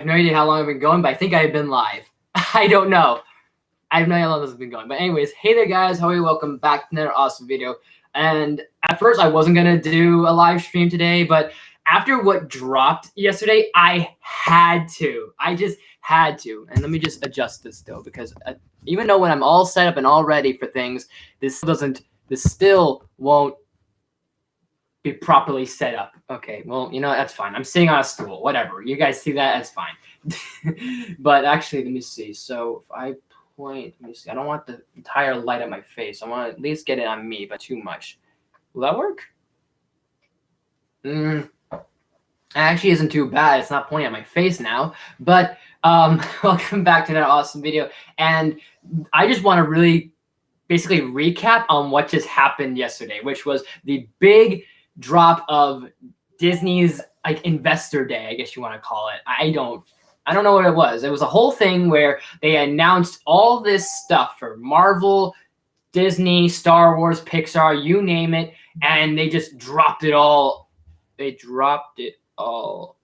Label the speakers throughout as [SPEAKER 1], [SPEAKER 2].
[SPEAKER 1] have no idea how long I've been going, but I think I've been live. I don't know. I have no idea how long this has been going. But anyways, hey there guys, how are you? Welcome back to another awesome video. And at first I wasn't going to do a live stream today, but after what dropped yesterday, I had to. I just had to. And let me just adjust this still, because even though when I'm all set up and all ready for things, this still won't be properly set up. Okay, well, you know, that's fine. I'm sitting on a stool, whatever. You guys see that? That's fine. But actually, let me see. So if I point, let me see. I don't want the entire light on my face. I want to at least get it on me, but too much. Will that work? Actually isn't too bad. It's not pointing at my face now. But welcome back to another awesome video. And I just want to really basically recap on what just happened yesterday, which was the big drop of Disney's like investor day, I guess you want to call it. I don't know what it was. It was a whole thing where they announced all this stuff for Marvel, Disney, Star Wars, Pixar, you name it, and they just dropped it all. They dropped it all.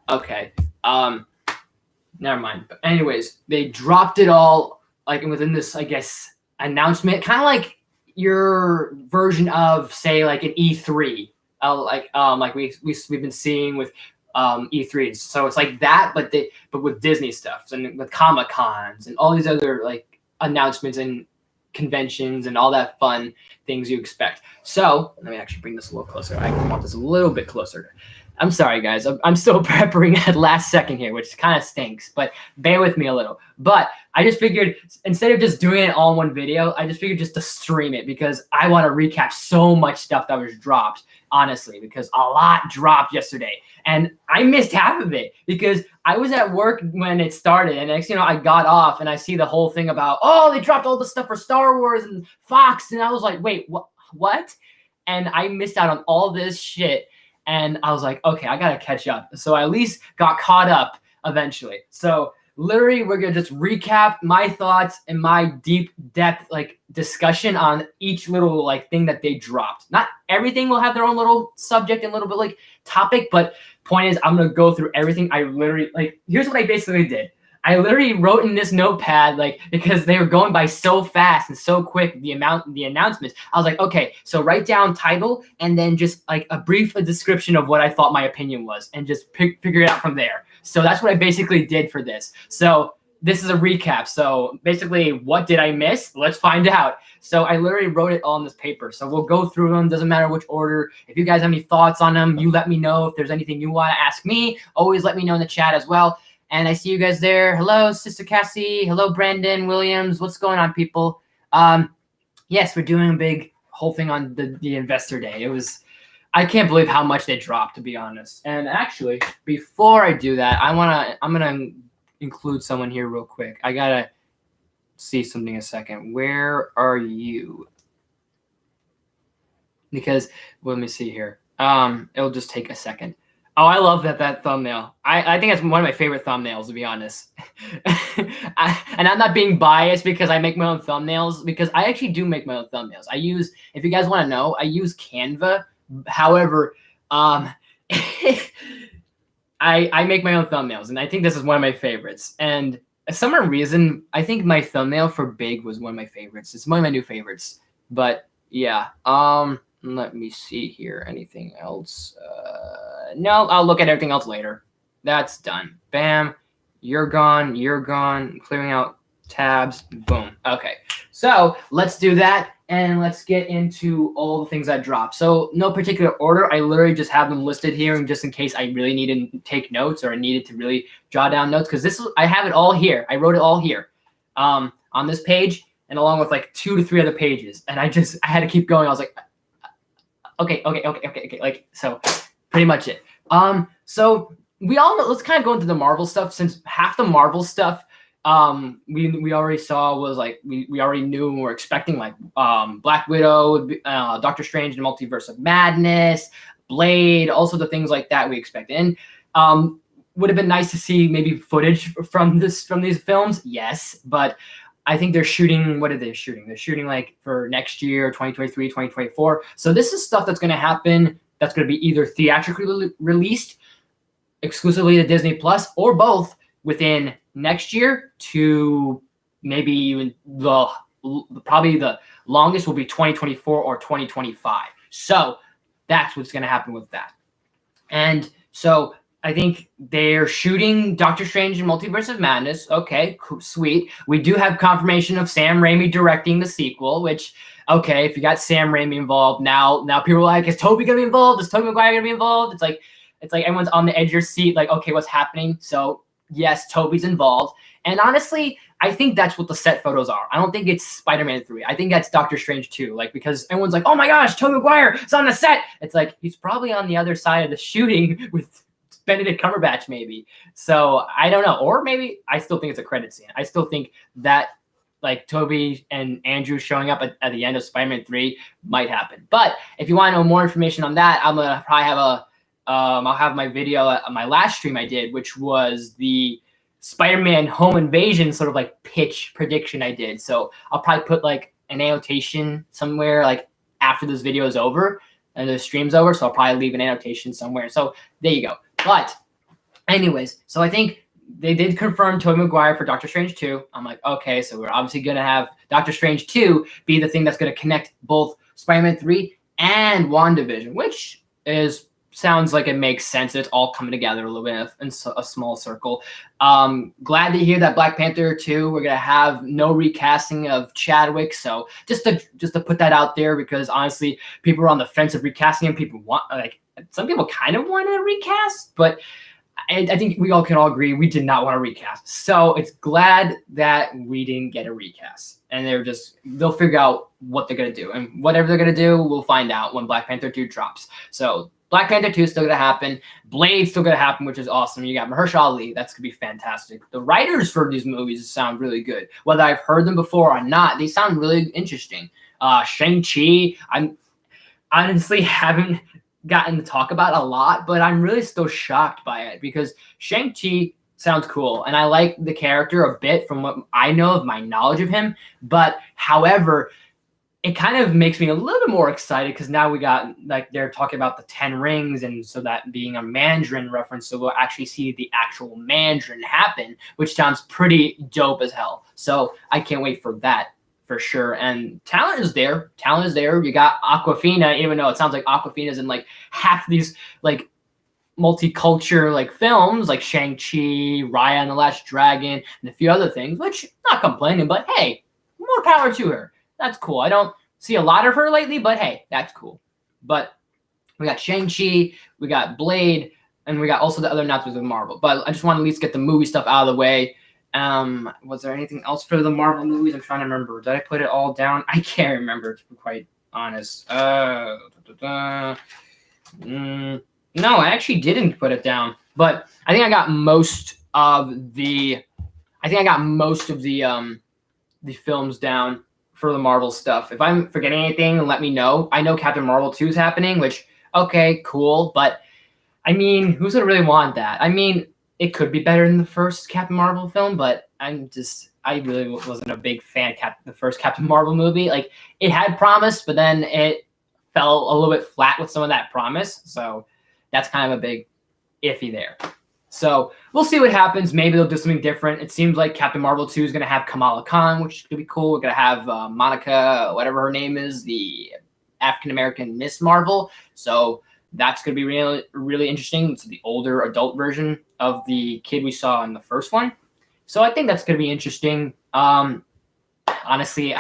[SPEAKER 1] Okay. Never mind. But anyways, they dropped it all like within this, I guess, announcement, kind of like your version of, say, like an E3, like we've been seeing with E3s. So it's like that, but with Disney stuff and with Comic Cons and all these other like announcements and conventions and all that fun things you expect. So let me actually bring this a little closer. I want this a little bit closer. I'm sorry, guys. I'm still prepping at last second here, which kind of stinks, but bear with me a little. But I just figured instead of just doing it all in one video, I just figured just to stream it because I want to recap so much stuff that was dropped, honestly, because a lot dropped yesterday. And I missed half of it because I was at work when it started. And next, I got off and I see the whole thing about, oh, they dropped all the stuff for Star Wars and Fox. And I was like, wait, what? And I missed out on all this shit. And I was like, okay, I got to catch up. So I at least got caught up eventually. So literally, we're going to just recap my thoughts and my deep depth like discussion on each little like thing that they dropped. Not everything will have their own little subject and little bit like topic, but point is I'm going to go through everything. I literally here's what I basically did. I literally wrote in this notepad, because they were going by so fast and so quick, the announcements. I was like, okay, so write down title and then just like a brief description of what I thought my opinion was and just figure it out from there. So that's what I basically did for this. So this is a recap. So basically, what did I miss? Let's find out. So I literally wrote it all on this paper. So we'll go through them. Doesn't matter which order. If you guys have any thoughts on them, you let me know. If there's anything you want to ask me, always let me know in the chat as well. And I see you guys there. Hello, Sister Cassie. Hello, Brandon Williams. What's going on, people? Yes, we're doing a big whole thing on the Investor Day. I can't believe how much they dropped, to be honest. And actually, before I do that, I'm gonna include someone here real quick. I gotta see something a second. Where are you? Because let me see here. It'll just take a second. Oh, I love that thumbnail. I think that's one of my favorite thumbnails, to be honest. And I'm not being biased because I make my own thumbnails, because I actually do make my own thumbnails. If you guys want to know, I use Canva. However, I make my own thumbnails, and I think this is one of my favorites. And for some reason, I think my thumbnail for Big was one of my favorites. It's one of my new favorites. But yeah, let me see here. Anything else? No, I'll look at everything else later. That's done. Bam. You're gone. You're gone. Clearing out tabs. Boom. Okay. So let's do that. And let's get into all the things that dropped. So no particular order. I literally just have them listed here, and just in case I really need to take notes or I needed to really draw down notes, because I have it all here. I wrote it all here on this page, and along with like 2 to 3 other pages. And I had to keep going. I was like, okay. Like, so pretty much it. So let's kind of go into the Marvel stuff, since half the Marvel stuff we already saw was like we already knew and were expecting, like Black Widow, Doctor Strange and the Multiverse of Madness, Blade, also the things like that we expected. And would have been nice to see maybe footage from these films, yes, but I think they're shooting, what are they shooting? They're shooting like for next year, 2023, 2024. So this is stuff that's going to happen, that's going to be either theatrically released exclusively to Disney Plus or both within next year to maybe even probably the longest will be 2024 or 2025. So that's what's going to happen with that. And so I think they're shooting Doctor Strange in Multiverse of Madness. Okay, cool, sweet. We do have confirmation of Sam Raimi directing the sequel, which, okay, if you got Sam Raimi involved, now people are like, is Tobey going to be involved? Is Tobey Maguire going to be involved? It's like everyone's on the edge of your seat, like, okay, what's happening? So yes, Tobey's involved. And honestly, I think that's what the set photos are. I don't think it's Spider-Man 3. I think that's Doctor Strange 2. Like, because everyone's like, oh my gosh, Tobey Maguire is on the set. It's like, he's probably on the other side of the shooting with Benedict Cumberbatch, maybe. So I don't know. Or maybe I still think it's a credit scene. I still think that like Tobey and Andrew showing up at the end of Spider-Man 3 might happen. But if you want to know more information on that, I'm gonna probably have I'll have my video, my last stream I did, which was the Spider-Man home invasion sort of like pitch prediction I did. So I'll probably put like an annotation somewhere like after this video is over and the stream's over. So I'll probably leave an annotation somewhere. So there you go. But anyways, so I think they did confirm Tobey Maguire for Doctor Strange 2. I'm like, okay, so we're obviously going to have Doctor Strange 2 be the thing that's going to connect both Spider-Man 3 and WandaVision, which sounds like it makes sense. It's all coming together a little bit in a small circle. Glad to hear that Black Panther 2, we're going to have no recasting of Chadwick. So just to put that out there, because honestly, people are on the fence of recasting him. People want, like, some people kind of want to recast, but I think we all can all agree we did not want to recast. So it's glad that we didn't get a recast. And they'll figure out what they're going to do. And whatever they're going to do, we'll find out when Black Panther 2 drops. So Black Panther 2 is still going to happen. Blade's still going to happen, which is awesome. You got Mahershala Ali. That's going to be fantastic. The writers for these movies sound really good. Whether I've heard them before or not, they sound really interesting. Shang-Chi, I honestly haven't gotten to talk about a lot, but I'm really still shocked by it because Shang-Chi sounds cool. And I like the character a bit from what I know of my knowledge of him. But however, it kind of makes me a little bit more excited because now we got, like, they're talking about the 10 rings, and so that being a Mandarin reference, so we'll actually see the actual Mandarin happen, which sounds pretty dope as hell. So I can't wait for that for sure. And talent is there. You got Awkwafina, even though it sounds like Awkwafina's in like half these like multicultural like films, like Shang-Chi, Raya and the Last Dragon, and a few other things, which not complaining, but hey, more power to her. That's cool. I don't see a lot of her lately, but hey, that's cool. But we got Shang-Chi, we got Blade, and we got also the other announcements with Marvel. But I just want to at least get the movie stuff out of the way. Was there anything else for the Marvel movies? I'm trying to remember. Did I put it all down? I can't remember, to be quite honest. No, I actually didn't put it down. But I think I got most of the films down for the Marvel stuff. If I'm forgetting anything, let me know. I know Captain Marvel 2 is happening, which, okay, cool. But, I mean, who's going to really want that? I mean, it could be better than the first Captain Marvel film, but I really wasn't a big fan of the first Captain Marvel movie. Like, it had promise, but then it fell a little bit flat with some of that promise. So that's kind of a big iffy there. So we'll see what happens. Maybe they'll do something different. It seems like Captain Marvel 2 is going to have Kamala Khan, which is going to be cool. We're going to have Monica, whatever her name is, the African-American Miss Marvel. So that's going to be really, really interesting. It's the older adult version of the kid we saw in the first one. So I think that's going to be interesting. Honestly,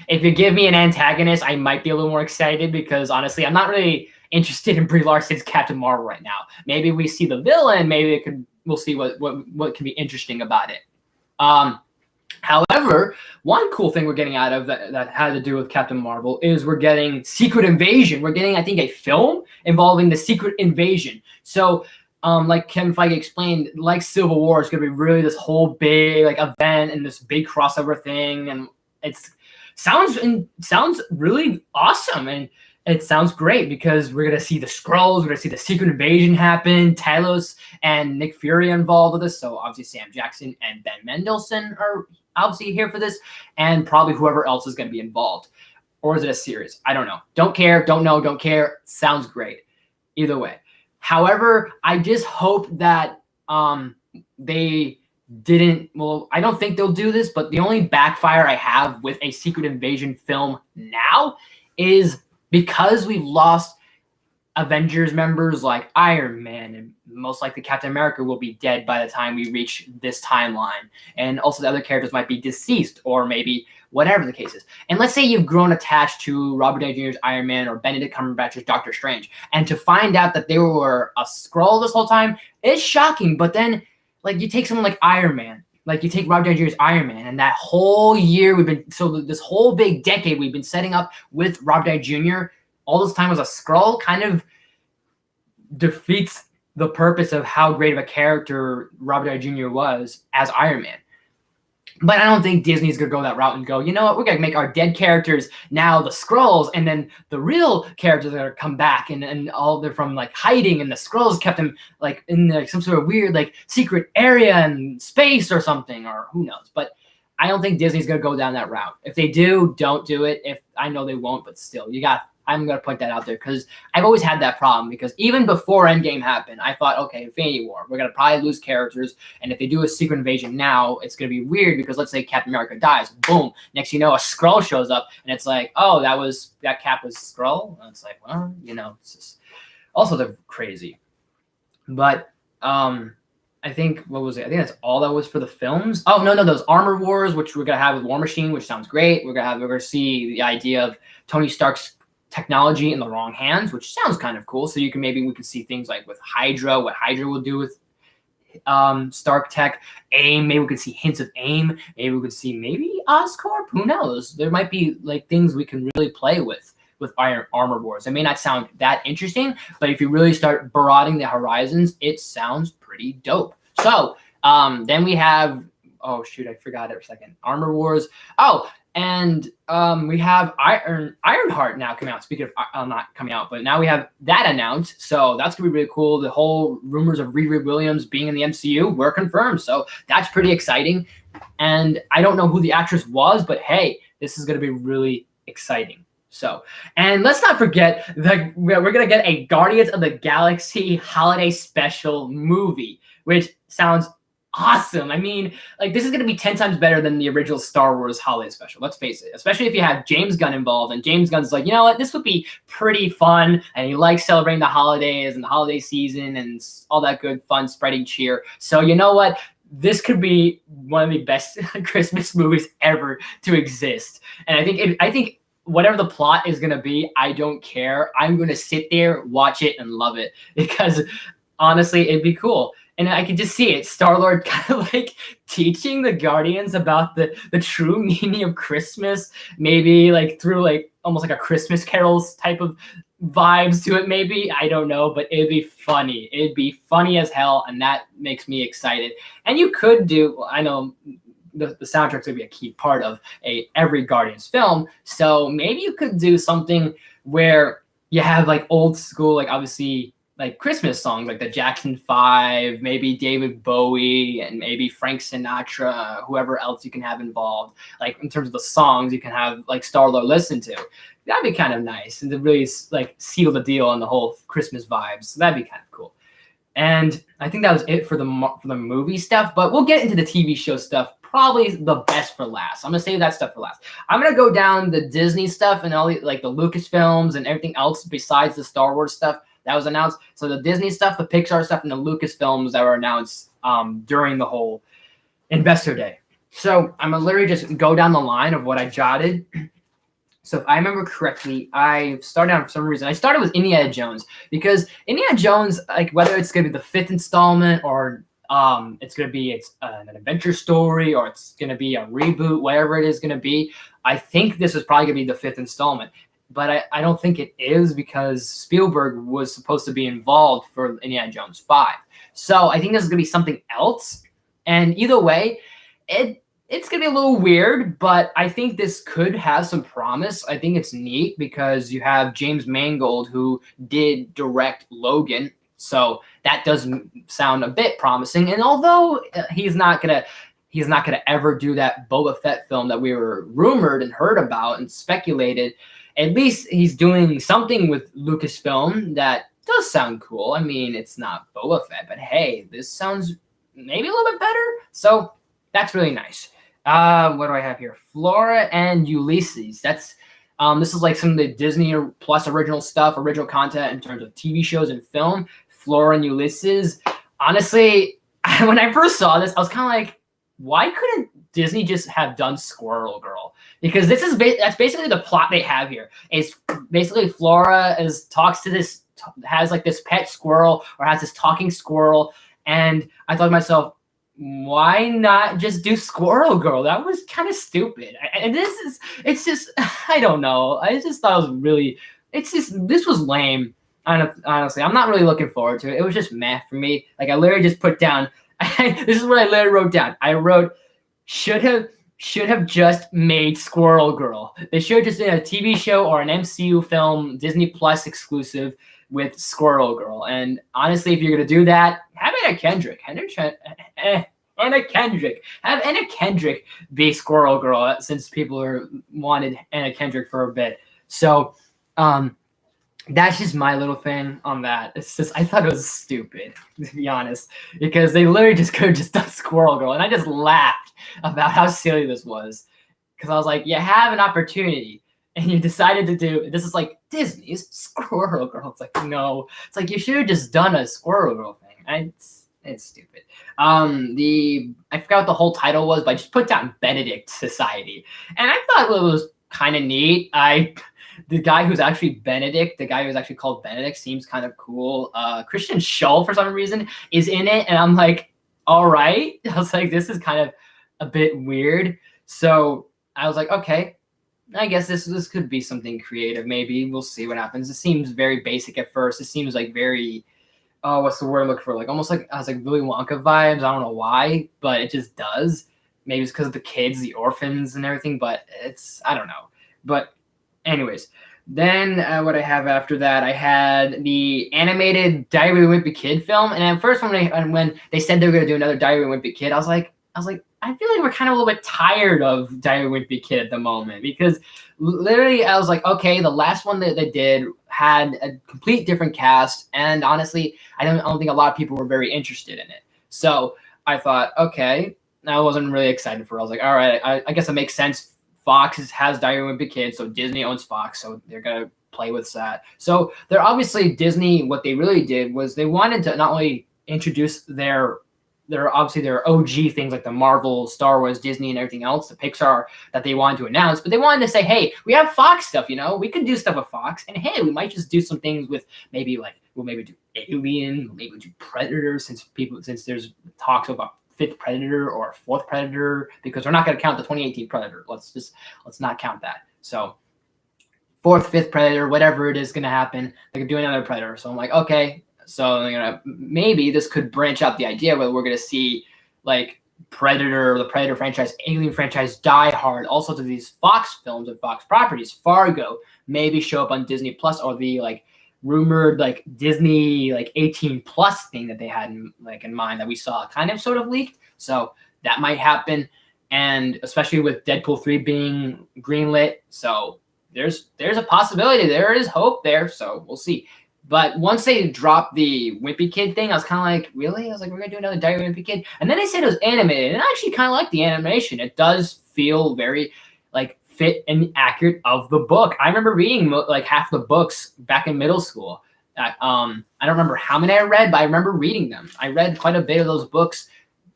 [SPEAKER 1] if you give me an antagonist, I might be a little more excited because honestly, I'm not really interested in Brie Larson's Captain Marvel right now. Maybe we see the villain. Maybe we'll see what can be interesting about it. However, one cool thing we're getting out of that had to do with Captain Marvel is we're getting Secret Invasion. We're getting, I think, a film involving the Secret Invasion. So, like Kevin Feige explained, like Civil War, it's going to be really this whole big like event and this big crossover thing, and it sounds really awesome, and it sounds great because we're going to see the Skrulls, we're going to see the Secret Invasion happen, Talos and Nick Fury involved with this, so obviously Sam Jackson and Ben Mendelsohn are obviously here for this, and probably whoever else is going to be involved. Or is it a series? I don't know. Don't care, don't know, don't care. Sounds great. Either way. However, I just hope that they didn't. Well, I don't think they'll do this, but the only backfire I have with a Secret Invasion film now is because we've lost Avengers members like Iron Man, and most likely Captain America will be dead by the time we reach this timeline. And also the other characters might be deceased, or maybe whatever the case is. And let's say you've grown attached to Robert Downey Jr.'s Iron Man or Benedict Cumberbatch's Doctor Strange, and to find out that they were a Skrull this whole time is shocking. But then, like, you take someone like Iron Man, like you take Robert Downey Jr.'s Iron Man, and that whole year this whole big decade we've been setting up with Robert Downey Jr., all this time as a Skrull, kind of defeats the purpose of how great of a character Robert Downey Jr. was as Iron Man. But I don't think Disney's going to go that route and go, you know what, we're going to make our dead characters now the Skrulls, and then the real characters are going to come back, and all they're from like hiding, and the Skrulls kept them like in like some sort of weird like secret area in space or something, or who knows. But I don't think Disney's going to go down that route. If they do, don't do it. If I know they won't, but still, I'm going to put that out there because I've always had that problem, because even before Endgame happened, I thought, okay, Infinity War, we're going to probably lose characters. And if they do a Secret Invasion now, it's going to be weird because let's say Captain America dies. Boom. Next, you know, a Skrull shows up and it's like, oh, that Cap was Skrull. And it's like, well, you know, it's just also they're crazy. But I think, what was it? I think that's all that was for the films. Oh, no, those Armor Wars, which we're going to have with War Machine, which sounds great. We're going to see the idea of Tony Stark's technology in the wrong hands, which sounds kind of cool. So we can see things like with Hydra, what Hydra will do with Stark tech. AIM, maybe we could see hints of AIM. Maybe we could see Oscorp. Who knows? There might be like things we can really play with Armor Wars. It may not sound that interesting, but if you really start broadening the horizons, it sounds pretty dope. So then we have, oh shoot, I forgot it for a second. Armor Wars. Oh, and we have Ironheart now coming out. Speaking of not coming out, but now we have that announced. So that's going to be really cool. The whole rumors of Riri Williams being in the MCU were confirmed. So that's pretty exciting. And I don't know who the actress was, but hey, this is going to be really exciting. So, and let's not forget that we're going to get a Guardians of the Galaxy holiday special movie, which sounds awesome. I mean, like, this is going to be 10 times better than the original Star Wars holiday special. Let's face it. Especially if you have James Gunn involved, and James Gunn's like, you know what, this would be pretty fun, and he likes celebrating the holidays and the holiday season and all that good fun spreading cheer. So you know what? This could be one of the best Christmas movies ever to exist. And I think whatever the plot is going to be, I don't care. I'm going to sit there, watch it, and love it, because honestly, it'd be cool. And I could just see it, Star-Lord kind of like teaching the Guardians about the true meaning of Christmas, maybe like through like almost like a Christmas carols type of vibes to it, maybe. I don't know, but it'd be funny. It'd be funny as hell, and that makes me excited. And you could do, I know the soundtrack's gonna be a key part of every Guardians film, so maybe you could do something where you have like old school, like obviously like Christmas songs, like the Jackson 5, maybe David Bowie, and maybe Frank Sinatra, whoever else you can have involved. Like in terms of the songs, you can have like Star-Lord listen to. That'd be kind of nice, and to really like seal the deal on the whole Christmas vibes. So that'd be kind of cool. And I think that was it for the movie stuff. But we'll get into the TV show stuff. Probably the best for last. I'm gonna save that stuff for last. I'm gonna go down the Disney stuff and all the like the Lucasfilms and everything else besides the Star Wars stuff that was announced. So the Disney stuff, the Pixar stuff, and the Lucasfilms that were announced during the whole Investor Day. So I'm gonna literally just go down the line of what I jotted. So if I remember correctly, I started out for some reason. I started with Indiana Jones, because Indiana Jones, like whether it's gonna be the 5th installment or it's gonna be an adventure story or it's gonna be a reboot, whatever it is gonna be, I think this is probably gonna be the 5th installment. But I don't think it is, because Spielberg was supposed to be involved for Indiana Jones 5. So I think this is going to be something else. And either way, it's going to be a little weird, but I think this could have some promise. I think it's neat because you have James Mangold, who did direct Logan. So that does sound a bit promising. And although he's not going to ever do that Boba Fett film that we were rumored and heard about and speculated, at least he's doing something with Lucasfilm that does sound cool. I mean, it's not Boba Fett, but hey, this sounds maybe a little bit better. So that's really nice. What do I have here? Flora and Ulysses. That's this is like some of the Disney Plus original stuff, original content in terms of TV shows and film. Flora and Ulysses. Honestly, when I first saw this, I was kind of like, why couldn't Disney just have done Squirrel Girl? Because this is that's basically the plot they have here. Is basically Flora talks to this, has like this pet squirrel, or has this talking squirrel, and I thought to myself, why not just do Squirrel Girl? That was kind of stupid. And it's just, I don't know. I just thought it was really, this was lame. Honestly, I'm not really looking forward to it. It was just meh for me. Like, I literally just put down, this is what I literally wrote down. I wrote, should have just made Squirrel Girl. They should have just done a TV show or an MCU film, Disney Plus exclusive with Squirrel Girl. And honestly, if you're gonna do that, have Anna Kendrick. Anna Kendrick. Have Anna Kendrick be Squirrel Girl, since people wanted Anna Kendrick for a bit. So that's just my little thing on that. It's just, I thought it was stupid, to be honest, because they literally just could have just done Squirrel Girl, and I just laughed about how silly this was, because I was like, you have an opportunity, and you decided to do, this is like Disney's Squirrel Girl. It's like, no. It's like, you should have just done a Squirrel Girl thing. It's stupid. I forgot what the whole title was, but I just put down Benedict Society. And I thought it was kind of neat. The guy who's actually Benedict, the guy who's actually called Benedict, seems kind of cool. Christian Schull, for some reason, is in it. And I'm like, all right. I was like, this is kind of a bit weird. So I was like, okay, I guess this could be something creative. Maybe we'll see what happens. It seems very basic at first. It seems like very, oh, what's the word I'm looking for? Like, almost like, I was like Willy Wonka vibes. I don't know why, but it just does. Maybe it's because of the kids, the orphans and everything, but I don't know. But anyways, then what I have after that, I had the animated Diary of a Wimpy Kid film. And at first, when they said they were going to do another Diary of a Wimpy Kid, I was like, I feel like we're kind of a little bit tired of Diary of a Wimpy Kid at the moment, because literally I was like, okay, the last one that they did had a complete different cast, and honestly, I don't think a lot of people were very interested in it. So I thought, okay, I wasn't really excited for it. I was like, all right, I guess it makes sense. Fox has Diary of a Wimpy Kid, so Disney owns Fox, so they're gonna play with that. So they're obviously Disney. What they really did was they wanted to not only introduce their OG things like the Marvel, Star Wars, Disney, and everything else, the Pixar that they wanted to announce, but they wanted to say, hey, we have Fox stuff, we can do stuff with Fox, and hey, we might just do some things with maybe we'll maybe do Alien, we'll maybe do Predator, since there's talks about fifth Predator or fourth Predator, because we're not going to count the 2018 Predator. Let's not count that. So fourth, fifth Predator, whatever it is going to happen, they could do another Predator. So I'm like, okay. So maybe this could branch out the idea where we're going to see like Predator, the Predator franchise, Alien franchise, Die Hard, all sorts of these Fox films and Fox properties, Fargo, maybe show up on Disney Plus, or the like rumored like Disney like 18 plus thing that they had in mind that we saw kind of sort of leaked. So that might happen, and especially with Deadpool 3 being greenlit, so there's a possibility. There is hope there. So we'll see. But once they dropped the Wimpy Kid thing, I was kind of like, really? I was like, we're going to do another Diary of a Wimpy Kid? And then they said it was animated, and I actually kind of like the animation. It does feel very, like, fit and accurate of the book. I remember reading, like, half the books back in middle school. I don't remember how many I read, but I remember reading them. I read quite a bit of those books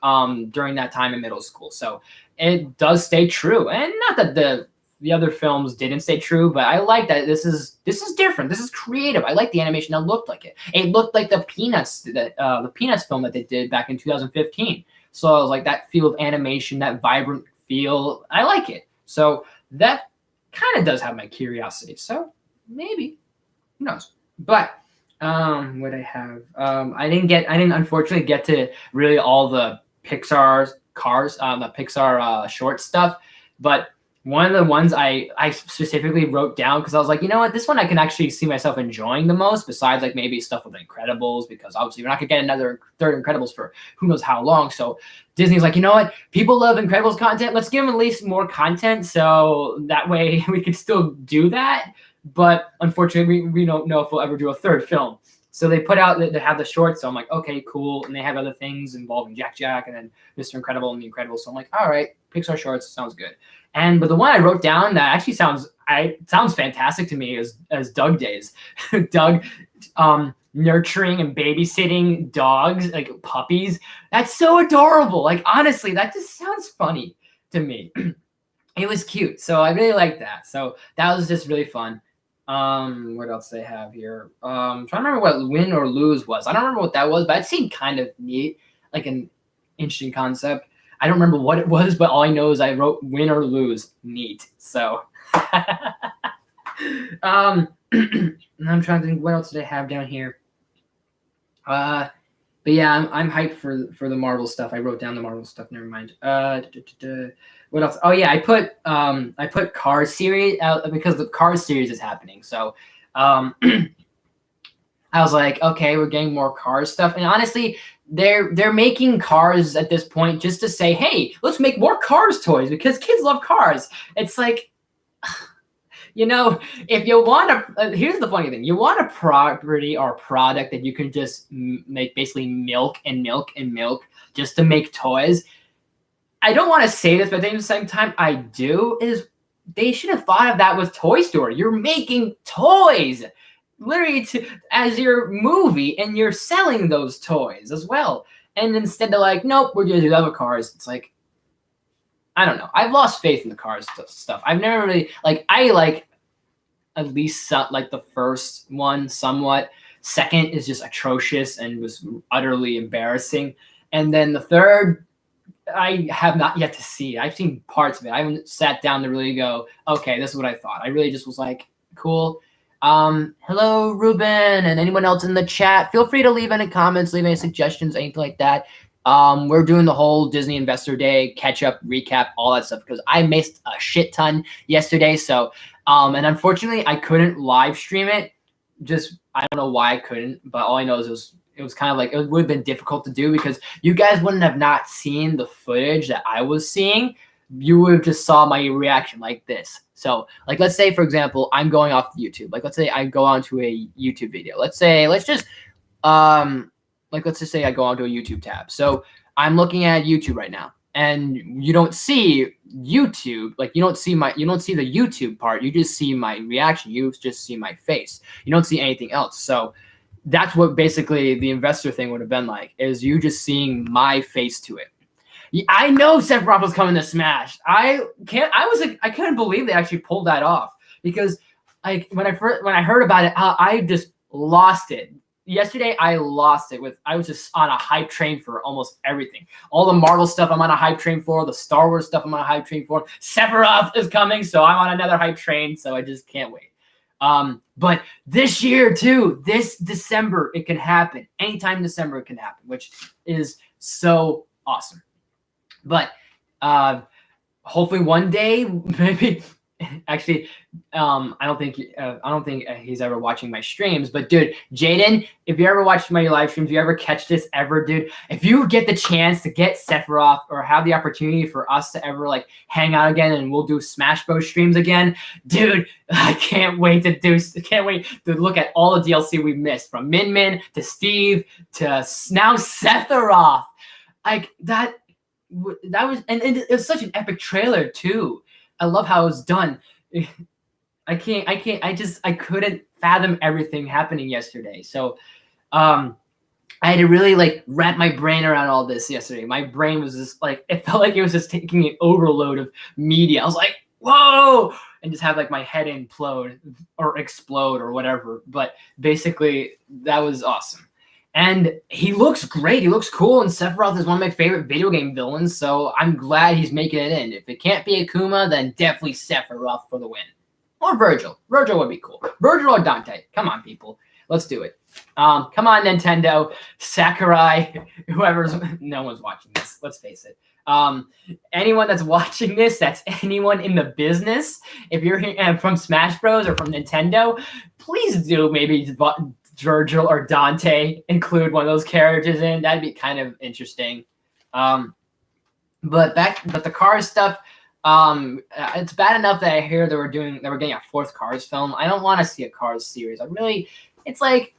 [SPEAKER 1] during that time in middle school. So it does stay true. And not that the other films didn't stay true, but I like that this is different. This is creative. I like the animation that looked like it. It looked like the Peanuts film that they did back in 2015. So I was like, that feel of animation, that vibrant feel, I like it. So that kind of does have my curiosity. So maybe, who knows? But what I have, I didn't unfortunately get to really all the Pixar short stuff, but one of the ones I specifically wrote down, because I was like, you know what, this one I can actually see myself enjoying the most, besides like maybe stuff with Incredibles, because obviously we're not gonna get another third Incredibles for who knows how long. So Disney's like, you know what, people love Incredibles content, let's give them at least more content, so that way we could still do that. But unfortunately, we don't know if we'll ever do a third film. So they put out, they have the shorts. So I'm like, okay, cool. And they have other things involving Jack and then Mr. Incredible and the Incredibles. So I'm like, all right, Pixar shorts sounds good. But the one I wrote down that actually sounds fantastic to me is Doug Days. Doug nurturing and babysitting dogs, like puppies. That's so adorable. Like, honestly, that just sounds funny to me. It was cute. So I really liked that. So that was just really fun. What else they have here? Trying to remember what win or lose was. I don't remember what that was, but it seemed kind of neat, like an interesting concept. I don't remember what it was, but all I know is I wrote win or lose. Neat. So I'm trying to think what else did I have down here. But yeah, I'm hyped for the Marvel stuff. I wrote down the Marvel stuff. Never mind. What else? Oh yeah, I put Cars series out because the Cars series is happening. So I was like, okay, we're getting more Cars stuff. And honestly, they're making Cars at this point just to say, hey, let's make more Cars toys because kids love Cars. It's like, you know, if you want here's the funny thing. You want a property or a product that you can just make basically milk and milk and milk just to make toys. I don't want to say this, but at the same time, I do, is they should have thought of that with Toy Story. You're making toys literally as your movie, and you're selling those toys as well. And instead of like, nope, we're going to do other Cars. It's like, I don't know. I've lost faith in the Cars stuff. I've never really, like, I like at least like the first one somewhat. Second is just atrocious and was utterly embarrassing. And then the third, I have not yet to see. I've seen parts of it. I haven't sat down to really go, okay, this is what I thought. I really just was like, cool. Hello, Ruben, and anyone else in the chat. Feel free to leave any comments, leave any suggestions, anything like that. We're doing the whole Disney Investor Day catch up, recap, all that stuff because I missed a shit ton yesterday. So, and unfortunately, I couldn't live stream it. Just I don't know why I couldn't, but all I know is it was kind of like, it would have been difficult to do because you guys wouldn't have not seen the footage that I was seeing. You would have just saw my reaction like this. So like, let's say, for example, I'm going off YouTube. Like, let's say I go onto a YouTube video. Let's just say I go onto a YouTube tab. So I'm looking at YouTube right now and you don't see YouTube. Like you don't see the YouTube part. You just see my reaction. You just see my face. You don't see anything else. So that's what basically the investor thing would have been like, is you just seeing my face to it. I know Sephiroth was coming to Smash. I couldn't believe they actually pulled that off because like when I heard about it, I just lost it. Yesterday I lost it I was just on a hype train for almost everything. All the Marvel stuff I'm on a hype train for, the Star Wars stuff I'm on a hype train for. Sephiroth is coming, so I'm on another hype train, so I just can't wait. But this year too, this December, it can happen. Anytime in December it can happen, which is so awesome. But hopefully one day, maybe. Actually, I don't think he's ever watching my streams. But dude, Jaden, if you ever watch my live streams, if you ever catch this ever, dude, if you get the chance to get Sephiroth or have the opportunity for us to ever like hang out again and we'll do Smash Bros streams again, dude, I can't wait to look at all the DLC we missed, from Min Min to Steve to now Sephiroth. Like that was, and it was such an epic trailer too. I love how it was done. I couldn't fathom everything happening yesterday. So I had to really like wrap my brain around all this yesterday. My brain was just like, it felt like it was just taking an overload of media. I was like, whoa, and just have like my head implode or explode or whatever. But basically that was awesome. And he looks great. He looks cool. And Sephiroth is one of my favorite video game villains. So I'm glad he's making it in. If it can't be Akuma, then definitely Sephiroth for the win. Or Virgil. Virgil would be cool. Virgil or Dante. Come on, people. Let's do it. Come on, Nintendo. Sakurai. No one's watching this. Let's face it. Anyone that's watching this, that's anyone in the business. If you're from Smash Bros. Or from Nintendo, please do maybe Virgil or Dante include one of those characters in. That'd be kind of interesting. But the Cars stuff, it's bad enough that I hear they were getting a fourth Cars film. I don't want to see a Cars series. it's like,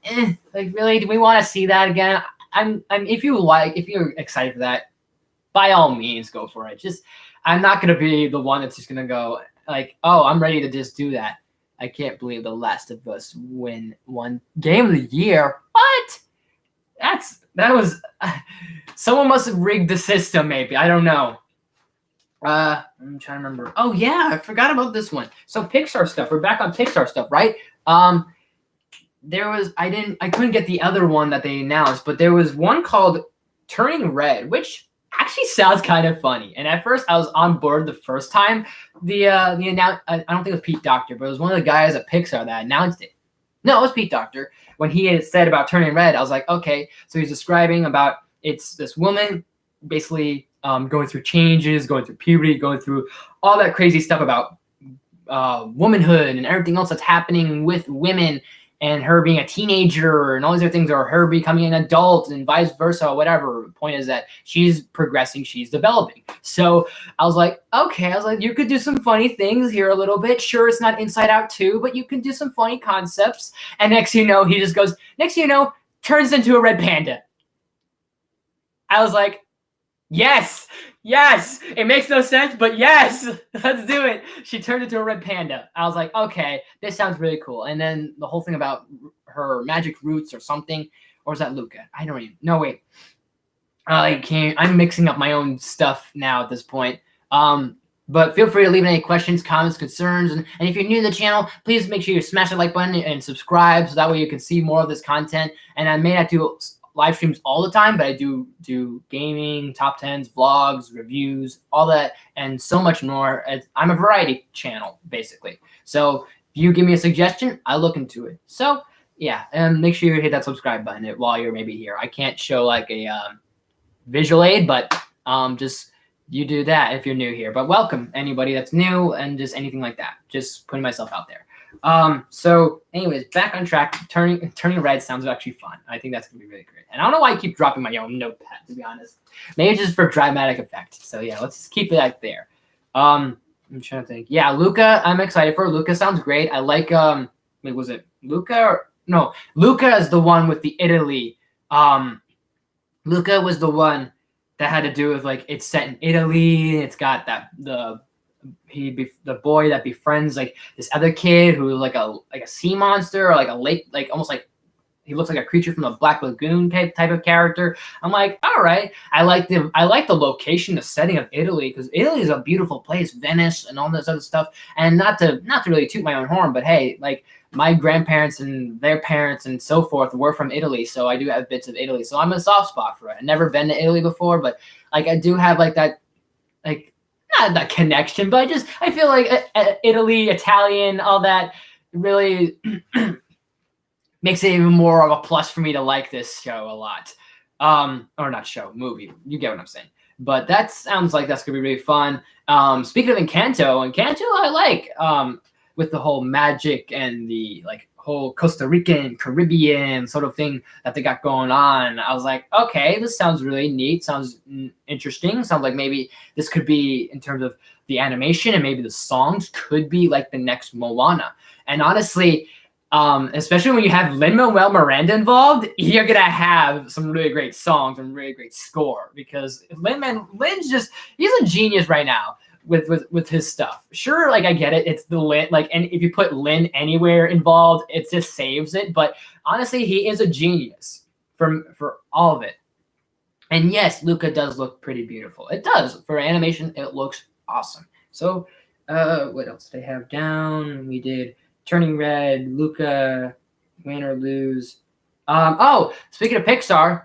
[SPEAKER 1] like really, do we want to see that again? If you're excited for that, by all means, go for it. Just, I'm not gonna be the one that's just gonna go like, oh, I'm ready to just do that. I can't believe The Last of Us won Game of the Year. What? That was someone must have rigged the system. Maybe, I don't know. I'm trying to remember. Oh yeah, I forgot about this one. So Pixar stuff. We're back on Pixar stuff, right? There was I couldn't get the other one that they announced, but there was one called Turning Red, which actually sounds kind of funny. And at first, I was on board the first time. The I don't think it was Pete Docter, but it was one of the guys at Pixar that announced it. No, it was Pete Docter. When he had said about Turning Red, I was like, okay. So he's describing about it's this woman basically going through changes, going through puberty, going through all that crazy stuff about womanhood and everything else that's happening with women, and her being a teenager and all these other things, or her becoming an adult and vice versa, whatever. The point is that she's progressing, she's developing. So I was like, okay, you could do some funny things here a little bit. Sure, it's not Inside Out 2, but you can do some funny concepts. And next you know, he just goes, next you know, turns into a red panda. I was like, yes, it makes no sense, but yes, let's do it. She turned into a red panda. I was like, okay, this sounds really cool. And then the whole thing about her magic roots or something, or is that Luca? I don't even, no, wait. I'm mixing up my own stuff now at this point. But feel free to leave any questions, comments, concerns. And if you're new to the channel, please make sure you smash the like button and subscribe, so that way you can see more of this content. And I may not do live streams all the time, but I do gaming, top 10s, vlogs, reviews, all that, and so much more. I'm a variety channel, basically. So if you give me a suggestion, I look into it. So yeah, and make sure you hit that subscribe button while you're maybe here. I can't show like a visual aid, but just you do that if you're new here. But welcome anybody that's new and just anything like that. Just putting myself out there. So anyways, back on track. Turning Red sounds actually fun. I think that's gonna be really great. And I don't know why I keep dropping my own notepad, to be honest. Maybe just for dramatic effect. So yeah, let's just keep it out there. I'm trying to think. Yeah, Luca, I'm excited for. Luca sounds great. I like wait, was it Luca or no? Luca is the one with the Italy. Luca was the one that had to do with like it's set in Italy. It's got that the boy that befriends like this other kid who's like a sea monster, or like a lake, like almost like he looks like a creature from the Black Lagoon type of character. I'm like, all right, I like the location, the setting of Italy, because Italy is a beautiful place, Venice and all this other stuff. And not to really toot my own horn, but hey, like my grandparents and their parents and so forth were from Italy, so I do have bits of Italy. So I'm a soft spot for it. I've never been to Italy before, but like I do have like that, like not that connection, but I feel like Italy, Italian, all that really makes it even more of a plus for me to like this show a lot. Or not show, movie. You get what I'm saying. But that sounds like that's gonna be really fun. Speaking of Encanto I like with the whole magic and the like whole Costa Rican, Caribbean sort of thing that they got going on. I was like, okay, this sounds really neat. Sounds interesting. Sounds like maybe this could be, in terms of the animation and maybe the songs, could be like the next Moana. And honestly, especially when you have Lin-Manuel Miranda involved, you're gonna have some really great songs and really great score, because Lin's he's a genius right now with his stuff. Sure, like I get it, it's the Lin, like, and if you put Lin anywhere involved, it just saves it. But honestly, he is a genius for all of it. And yes, Luca does look pretty beautiful. It does. For animation, it looks awesome. So what else did I have down? We did Turning Red, Luca, Win or Lose. Oh, speaking of Pixar,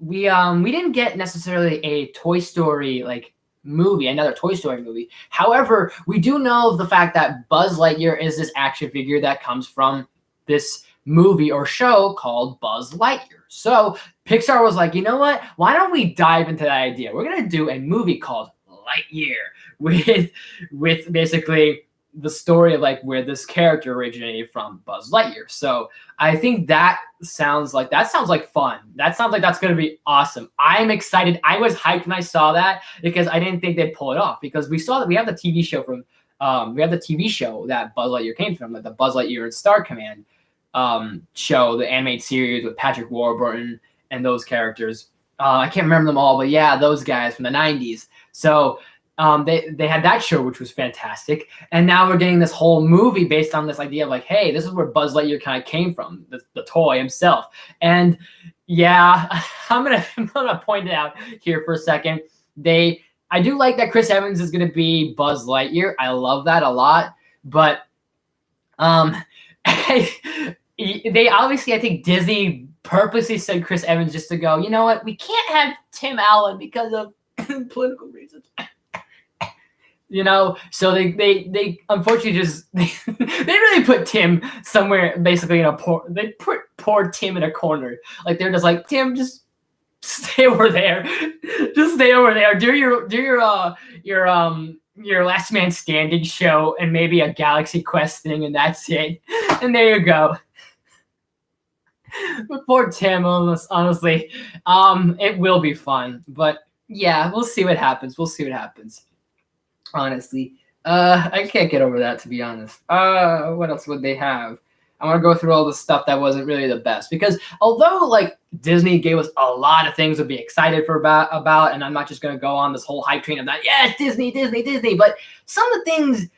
[SPEAKER 1] we didn't get necessarily a Toy Story like movie, another Toy Story movie. However, we do know of the fact that Buzz Lightyear is this action figure that comes from this movie or show called Buzz Lightyear. So Pixar was like, you know what? Why don't we dive into that idea? We're gonna do a movie called Lightyear with basically the story of like where this character originated from, Buzz Lightyear. So I think that sounds like fun. That sounds like that's going to be awesome. I'm excited. I was hyped when I saw that, because I didn't think they'd pull it off, because we saw that we have the TV show from we have the TV show that Buzz Lightyear came from, like the Buzz Lightyear and Star Command show, the animated series with Patrick Warburton and those characters. I can't remember them all, but yeah, those guys from the 90s. So they had that show, which was fantastic. And now we're getting this whole movie based on this idea of like, hey, this is where Buzz Lightyear kind of came from, the toy himself. And yeah, I'm gonna point it out here for a second. I do like that Chris Evans is gonna be Buzz Lightyear. I love that a lot. But they obviously, I think Disney purposely said Chris Evans just to go, you know what, we can't have Tim Allen because of political reasons. So they unfortunately just they really put Tim somewhere basically they put poor Tim in a corner. Like they're just like, Tim, just stay over there. Just stay over there. Do your Last Man Standing show and maybe a Galaxy Quest thing, and that's it. And there you go. But poor Tim, honestly, it will be fun. But yeah, we'll see what happens. Honestly, I can't get over that, to be honest. What else would they have? I want to go through all the stuff that wasn't really the best, because although like Disney gave us a lot of things to be excited for about, and I'm not just gonna go on this whole hype train of that. Yes, Disney, but some of the things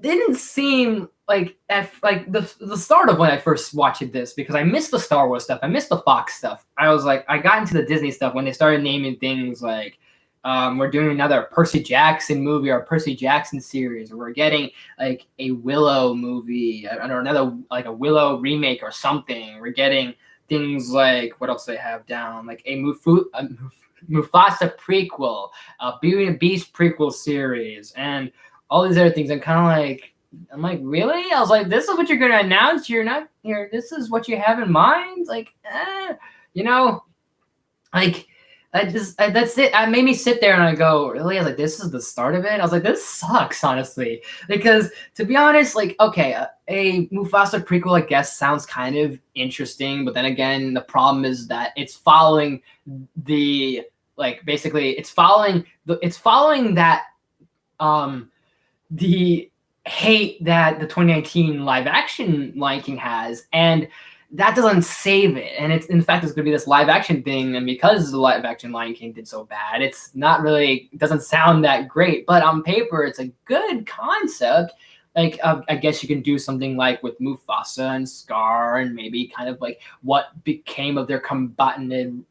[SPEAKER 1] didn't seem like at like the start of when I first watched this, because I missed the Star Wars stuff, I missed the Fox stuff. I was like, I got into the Disney stuff when they started naming things like, we're doing another Percy Jackson movie or Percy Jackson series, or we're getting like a Willow movie or another like a Willow remake or something. We're getting things like, what else do they have down? Like a Mufasa prequel, a Beauty and the Beast prequel series, and all these other things. I'm like, really? I was like, this is what you're going to announce? You're not here. This is what you have in mind? Like, like, that's it. It made me sit there and I go, really? I was like, this is the start of it? I was like, this sucks, honestly. Because to be honest, like, okay, a Mufasa prequel, I guess, sounds kind of interesting. But then again, the problem is that it's following the hate that the 2019 live action Lion King has, and that doesn't save it. And it's, in fact, it's going to be this live action thing, and because the live action Lion King did so bad, it doesn't sound that great, but on paper it's a good concept. Like, I guess you can do something like with Mufasa and Scar, and maybe kind of like what became of their combated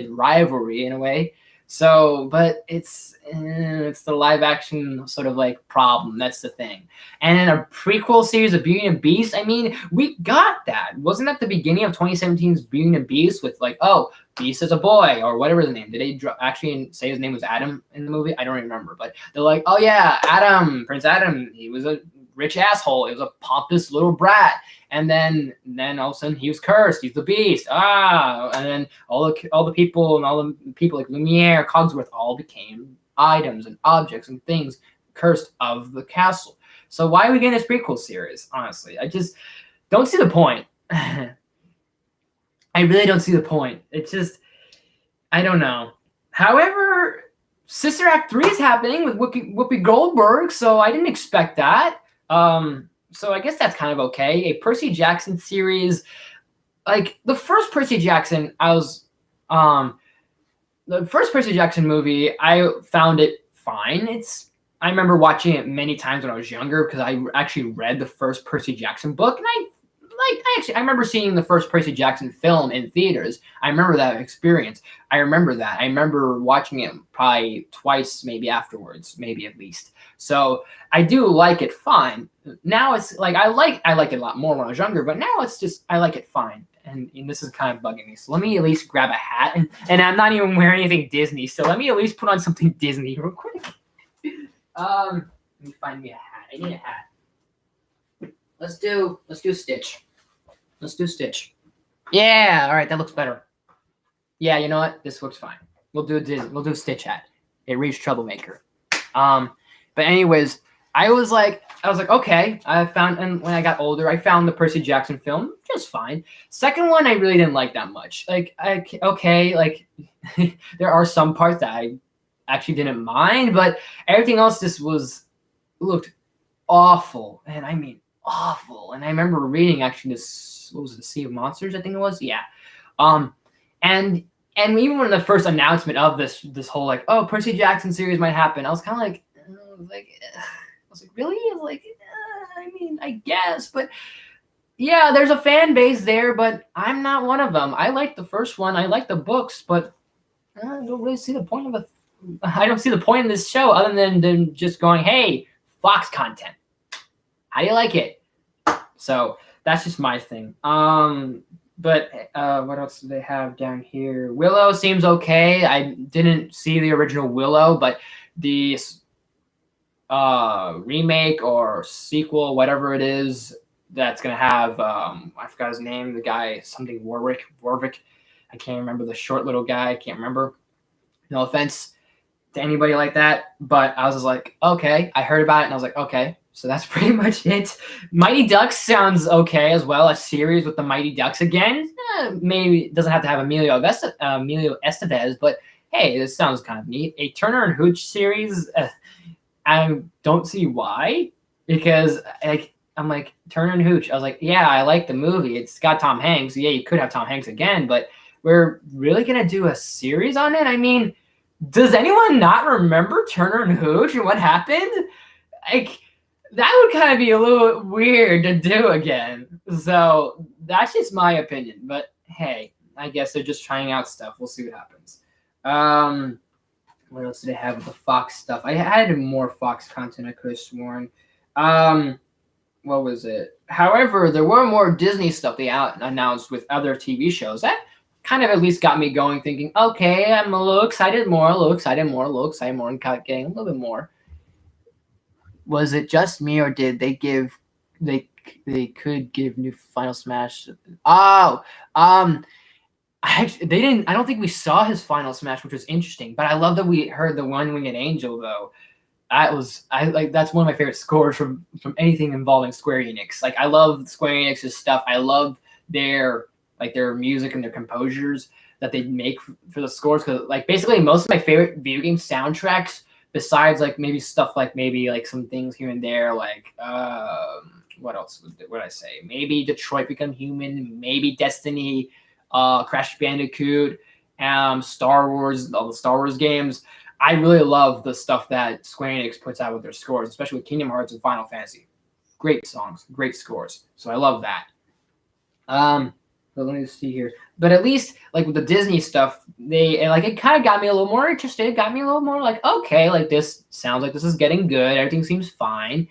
[SPEAKER 1] rivalry in a way. So, but it's the live action sort of like problem. That's the thing. And in a prequel series of Beauty and the Beast, I mean, we got that. Wasn't that the beginning of 2017's Beauty and the Beast with like, oh, Beast is a boy or whatever his name? Did they actually say his name was Adam in the movie? I don't remember. But they're like, oh yeah, Adam, Prince Adam. He was a rich asshole. He was a pompous little brat. And then all of a sudden he was cursed. He's the Beast. And then all the people like Lumiere, Cogsworth, all became items and objects and things cursed of the castle. So why are we getting this prequel series? Honestly, I just don't see the point. I really don't see the point. It's just, I don't know. However, Sister Act 3 is happening with Whoopi Goldberg, so I didn't expect that. So I guess that's kind of okay. A Percy Jackson series, like the first Percy Jackson, the first Percy Jackson movie, I found it fine. I remember watching it many times when I was younger because I actually read the first Percy Jackson book, and I remember seeing the first Percy Jackson film in theaters. I remember that experience. I remember watching it probably twice, maybe afterwards, maybe at least. So I do like it fine. Now it's like I like it a lot more when I was younger, but now it's just I like it fine. And this is kind of bugging me. So let me at least grab a hat, and I'm not even wearing anything Disney. So let me at least put on something Disney real quick. Let me find me a hat. I need a hat. Let's do Stitch. Let's do Stitch. Yeah, all right, that looks better. Yeah, you know what? This looks fine. We'll do Stitch hat. It reads Troublemaker. But anyways, I was like, okay. And when I got older, I found the Percy Jackson film just fine. Second one, I really didn't like that much. Like, like there are some parts that I actually didn't mind, but everything else just looked awful. And I mean awful. And I remember reading actually this, what was it, the Sea of Monsters, I think it was? Yeah. Um, and even when the first announcement of this whole like, oh, Percy Jackson series might happen, I was kind of like, really? I was like, I mean, I guess, but yeah, there's a fan base there, but I'm not one of them. I like the first one. I like the books, but I don't really see the point of it. I don't see the point in this show other than just going, hey, Fox content. How do you like it? So that's just my thing. But what else do they have down here? Willow seems okay. I didn't see the original Willow, but the remake or sequel, whatever it is, that's gonna have I forgot his name, the guy, something Warwick. I can't remember, the short little guy. I can't remember. No offense to anybody like that, but I was just like, okay. I heard about it and I was like, okay. So that's pretty much it. Mighty Ducks sounds okay as well. A series with the Mighty Ducks again. Maybe it doesn't have to have Emilio Estevez, but hey, this sounds kind of neat. A Turner and Hooch series. I don't see why, because I'm like, Turner and Hooch. I was like, yeah, I like the movie. It's got Tom Hanks. Yeah, you could have Tom Hanks again, but we're really gonna do a series on it? I mean, does anyone not remember Turner and Hooch and what happened? Like, that would kind of be a little weird to do again. So that's just my opinion. But hey, I guess they're just trying out stuff. We'll see what happens. What else did they have with the Fox stuff? I had more Fox content, I could have sworn. What was it? However, there were more Disney stuff they announced with other TV shows. That kind of at least got me going, thinking, okay, I'm a little excited more, and getting a little bit more. Was it just me, or did they give they could give new Final Smash? Oh, they didn't. I don't think we saw his Final Smash, which was interesting. But I love that we heard the One Winged Angel though. That's one of my favorite scores from anything involving Square Enix. Like, I love Square Enix's stuff. I love their music and their composures that they make for the scores, because like basically most of my favorite video game soundtracks, besides like maybe stuff like maybe like some things here and there, like what else would I say? Maybe Detroit Become Human, maybe Destiny, Crash Bandicoot, Star Wars, all the Star Wars games. I really love the stuff that Square Enix puts out with their scores, especially with Kingdom Hearts and Final Fantasy. Great songs, great scores. So I love that. But let me see here. But at least like with the Disney stuff, it kind of got me a little more interested. It got me a little more like, okay, like this sounds like this is getting good. Everything seems fine.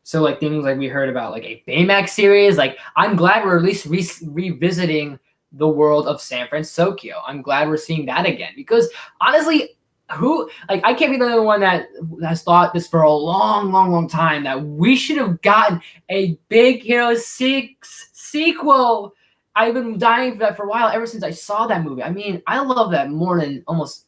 [SPEAKER 1] So like things like we heard about like a Baymax series. Like, I'm glad we're at least revisiting the world of San Francisco. I'm glad we're seeing that again, because honestly, I can't be the only one that has thought this for a long time, that we should have gotten a Big Hero 6 sequel. I've been dying for that for a while, ever since I saw that movie. I mean, I love that more than almost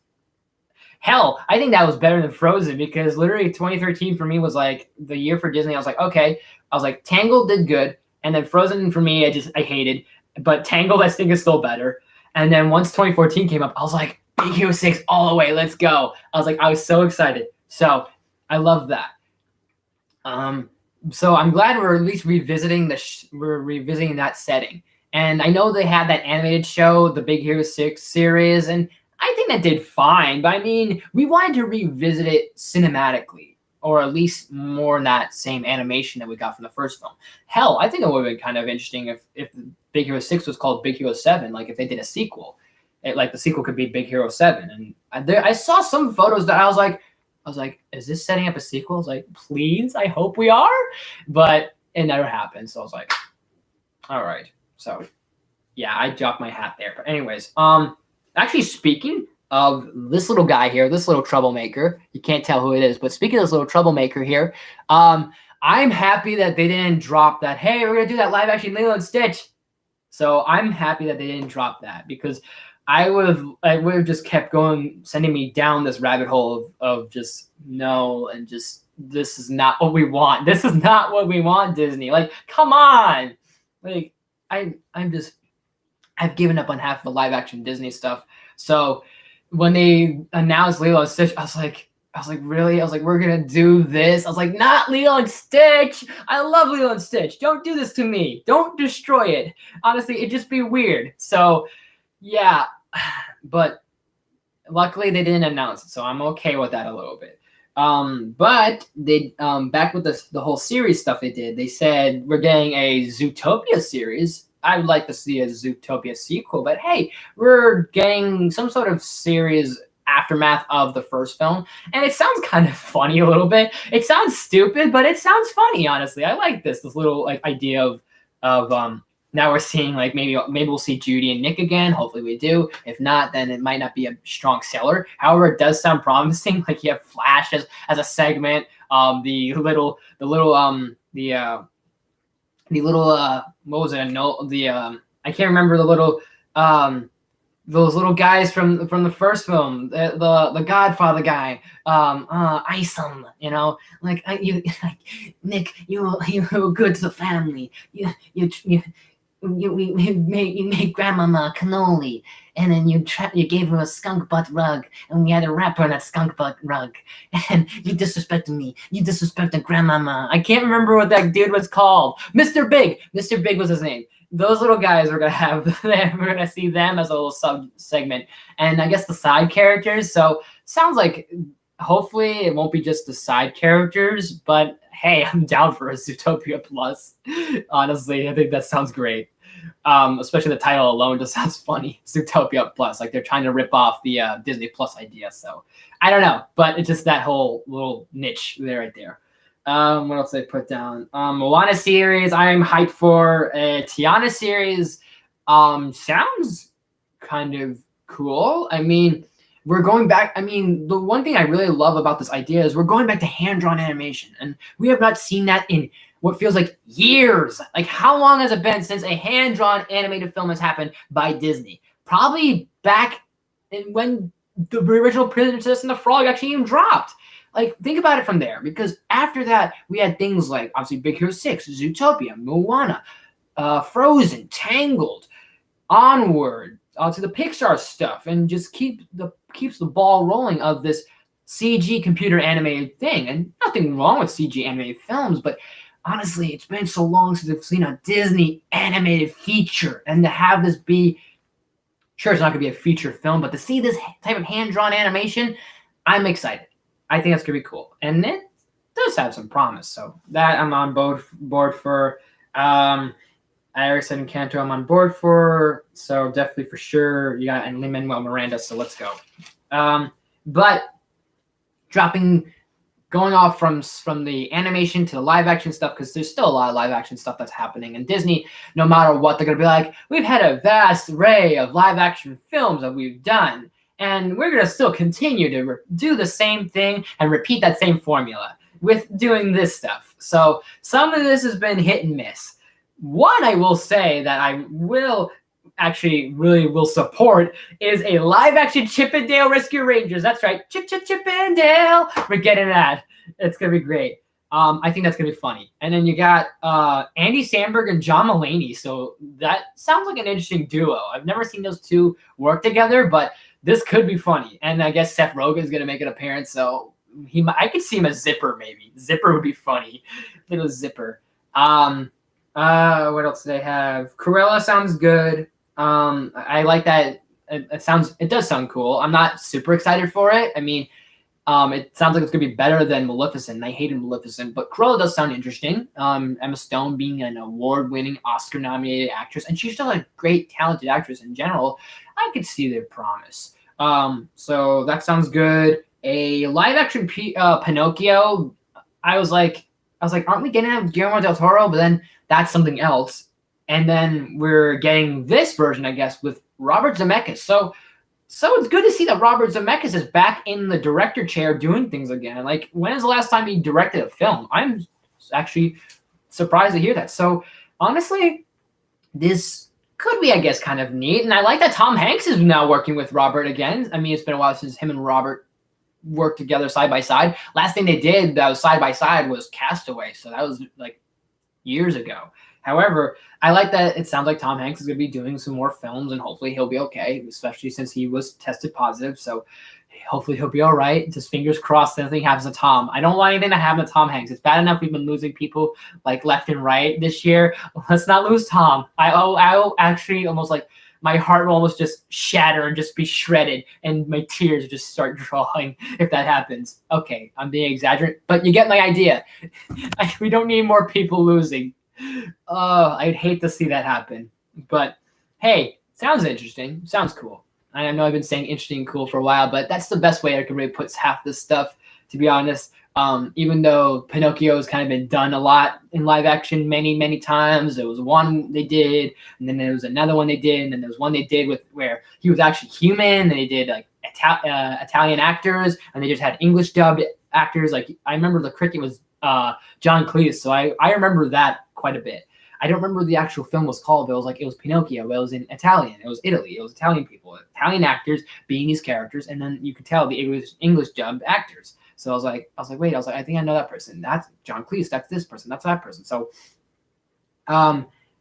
[SPEAKER 1] hell. I think that was better than Frozen, because literally 2013 for me was like the year for Disney. I was like, okay. I was like, Tangled did good, and then Frozen for me, I hated. But Tangled, I think, is still better. And then once 2014 came up, I was like, Big Hero 6 all the way, let's go. I was so excited. So I love that. So I'm glad we're at least revisiting that setting. And I know they had that animated show, the Big Hero 6 series, and I think that did fine. But I mean, we wanted to revisit it cinematically, or at least more in that same animation that we got from the first film. Hell, I think it would have been kind of interesting if Big Hero 6 was called Big Hero 7, like if they did a sequel. Like the sequel could be Big Hero 7. And I saw some photos that I was like, is this setting up a sequel? I was like, please, I hope we are. But it never happened. So I was like, all right. So yeah, I dropped my hat there. But anyways, actually speaking of this little guy here, this little troublemaker, you can't tell who it is, but speaking of this little troublemaker here, I'm happy that they didn't drop that, hey, we're going to do that live action Lilo and Stitch. So I'm happy that they didn't drop that, because I would have just kept going, sending me down this rabbit hole of just no, and just, this is not what we want. This is not what we want, Disney. Like, come on. Like, I've given up on half of the live action Disney stuff. So when they announced Lilo and Stitch, I was like, I was like, really? I was like, we're gonna do this? I was like, not Lilo and Stitch. I love Lilo and Stitch. Don't do this to me. Don't destroy it. Honestly, it'd just be weird. So, yeah. But luckily they didn't announce it, so I'm okay with that a little bit. But they back with the whole series stuff they did. They said we're getting a Zootopia series. I would like to see a Zootopia sequel, but hey, we're getting some sort of series aftermath of the first film, and it sounds kind of funny a little bit. It sounds stupid, but it sounds funny. Honestly, I like this little like idea of now we're seeing like maybe we'll see Judy and Nick again. Hopefully we do. If not, then it might not be a strong seller. However, it does sound promising. Like you have Flash as a segment. The little what was it? No, I can't remember the little those little guys from the first film, the Godfather guy, Isom, you know, like Nick, you were good to the family. You made grandmama cannoli, and then you gave her a skunk butt rug, and we had to wrap her in that skunk butt rug, and you disrespected me. You disrespected grandmama. I can't remember what that dude was called. Mr. Big was his name. Those little guys we're gonna see them as a little sub segment, and I guess the side characters. So sounds like hopefully it won't be just the side characters, but hey, I'm down for a Zootopia Plus. Honestly, I think that sounds great. Especially the title alone just sounds funny. Zootopia Plus, like they're trying to rip off the Disney Plus idea. So I don't know, but it's just that whole little niche there, right there. What else did I put down? Moana series. I'm hyped for a Tiana series. Sounds kind of cool. I mean, we're going back. I mean, the one thing I really love about this idea is we're going back to hand-drawn animation, and we have not seen that in what feels like years. Like, how long has it been since a hand-drawn animated film has happened by Disney? Probably back when the original Princess and the Frog actually even dropped. Like, think about it from there, because after that, we had things like, obviously, Big Hero 6, Zootopia, Moana, Frozen, Tangled, Onward, to the Pixar stuff, and just keeps the ball rolling of this CG computer animated thing. And nothing wrong with CG animated films, but honestly, it's been so long since I've seen a Disney animated feature, and to have this be, sure, it's not going to be a feature film, but to see this type of hand-drawn animation, I'm excited. I think that's going to be cool. And it does have some promise, so that I'm on board for. I already said Encanto I'm on board for, so definitely for sure. You got and Lin-Manuel Miranda, so let's go. But going off from the animation to the live action stuff, because there's still a lot of live action stuff that's happening. And Disney, no matter what, they're going to be like, we've had a vast array of live action films that we've done, and we're going to still continue to do the same thing and repeat that same formula with doing this stuff. So some of this has been hit and miss. One I will say that I will actually really will support is a live action Chip 'n Dale Rescue Rangers. That's right, Chip 'n Dale. We're getting that. It's gonna be great. I think that's gonna be funny. And then you got Andy Samberg and John Mulaney. So that sounds like an interesting duo. I've never seen those two work together, but this could be funny. And I guess Seth Rogen is gonna make an appearance, so I could see him as Zipper maybe. Zipper would be funny. Little Zipper. What else do they have? Cruella sounds good. I like that. It does sound cool. I'm not super excited for it. I mean, it sounds like it's gonna be better than Maleficent. I hated Maleficent, but Cruella does sound interesting. Emma Stone being an award-winning, Oscar-nominated actress, and she's still a great, talented actress in general. I could see their promise. So that sounds good. A live-action Pinocchio. I was like, aren't we getting Guillermo del Toro? But then that's something else. And then we're getting this version, I guess, with Robert Zemeckis. So it's good to see that Robert Zemeckis is back in the director chair doing things again. Like, when is the last time he directed a film? I'm actually surprised to hear that. So honestly, this could be, I guess, kind of neat. And I like that Tom Hanks is now working with Robert again. I mean, it's been a while since him and Robert worked together side by side. Last thing they did that was side by side was Castaway. So that was like years ago. However, I like that it sounds like Tom Hanks is going to be doing some more films, and hopefully he'll be okay, especially since he was tested positive. So hopefully he'll be all right. Just fingers crossed nothing happens to Tom. I don't want anything to happen to Tom Hanks. It's bad enough we've been losing people like left and right this year. Let's not lose Tom. I'll actually almost like my heart will almost just shatter and just be shredded, and my tears just start drawing if that happens. Okay, I'm being exaggerated, but you get my idea. We don't need more people losing. I'd hate to see that happen. But hey, sounds interesting. Sounds cool. I know I've been saying interesting and cool for a while, but that's the best way I can really put half this stuff, to be honest. Even though Pinocchio has kind of been done a lot in live action many, many times. There was one they did, and then there was another one they did, and then there was one they did with where he was actually human, and they did like Italian actors, and they just had English dubbed actors. Like I remember the cricket was John Cleese, so I remember that quite a bit. I don't remember what the actual film was called, but it was Pinocchio, but it was in Italian. It was Italy. It was Italian people, Italian actors being these characters, and then you could tell the English dubbed actors. So I was like, wait, I think I know that person. That's John Cleese. That's this person. That's that person. So,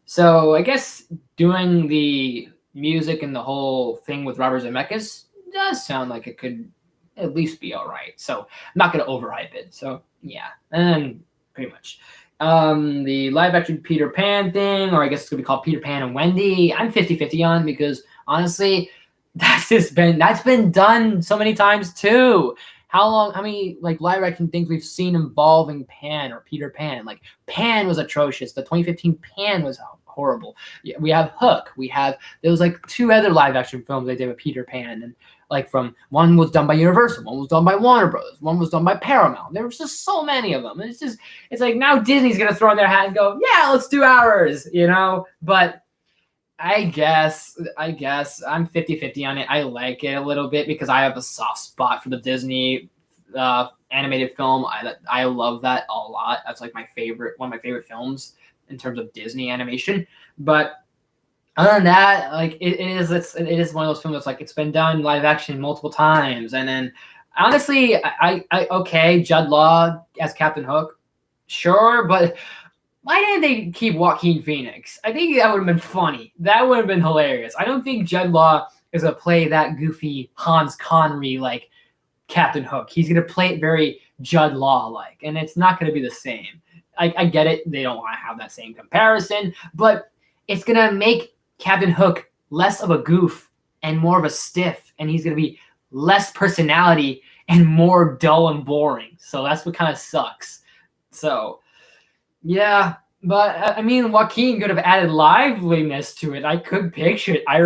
[SPEAKER 1] so I guess doing the music and the whole thing with Robert Zemeckis does sound like it could at least be all right. So I'm not gonna overhype it. So yeah, and pretty much. The live action Peter Pan thing, or I guess it's gonna be called Peter Pan and Wendy, I'm 50-50 on, because honestly, that's been done so many times too. How many like live action things we've seen involving Pan or Peter Pan? Like Pan was atrocious. The 2015 Pan was horrible. Yeah, we have Hook. There was like 2 other live action films they did with Peter Pan, and like one was done by Universal, one was done by Warner Brothers, one was done by Paramount. There was just so many of them. It's like now Disney's gonna throw in their hat and go, yeah, let's do ours, you know. But I guess I'm 50-50 on it. I like it a little bit because I have a soft spot for the Disney animated film. I love that a lot. That's like one of my favorite films in terms of Disney animation. But other than that, like it is one of those films that's like it's been done live action multiple times. And then honestly, I okay, Judd Law as Captain Hook, sure, but why didn't they keep Joaquin Phoenix? I think that would have been funny. That would have been hilarious. I don't think Judd Law is gonna play that goofy Hans Connery like Captain Hook. He's gonna play it very Judd Law like, and it's not gonna be the same. I get it. They don't want to have that same comparison, but it's gonna make Captain Hook less of a goof and more of a stiff, and he's gonna be less personality and more dull and boring. So that's what kind of sucks. So yeah, but I mean, Joaquin could have added liveliness to it. I could picture it. I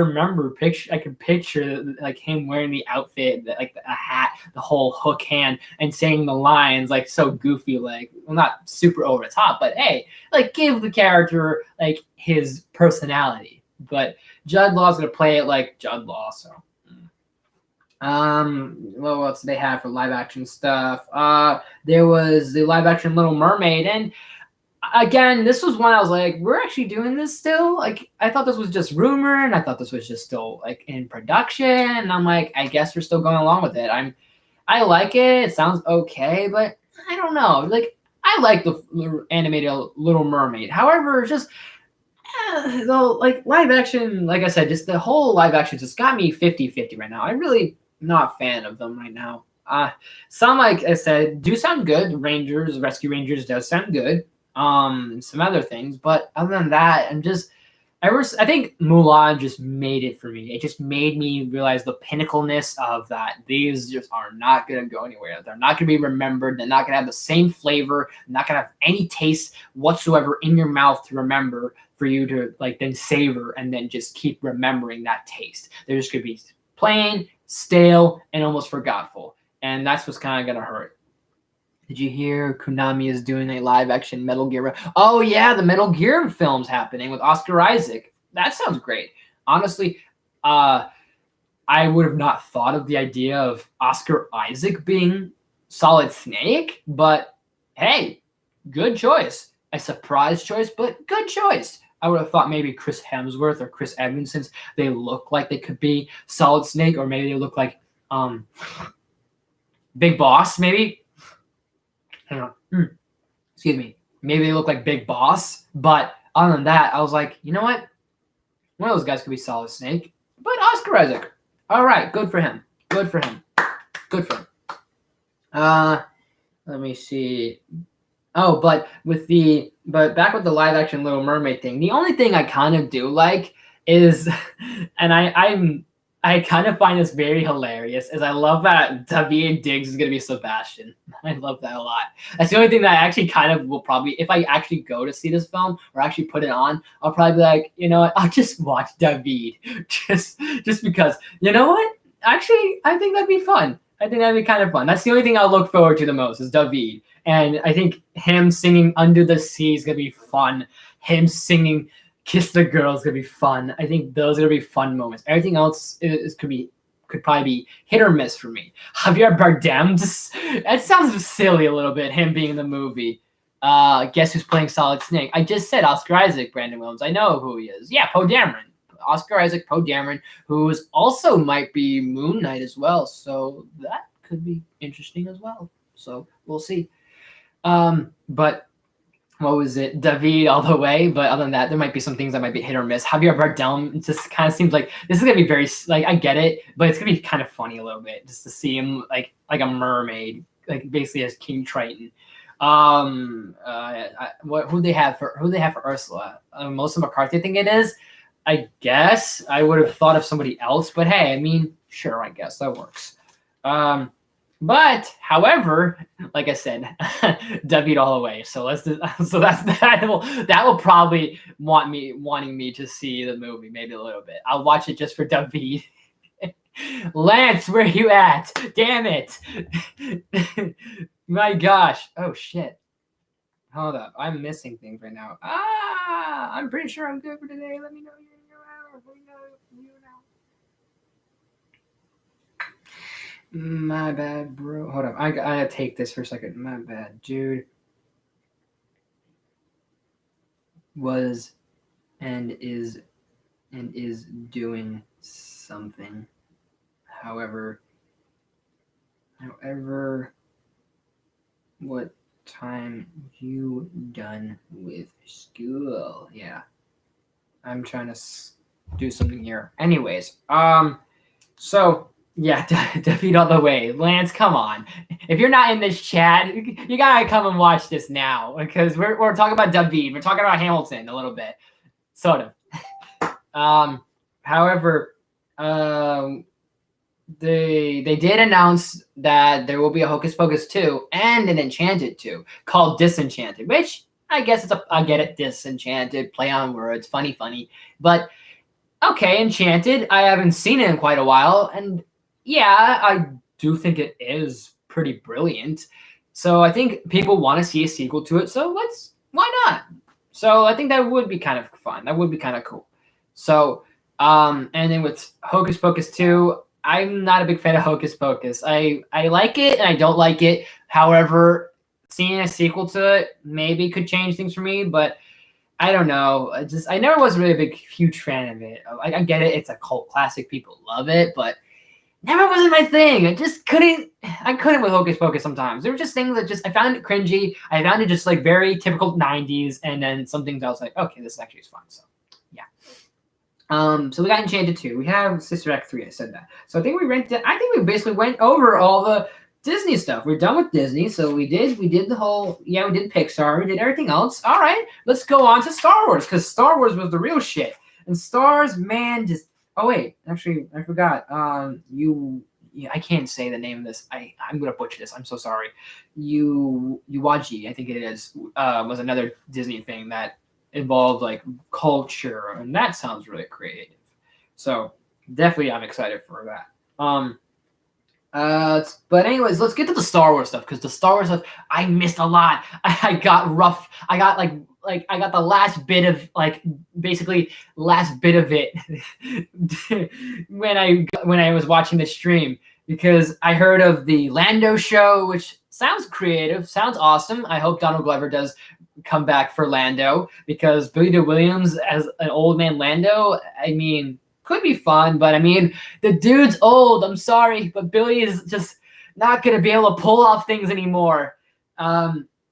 [SPEAKER 1] could picture like him wearing the outfit, like a hat, the whole hook hand, and saying the lines like so goofy, like well, not super over the top, but hey, like give the character like his personality. But Judd Law's gonna play it like Judd Law. So, what else did they have for live action stuff? There was the live action Little Mermaid, and again, this was one I was like, we're actually doing this still? Like, I thought this was just rumor, and I thought this was just still like in production. And I'm like, I guess we're still going along with it. I like it. It sounds okay, but I don't know. Like, I like the animated Little Mermaid. However, just though, like live action, like I said, just the whole live action just got me 50-50 right now. I'm really not a fan of them right now. Some, like I said, do sound good. Rescue Rangers does sound good. Some other things, but other than that, I think Mulan just made it for me. It just made me realize the pinnacleness of that. These just are not going to go anywhere. They're not going to be remembered. They're not going to have the same flavor. They're not going to have any taste whatsoever in your mouth to remember for you to like then savor and then just keep remembering that taste. They're just going to be plain, stale, and almost forgetful. And that's what's kind of going to hurt. Did you hear Konami is doing a live-action Metal Gear? Oh, yeah, the Metal Gear film's happening with Oscar Isaac. That sounds great. Honestly, I would have not thought of the idea of Oscar Isaac being Solid Snake, but hey, good choice. A surprise choice, but good choice. I would have thought maybe Chris Hemsworth or Chris Evans, since they look like they could be Solid Snake, or maybe they look like Big Boss, maybe. Hang on. Excuse me. Maybe they look like Big Boss, but other than that, I was like, you know what? One of those guys could be Solid Snake, but Oscar Isaac. All right, good for him. Good for him. Good for him. Let me see. Oh, but back with the live action Little Mermaid thing, the only thing I kind of do like is, and I kind of find this very hilarious, is I love that Daveed Diggs is gonna be Sebastian. I love that a lot. That's the only thing that I actually kind of will probably, if I actually go to see this film or actually put it on, I'll probably be like, you know what, I'll just watch Daveed, just because. You know what? Actually, I think that'd be fun. I think that'd be kind of fun. That's the only thing I'll look forward to the most is Daveed. And I think him singing Under the Sea is going to be fun. Him singing Kiss the Girl is going to be fun. I think those are going to be fun moments. Everything else could probably be hit or miss for me. Javier Bardem, that sounds silly a little bit, him being in the movie. Guess who's playing Solid Snake? I just said Oscar Isaac, Brandon Williams. I know who he is. Yeah, Poe Dameron. Oscar Isaac, Poe Dameron, who is also might be Moon Knight as well. So that could be interesting as well. So we'll see. But what was it? Daveed all the way. But other than that, there might be some things that might be hit or miss. Javier Bardem just kind of seems like this is gonna be very like I get it, but it's gonna be kind of funny a little bit just to see him like a mermaid, like basically as King Triton. Who they have for Ursula? Melissa McCarthy, I think it is. I guess I would have thought of somebody else, but hey, I mean, sure, I guess that works. But however, like I said, Daveed all the way. So that will probably wanting me to see the movie maybe a little bit. I'll watch it just for Daveed. Lance, where you at? Damn it! My gosh! Oh shit! Hold up, I'm missing things right now. I'm pretty sure I'm good for today. Let me know. My bad, bro. Hold up. I gotta take this for a second. My bad, dude. Was and is doing something. However, what time you done with school? Yeah. I'm trying to do something here. Anyways, so yeah, Daveed all the way. Lance, come on. If you're not in this chat, you gotta come and watch this now because we're talking about Daveed. We're talking about Hamilton a little bit, sort of. However, they did announce that there will be a Hocus Pocus 2 and an Enchanted 2 called Disenchanted, which I guess I get it, Disenchanted, play on words, funny. But okay, Enchanted, I haven't seen it in quite a while, and yeah, I do think it is pretty brilliant. So I think people want to see a sequel to it, so why not? So I think that would be kind of fun. That would be kind of cool. So, and then with Hocus Pocus 2, I'm not a big fan of Hocus Pocus. I like it and I don't like it. However, seeing a sequel to it maybe could change things for me, but I don't know. I never was really a huge fan of it. I get it. It's a cult classic. People love it, but never wasn't my thing. I couldn't with Hocus Pocus sometimes. There were just things that I found it cringy. I found it just like very typical 90s. And then some things I was like, okay, this actually is fun. So yeah. So we got Enchanted 2. We have Sister Act 3. I said that. So I think we basically went over all the Disney stuff. We're done with Disney. So we did the whole, we did Pixar. We did everything else. All right, let's go on to Star Wars because Star Wars was the real shit. And Stars, man, just, oh wait, actually, I forgot. I can't say the name of this. I'm going to butcher this. I'm so sorry. Yuwaji, I think it is, was another Disney thing that involved like culture. And that sounds really creative. So definitely I'm excited for that. But anyways, let's get to the Star Wars stuff because the Star Wars stuff I missed a lot. I got rough. I got like I got the last bit of it when I was watching the stream because I heard of the Lando show, which sounds creative, sounds awesome. I hope Donald Glover does come back for Lando because Billy Dee Williams as an old man Lando, I mean, could be fun, but I mean, the dude's old. I'm sorry, but Billy is just not going to be able to pull off things anymore.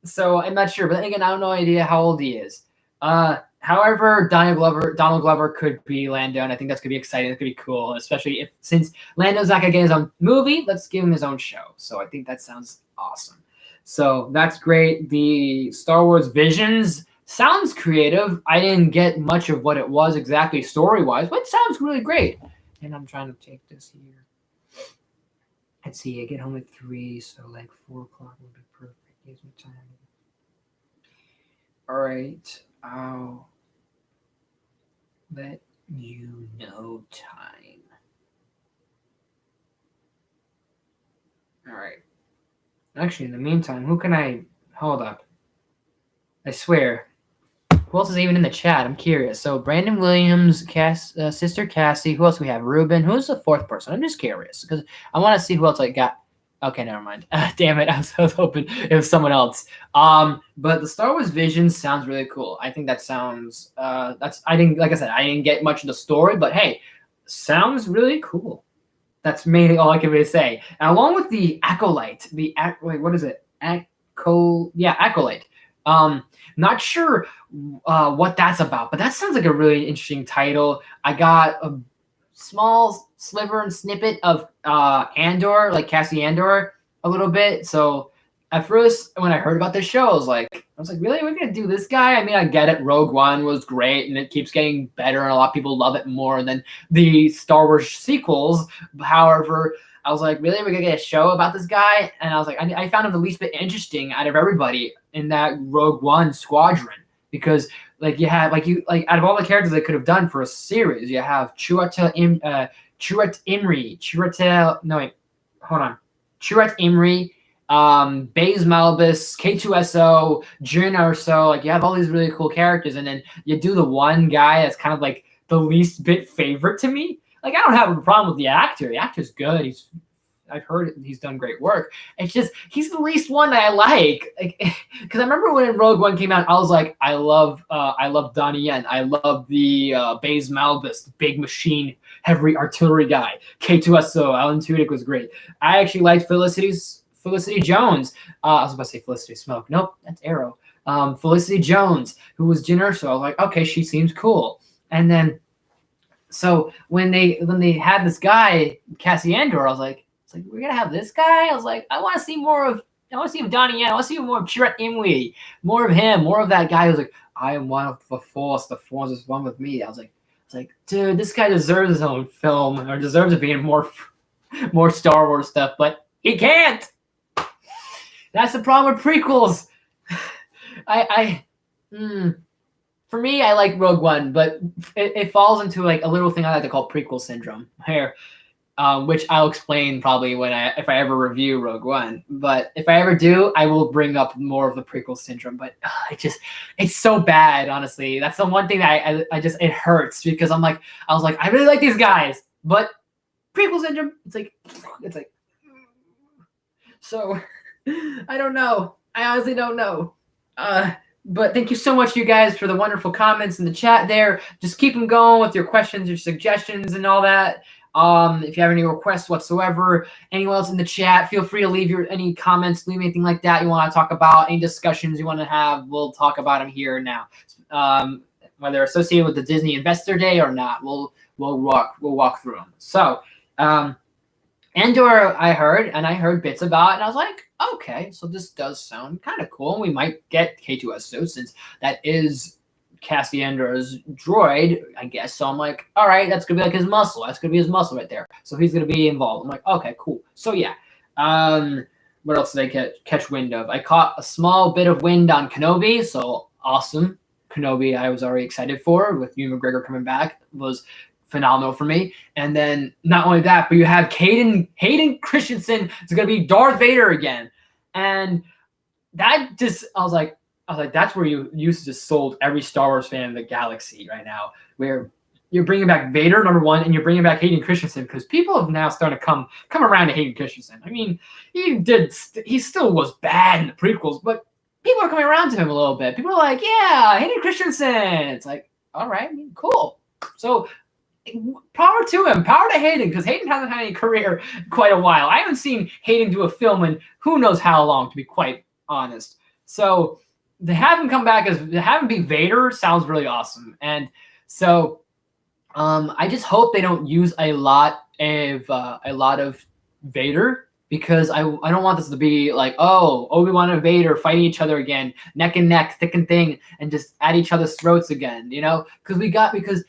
[SPEAKER 1] So I'm not sure, but again, I have no idea how old he is. However, Donald Glover could be Lando, and I think that's gonna be exciting. It's gonna be cool, especially since Lando's not gonna get his own movie. Let's give him his own show. So I think that sounds awesome. So that's great. The Star Wars Visions sounds creative. I didn't get much of what it was exactly story-wise, but it sounds really great. And I'm trying to take this here. Let's see. I get home at 3, so like 4 o'clock would be perfect. Gives me time. All right. I'll let you know time. All right. Actually, in the meantime, who can I hold up? I swear. Who else is even in the chat? I'm curious. So Brandon Williams, Sister Cassie. Who else we have? Ruben. Who's the 4th person? I'm just curious because I want to see who else I got. Okay, never mind. Damn it. I was hoping it was someone else. But the Star Wars Vision sounds really cool. I think that sounds I didn't, like I said, I didn't get much of the story, but hey, sounds really cool. That's mainly all I can really say. And along with the Acolyte, what is it? Acolyte. Not sure what that's about, but that sounds like a really interesting title. I got a small sliver and snippet of Andor, like Cassie Andor, a little bit. So at first, when I heard about this show, I was like, really, we're gonna do this guy? I mean, I get it. Rogue One was great, and it keeps getting better, and a lot of people love it more than the Star Wars sequels. However, I was like, really, we're gonna get a show about this guy? And I was like, I found him the least bit interesting out of everybody in that Rogue One squadron because out of all the characters they could have done for a series, you have Chirrut Imri, Baze Malbus, K2SO, Jyn Erso. Like you have all these really cool characters, and then you do the one guy that's kind of like the least bit favorite to me. Like I don't have a problem with the actor. The actor's good. I've heard he's done great work. It's just he's the least one that I like. Because I remember when Rogue One came out, I was like, I love Donnie Yen. I love the Baze Malbus, the big machine, heavy artillery guy. K2SO, Alan Tudyk was great. I actually liked Felicity Jones. I was about to say Felicity Smoke. Nope, that's Arrow. Felicity Jones, who was Jyn Erso. I was like, okay, she seems cool. And then, so when they had this guy, Cassie Andor, I was like, we're gonna have this guy. I was like, I want to see more of Donnie Yen. I want to see more of Chirrut Imri, more of him, more of that guy who's like, I am one of the Force. The Force is one with me. I was like, dude, this guy deserves his own film or deserves to be in more Star Wars stuff, but he can't. That's the problem with prequels. For me, I like Rogue One, but it falls into like a little thing I like to call prequel syndrome here. Which I'll explain probably if I ever review Rogue One. But if I ever do, I will bring up more of the prequel syndrome. But it's so bad, honestly. That's the one thing that it hurts because I was like, I really like these guys, but prequel syndrome, it's like, so I don't know. I honestly don't know. But thank you so much, you guys, for the wonderful comments in the chat there. Just keep them going with your questions, your suggestions, and all that. If you have any requests whatsoever, anyone else in the chat, feel free to leave any comments, leave anything like that you want to talk about, any discussions you want to have. We'll talk about them here now. Whether associated with the Disney Investor Day or not, we'll walk through them. So, Andor, I heard bits about it, and I was like, okay, so this does sound kind of cool. We might get K2SO since that is Cassie Andor's droid, I guess. So I'm like, all right, that's gonna be like his muscle. That's gonna be his muscle right there. So he's gonna be involved. I'm like, okay, cool. So yeah. What else did I catch wind of? I caught a small bit of wind on Kenobi, so awesome. Kenobi, I was already excited for with Ewan McGregor coming back. It was phenomenal for me. And then not only that, but you have Hayden Christensen is gonna be Darth Vader again, and that just I was like, that's where you used to just sold every Star Wars fan in the galaxy right now, where you're bringing back Vader, number one, and you're bringing back Hayden Christensen because people have now started to come around to Hayden Christensen. I mean, he still was bad in the prequels, but people are coming around to him a little bit. People are like, yeah, Hayden Christensen. It's like, all right, cool. So power to him, power to Hayden, because Hayden hasn't had any career in quite a while. I haven't seen Hayden do a film in who knows how long, to be quite honest. So to have him come back as to have him be Vader sounds really awesome. And so I just hope they don't use a lot of Vader, because I don't want this to be like, oh, Obi-Wan and Vader fighting each other again, neck and neck, thick and thing, and just at each other's throats again, you know? Because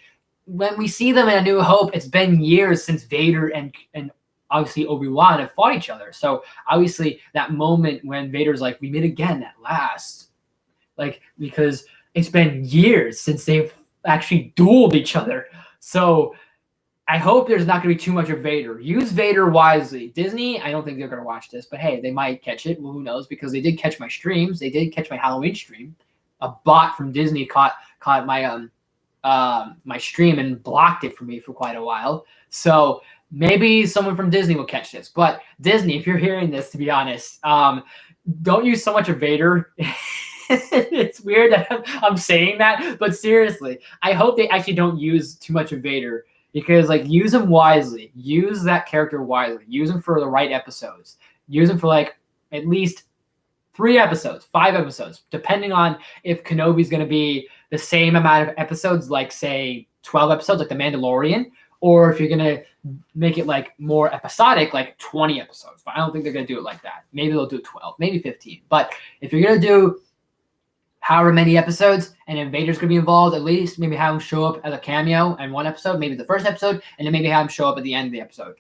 [SPEAKER 1] when we see them in A New Hope, it's been years since Vader and obviously Obi-Wan have fought each other. So obviously that moment when Vader's like, we meet again at last, like, because it's been years since they've actually dueled each other. So I hope there's not going to be too much of Vader. Use Vader wisely. Disney, I don't think they're going to watch this, but hey, they might catch it. Well, who knows? Because they did catch my streams. They did catch my Halloween stream. A bot from Disney caught my my stream and blocked it for me for quite a while. So maybe someone from Disney will catch this. But Disney, if you're hearing this, to be honest, don't use so much of Vader. It's weird that I'm saying that, but seriously, I hope they actually don't use too much of Vader. Because, like, use him wisely. Use that character wisely. Use him for the right episodes. Use him for, like, at least 3 episodes, 5 episodes, depending on if Kenobi's going to be the same amount of episodes, like, say, 12 episodes, like The Mandalorian, or if you're going to make it, like, more episodic, like 20 episodes. But I don't think they're going to do it like that. Maybe they'll do 12, maybe 15. But if you're going to do however many episodes, and if Vader's going to be involved, at least maybe have him show up as a cameo in one episode, maybe the first episode, and then maybe have him show up at the end of the episode,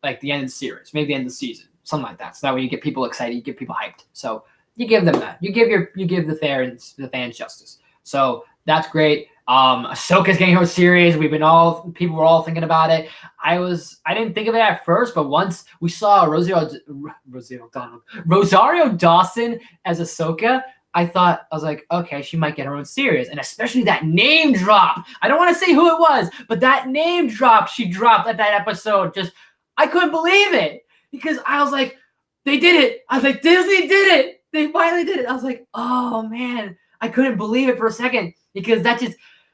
[SPEAKER 1] like the end of the series, maybe the end of the season, something like that. So that way you get people excited, you get people hyped. So you give them that. You give the fans justice. So that's great. Ahsoka's getting her series. People were all thinking about it. I didn't think of it at first, but once we saw Rosario Dawson as Ahsoka, I was like, okay, she might get her own series. And especially that name drop. I don't want to say who it was, but that name drop she dropped at that episode, I couldn't believe it. Because I was like, they did it. I was like, Disney did it. They finally did it. I was like, oh, man. I couldn't believe it for a second. Because that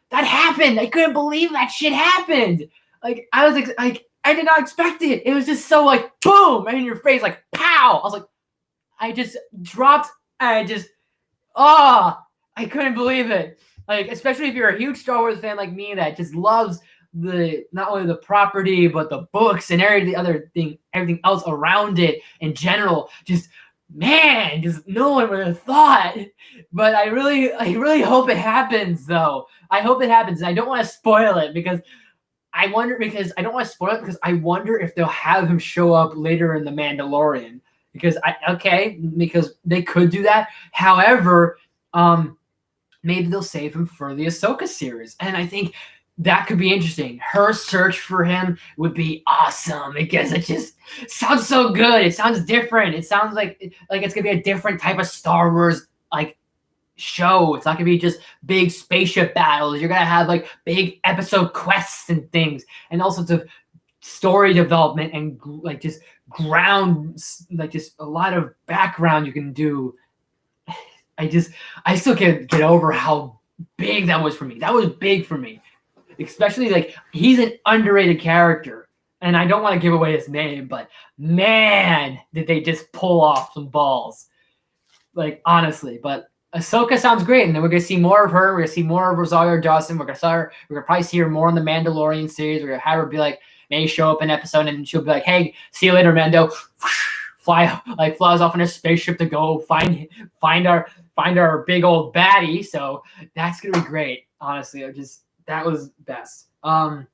[SPEAKER 1] happened. I couldn't believe that shit happened. Like, I did not expect it. It was just so, like, boom, in your face, like, pow. I was like, I just dropped, and I couldn't believe it. Like, especially if you're a huge Star Wars fan like me that just loves not only the property, but the books and everything else around it in general. Just no one would have thought. But I really hope it happens, though. I hope it happens. And I don't want to spoil it because I don't want to spoil it because I wonder if they'll have him show up later in The Mandalorian. Because they could do that. However, maybe they'll save him for the Ahsoka series. And I think that could be interesting. Her search for him would be awesome because it just sounds so good. It sounds different. It sounds like it's going to be a different type of Star Wars, like, show. It's not going to be just big spaceship battles. You're going to have, like, big episode quests and things. And all sorts of story development and, like, just just a lot of background you can do. I still can't get over how big that was for me. That was big for me, especially, like, he's an underrated character, and I don't want to give away his name, but man, did they just pull off some balls, like, honestly. But Ahsoka sounds great, and then we're gonna see more of her. We're gonna see more of Rosario Dawson. We're gonna probably see her more in the Mandalorian series. We're gonna have her be like, maybe show up in an episode and she'll be like, hey, see you later, Mando. Flies off in a spaceship to go find our big old baddie. So that's gonna be great. Honestly, that was best. And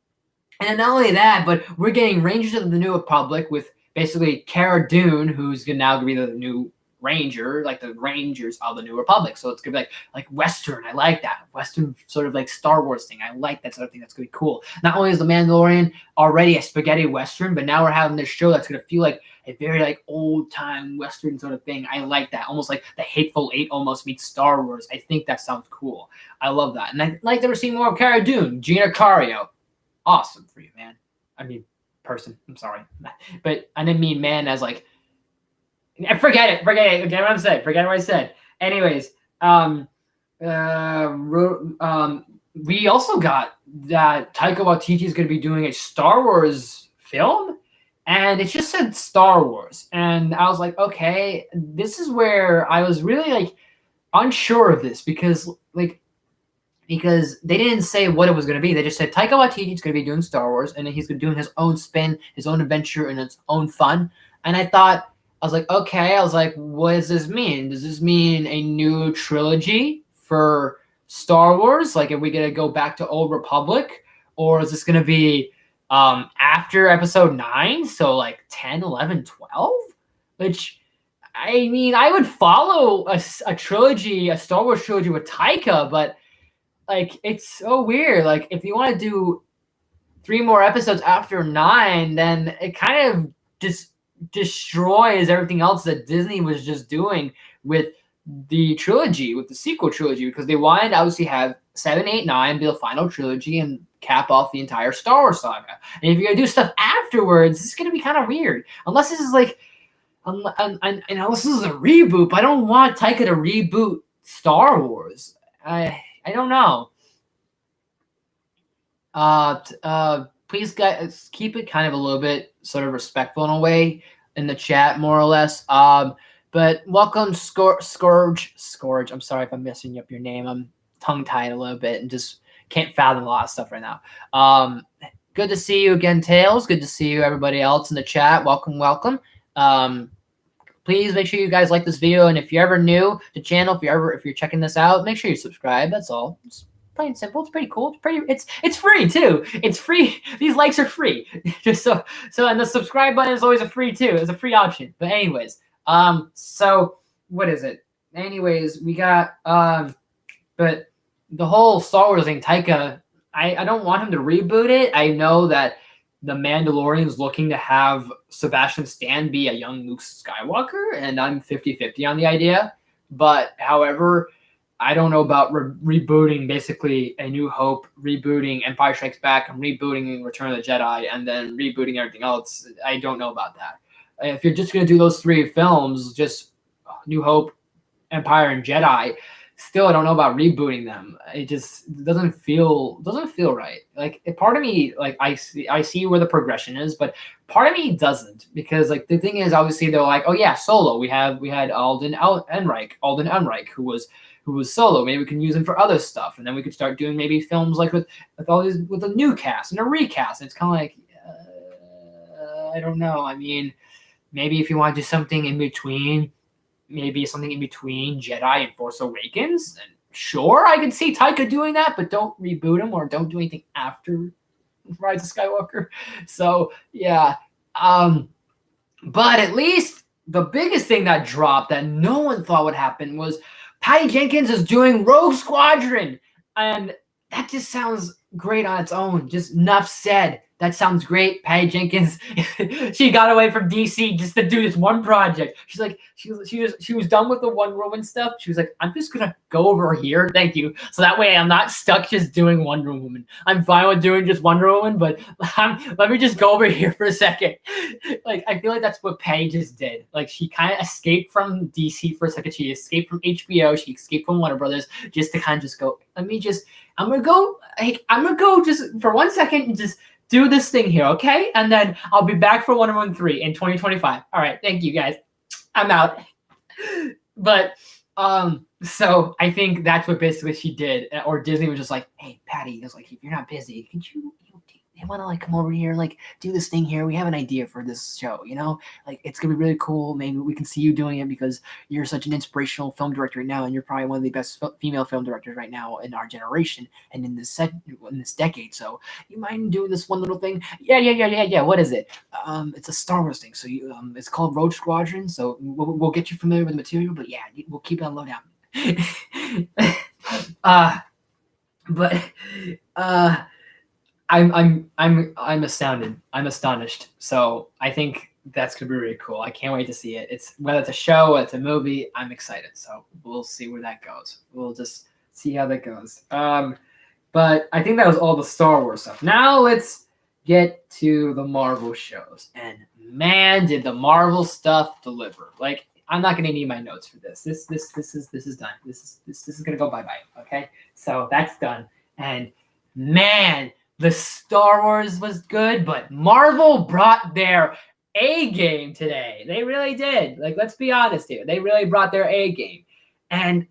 [SPEAKER 1] not only that, but we're getting Rangers of the New Republic with basically Cara Dune, who's now gonna be the new Ranger, like the Rangers of the New Republic. So it's gonna be like Western. I like that Western sort of like Star Wars thing. I like that sort of thing. That's gonna be cool. Not only is The Mandalorian already a spaghetti Western, but now we're having this show that's gonna feel like a very like old time Western sort of thing. I like that. Almost like the Hateful Eight almost meets Star Wars. I think that sounds cool. I love that. And I like that we're seeing more of Cara Dune, Gina Carano. Awesome for you, man. I mean, person. I'm sorry, but I didn't mean man as like. Forget it. Forget what I'm saying. Forget what I said. Anyways, we also got that Taika Waititi is going to be doing a Star Wars film, and it just said Star Wars, and I was like, okay, this is where I was really like, unsure of this because they didn't say what it was going to be. They just said Taika Waititi's going to be doing Star Wars, and then he's doing his own spin, his own adventure, and its own fun. And I was like, okay. I was like, what does this mean? Does this mean a new trilogy for Star Wars? Like, are we going to go back to Old Republic? Or is this going to be after Episode 9? So, like, 10, 11, 12? Which, I mean, I would follow a trilogy, a Star Wars trilogy with Taika, but like, it's so weird. Like, if you want to do 3 more episodes after 9, then it kind of just destroys everything else that Disney was just doing with the trilogy, with the sequel trilogy, because they wanted to obviously have 7, 8, 9 be the final trilogy and cap off the entire Star Wars saga. And if you're going to do stuff afterwards, it's going to be kind of weird. Unless this is like, unless this is a reboot. But I don't want Taika to reboot Star Wars. I don't know. Please, guys, keep it kind of a little bit sort of respectful in a way in the chat, more or less. But welcome, Scourge. I'm sorry if I'm messing up your name. I'm tongue-tied a little bit and just can't fathom a lot of stuff right now. Good to see you again, Tails. Good to see you, everybody else in the chat. Welcome. Please make sure you guys like this video, and if you're ever new to the channel, if you're checking this out, make sure you subscribe. That's all. It's plain and simple. It's pretty cool. It's free too. It's free. These likes are free. Just so and the subscribe button is always a free too. It's a free option. But anyways, so what is it? Anyways, we got but the whole Star Wars thing, Taika, I don't want him to reboot it. I know that The Mandalorian's looking to have Sebastian Stan be a young Luke Skywalker, and I'm 50-50 on the idea. But, however, I don't know about rebooting basically A New Hope, rebooting Empire Strikes Back, and rebooting Return of the Jedi, and then rebooting everything else. I don't know about that. If you're just going to do those 3 films, just New Hope, Empire, and Jedi, still I don't know about rebooting them. It just doesn't feel right. Like, part of me, like, I see where the progression is, but part of me doesn't, because like the thing is, obviously they're like, oh yeah, Solo. We had Alden Ehrenreich, who was Solo. Maybe we can use him for other stuff, and then we could start doing maybe films like with all these, with a new cast and a recast. And it's kind of like, I don't know. I mean, maybe if you want to do something in between. Maybe something in between Jedi and Force Awakens, and sure, I can see Taika doing that, but don't reboot him or don't do anything after Rise of Skywalker. So yeah, but at least the biggest thing that dropped that no one thought would happen was Patty Jenkins is doing Rogue Squadron, and that just sounds great on its own. Just enough said. That sounds great. Patty Jenkins, she got away from DC just to do this one project. She's like, she was done with the Wonder Woman stuff. She was like, I'm just gonna go over here. Thank you. So that way I'm not stuck just doing Wonder Woman. I'm fine with doing just Wonder Woman, but let me just go over here for a second. Like, I feel like that's what Patty just did. Like, she kind of escaped from DC for a second. She escaped from HBO. She escaped from Warner Brothers just to kind of just go, I'm gonna go just for 1 second and just do this thing here, okay? And then I'll be back for Wonder Woman 3 in 2025. All right, thank you guys. I'm out. But so I think that's what basically she did. Or Disney was just like, hey, Patty, it was like, if you're not busy, could you want to like come over here, like do this thing here? We have an idea for this show, like it's gonna be really cool. Maybe we can see you doing it because you're such an inspirational film director right now, and you're probably one of the best female film directors right now in our generation and in this decade. So you mind doing this one little thing? Yeah. What is it? It's a Star Wars thing. So it's called Rogue Squadron. So we'll get you familiar with the material, but yeah, we'll keep it on low down. I'm astounded. I'm astonished. So I think that's gonna be really cool. I can't wait to see it. It's whether it's a show, whether it's a movie, I'm excited. So we'll see where that goes. We'll just see how that goes. But I think that was all the Star Wars stuff. Now let's get to the Marvel shows. And man, did the Marvel stuff deliver. Like, I'm not gonna need my notes for this. This is done. This is gonna go bye-bye. Okay? So that's done. And man, the Star Wars was good, but Marvel brought their A game today. They really did. Like, let's be honest here. They really brought their A game. And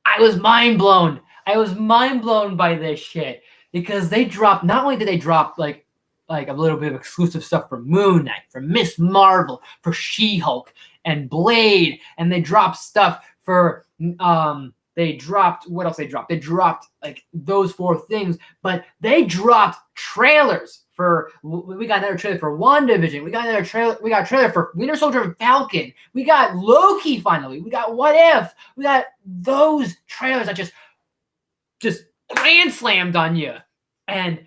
[SPEAKER 1] I was mind blown. I was mind blown by this shit because they dropped. Not only did they drop like a little bit of exclusive stuff for Moon Knight, for Miss Marvel, for She-Hulk, and Blade, and they dropped stuff for They dropped what else? They dropped like those 4 things, but they dropped trailers for. We got another trailer for WandaVision. We got another trailer. We got a trailer for Winter Soldier and Falcon. We got Loki finally. We got What If. We got those trailers that just grand slammed on you, and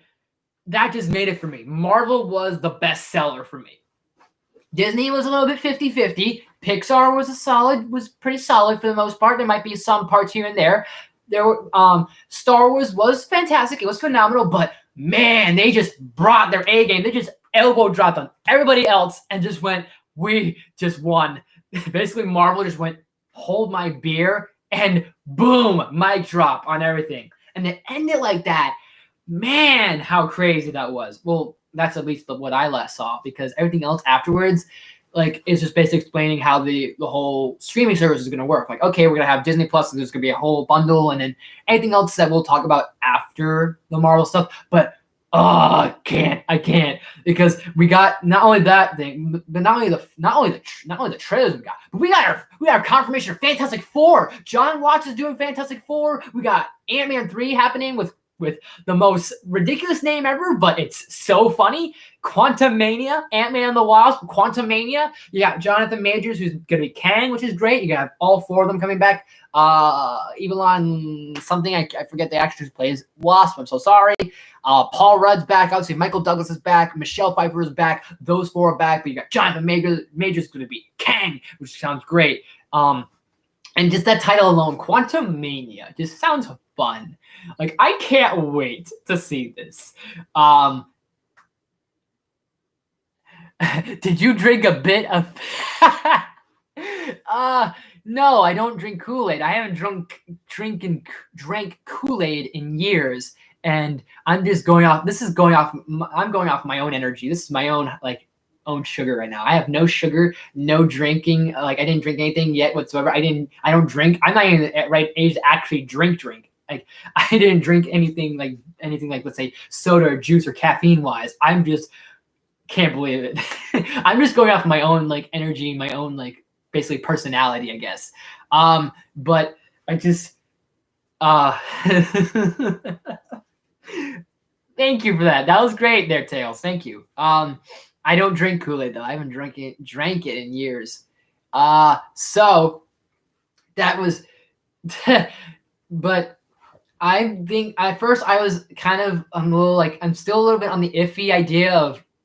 [SPEAKER 1] that just made it for me. Marvel was the best seller for me. Disney was a little bit 50-50. Pixar was pretty solid for the most part. There might be some parts here and there. There were Star Wars was fantastic. It was phenomenal, but man, they just brought their A game. They just elbow dropped on everybody else and just went, we just won. Basically, Marvel just went, hold my beer, and boom, mic drop on everything. And they ended like that. Man, how crazy that was. Well, that's at least what I last saw, because everything else afterwards, like, is just basically explaining how the whole streaming service is going to work. Like, okay, we're going to have Disney Plus, and there's going to be a whole bundle, and then anything else that we'll talk about after the Marvel stuff. But I can't, because we got not only that thing, but not only the trailers we got, but we got our confirmation of Fantastic Four. John Watts is doing Fantastic Four. We got Ant-Man 3 happening with the most ridiculous name ever, but it's so funny. Quantumania, Ant-Man and the Wasp, Quantumania. You got Jonathan Majors, who's going to be Kang, which is great. You got all 4 of them coming back. Evelyn something, I forget the actress who plays Wasp. I'm so sorry. Paul Rudd's back. Obviously, Michael Douglas is back. Michelle Pfeiffer is back. Those 4 are back. But you got Jonathan Majors going to be Kang, which sounds great. And just that title alone, Quantumania, just sounds fun. Like, I can't wait to see this. Did you drink a bit of no, I don't drink Kool-Aid. I haven't drank Kool-Aid in years, and I'm going off my own energy. This is my own sugar right now. I have no sugar, no drinking. Like, I didn't drink anything yet whatsoever. I don't drink. I'm not even at the right age to actually drink. Like, I didn't drink anything like let's say soda or juice or caffeine wise. I'm just can't believe it. I'm just going off my own energy, my own basically personality, I guess. But I just thank you for that. That was great there, Tails. Thank you. I don't drink Kool-Aid though. I haven't drank it in years. So that was but I think at first I was kind of I'm still a little bit on the iffy idea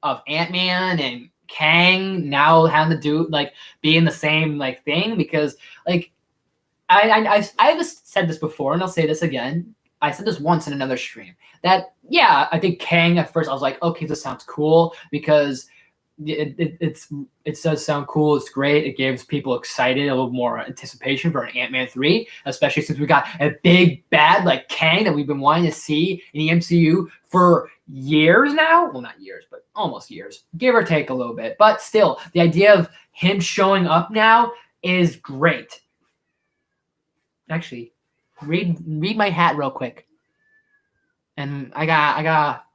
[SPEAKER 1] of Ant-Man and Kang now having to do being the same thing, because I've said this before and I'll say this again. I said this once in another stream that I think Kang at first I was like, okay, this sounds cool because it does sound cool. It's great. It gives people excited, a little more anticipation for an Ant-Man 3, especially since we got a big bad like Kang that we've been wanting to see in the MCU for years now. Well, not years, but almost years, give or take a little bit. But still, the idea of him showing up now is great. Actually, read my hat real quick. And I got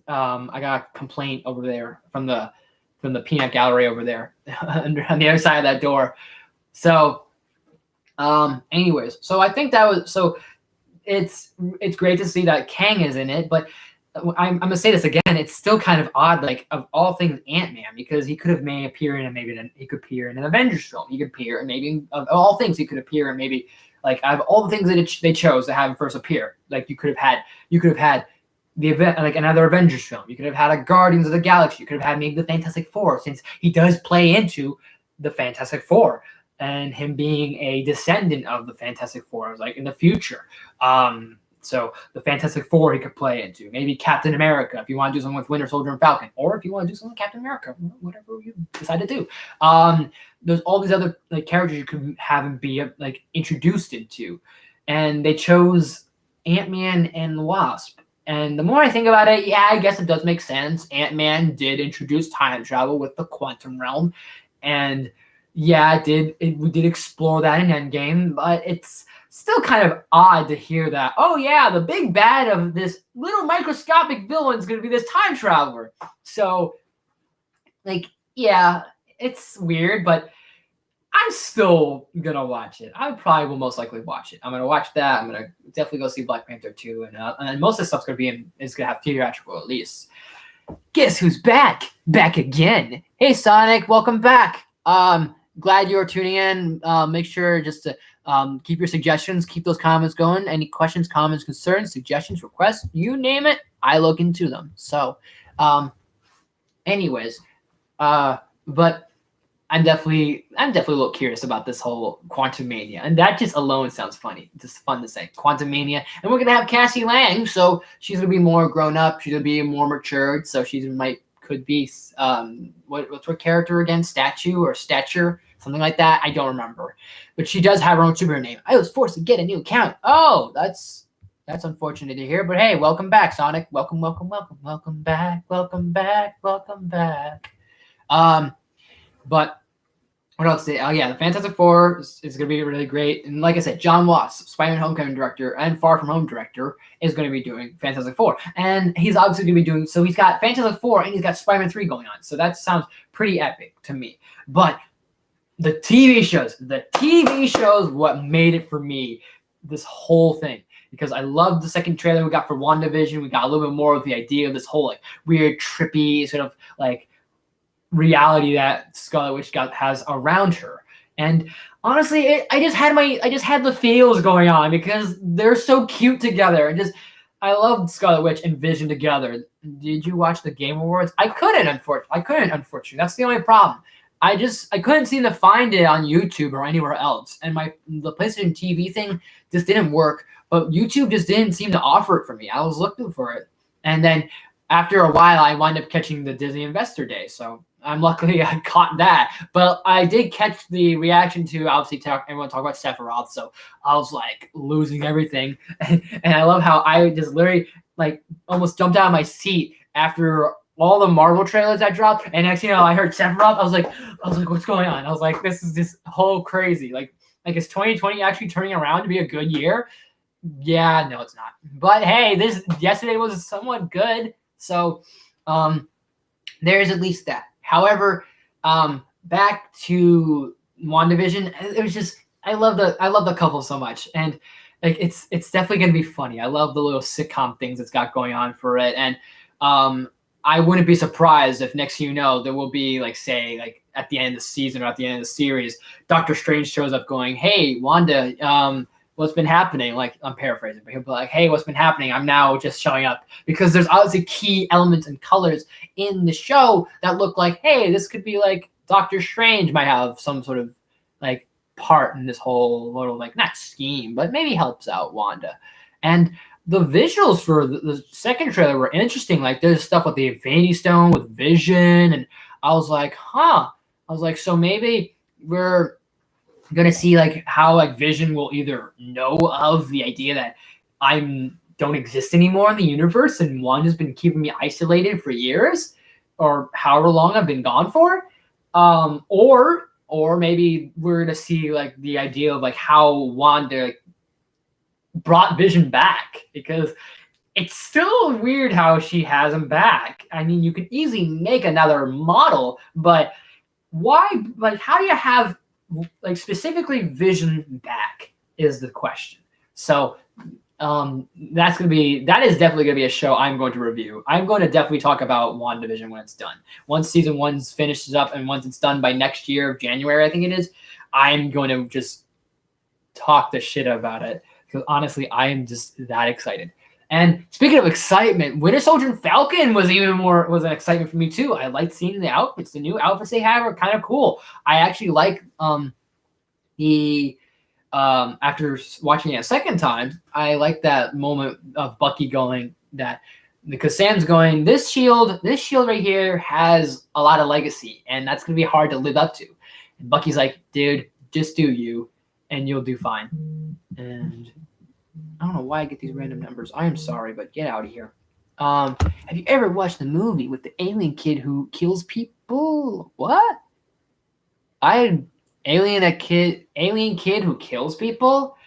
[SPEAKER 1] a complaint over there from the peanut gallery over there on the other side of that door. So, anyways, so I think that was it's great to see that Kang is in it, but I'm gonna say this again. It's still kind of odd, of all things, Ant-Man, because he could have appear in an Avengers film. He could appear in maybe of all things. He could appear in maybe out of all the things that they chose to have him first appear. You could have had the event another Avengers film. You could have had a Guardians of the Galaxy. You could have had maybe the Fantastic Four, since he does play into the Fantastic Four and him being a descendant of the Fantastic Four, in the future. So the Fantastic Four he could play into. Maybe Captain America, if you want to do something with Winter Soldier and Falcon, or if you want to do something with Captain America, whatever you decide to do. There's all these other characters you could have him be introduced into, and they chose Ant-Man and the Wasp. And the more I think about it, I guess it does make sense. Ant-Man did introduce time travel with the quantum realm, and Yeah, we did explore that in Endgame, but it's still kind of odd to hear that. Oh yeah, the big bad of this little microscopic villain is going to be this time traveler. So, like, yeah, it's weird, but I'm still gonna watch it. I probably will most likely watch it. I'm gonna watch that. I'm gonna definitely go see Black Panther 2, and most of the stuff's gonna be is gonna have theatrical release. Guess who's back? Back again. Hey Sonic, welcome back. Glad you're tuning in. Make sure just to keep your suggestions, keep those comments going. Any questions, comments, concerns, suggestions, requests, you name it, I look into them. So, anyways, but I'm definitely a little curious about this whole Quantum Mania, and that just alone sounds funny. Just fun to say, Quantum Mania, and we're gonna have Cassie Lang, so she's gonna be more grown up. She's gonna be more matured, so could be what's her character again? Statue or Stature, something like that. I don't remember, but she does have her own superhero name. I was forced to get a new account. Oh, that's unfortunate to hear, but hey, welcome back, Sonic. Welcome back. Welcome back. But what else? Oh yeah, the Fantastic Four is going to be really great. And like I said, John Watts, Spider-Man Homecoming director and Far From Home director, is going to be doing Fantastic Four. And he's obviously going to be doing, so he's got Fantastic Four and he's got Spider-Man 3 going on. So that sounds pretty epic to me. But the TV shows what made it for me, this whole thing. Because I loved the second trailer we got for WandaVision. We got a little bit more of the idea of this whole like weird, trippy sort of like reality that Scarlet Witch has around her. And honestly, I just had the feels going on because they're so cute together. And I loved Scarlet Witch and Vision together. Did you watch the Game Awards? I couldn't, unfortunately. That's the only problem. I couldn't seem to find it on YouTube or anywhere else. And the PlayStation TV thing just didn't work. But YouTube just didn't seem to offer it for me. I was looking for it. And then after a while, I wound up catching the Disney Investor Day. So luckily I caught that. But I did catch the reaction to obviously everyone talk about Sephiroth. So I was like losing everything. And I love how I just literally like almost jumped out of my seat after all the Marvel trailers that dropped. And next thing you know, I heard Sephiroth. I was like, what's going on? I was like, this is just whole crazy. Like is 2020 actually turning around to be a good year? Yeah, no, it's not. But hey, yesterday was somewhat good. So there's at least that. However, back to WandaVision, it was just I love the couple so much, and like it's definitely gonna be funny. I love the little sitcom things it's got going on for it, and I wouldn't be surprised if next you know there will be like say like at the end of the season or at the end of the series, Doctor Strange shows up going, "Hey, Wanda, what's been happening?" Like I'm paraphrasing, but he'll be like, "Hey, what's been happening? I'm now just showing up," because there's obviously key elements and colors in the show that look like, hey, this could be like Doctor Strange might have some sort of like part in this whole little like not scheme, but maybe helps out Wanda. And the visuals for the second trailer were interesting. Like there's stuff with the Infinity Stone with Vision, and I was like, so maybe we're gonna see like how like Vision will either know of the idea that I don't exist anymore in the universe and one has been keeping me isolated for years or however long I've been gone for, or maybe we're gonna see like the idea of like how Wanda brought Vision back, because it's still weird how she has him back. I mean, you could easily make another model, but why? Like, how do you have like specifically Vision back is the question. So that is definitely gonna be a show I'm going to review. I'm going to definitely talk about WandaVision when it's done. Once season 1 finishes up and once it's done by next year, January, I think it is, I'm going to just talk the shit about it because honestly, I am just that excited. And speaking of excitement, Winter Soldier and Falcon was an excitement for me too. I liked seeing the outfits. The new outfits they have are kind of cool. I actually like after watching it a second time, I like that moment of Bucky going that because Sam's going, this shield right here has a lot of legacy, and that's gonna be hard to live up to. And Bucky's like, dude, just do you, and you'll do fine. And I don't know why I get these random numbers. I am sorry, but get out of here. Have you ever watched the movie with the alien kid who kills people? What? I Alien kid who kills people?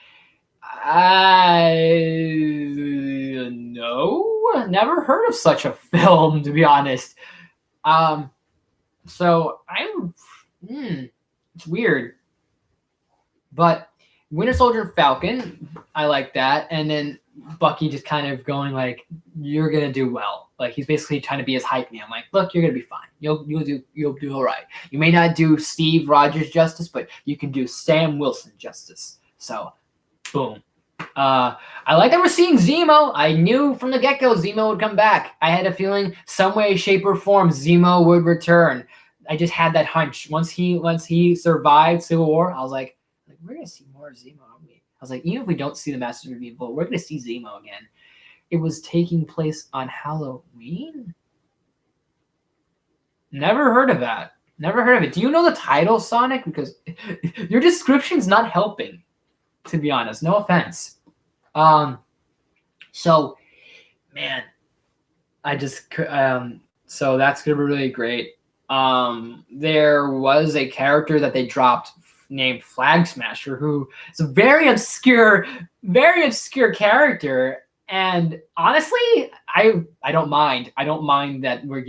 [SPEAKER 1] No, never heard of such a film, to be honest. So it's weird, but Winter Soldier and Falcon, I like that, and then Bucky just kind of going like, "You're gonna do well." Like he's basically trying to be his hype man. I'm like, "Look, you're gonna be fine. You'll do all right. You may not do Steve Rogers justice, but you can do Sam Wilson justice." So, boom. I like that we're seeing Zemo. I knew from the get-go Zemo would come back. I had a feeling some way, shape, or form Zemo would return. I just had that hunch. Once he survived Civil War, I was like, we're gonna see more of Zemo, aren't we? I was like, even if we don't see the Masters of Evil, we're gonna see Zemo again. It was taking place on Halloween. Never heard of that. Never heard of it. Do you know the title, Sonic? Because your description's not helping, to be honest. No offense. So, man, so that's gonna be really great. There was a character that they dropped named Flag Smasher, who is a very obscure character. And honestly, I don't mind. I don't mind that we